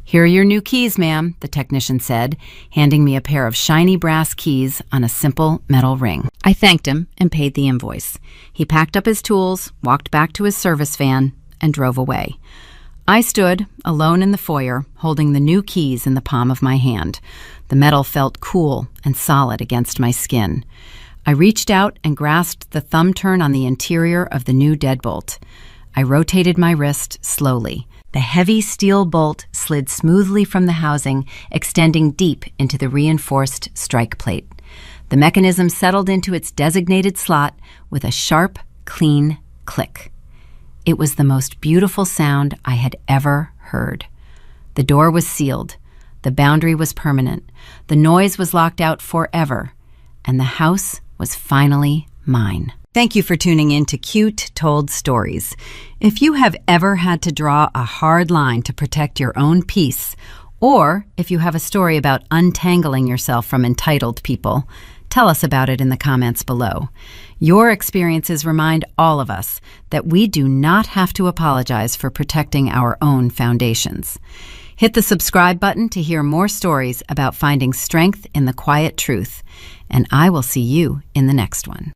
"Here are your new keys, ma'am," the technician said, handing me a pair of shiny brass keys on a simple metal ring. I thanked him and paid the invoice. He packed up his tools, walked back to his service van, and drove away. I stood, alone in the foyer, holding the new keys in the palm of my hand. The metal felt cool and solid against my skin. I reached out and grasped the thumb turn on the interior of the new deadbolt. I rotated my wrist slowly. The heavy steel bolt slid smoothly from the housing, extending deep into the reinforced strike plate. The mechanism settled into its designated slot with a sharp, clean click. It was the most beautiful sound I had ever heard. The door was sealed. The boundary was permanent. The noise was locked out forever. And the house was finally mine. Thank you for tuning in to Cute Told Stories. If you have ever had to draw a hard line to protect your own peace, or if you have a story about untangling yourself from entitled people, tell us about it in the comments below. Your experiences remind all of us that we do not have to apologize for protecting our own foundations. Hit the subscribe button to hear more stories about finding strength in the quiet truth, and I will see you in the next one.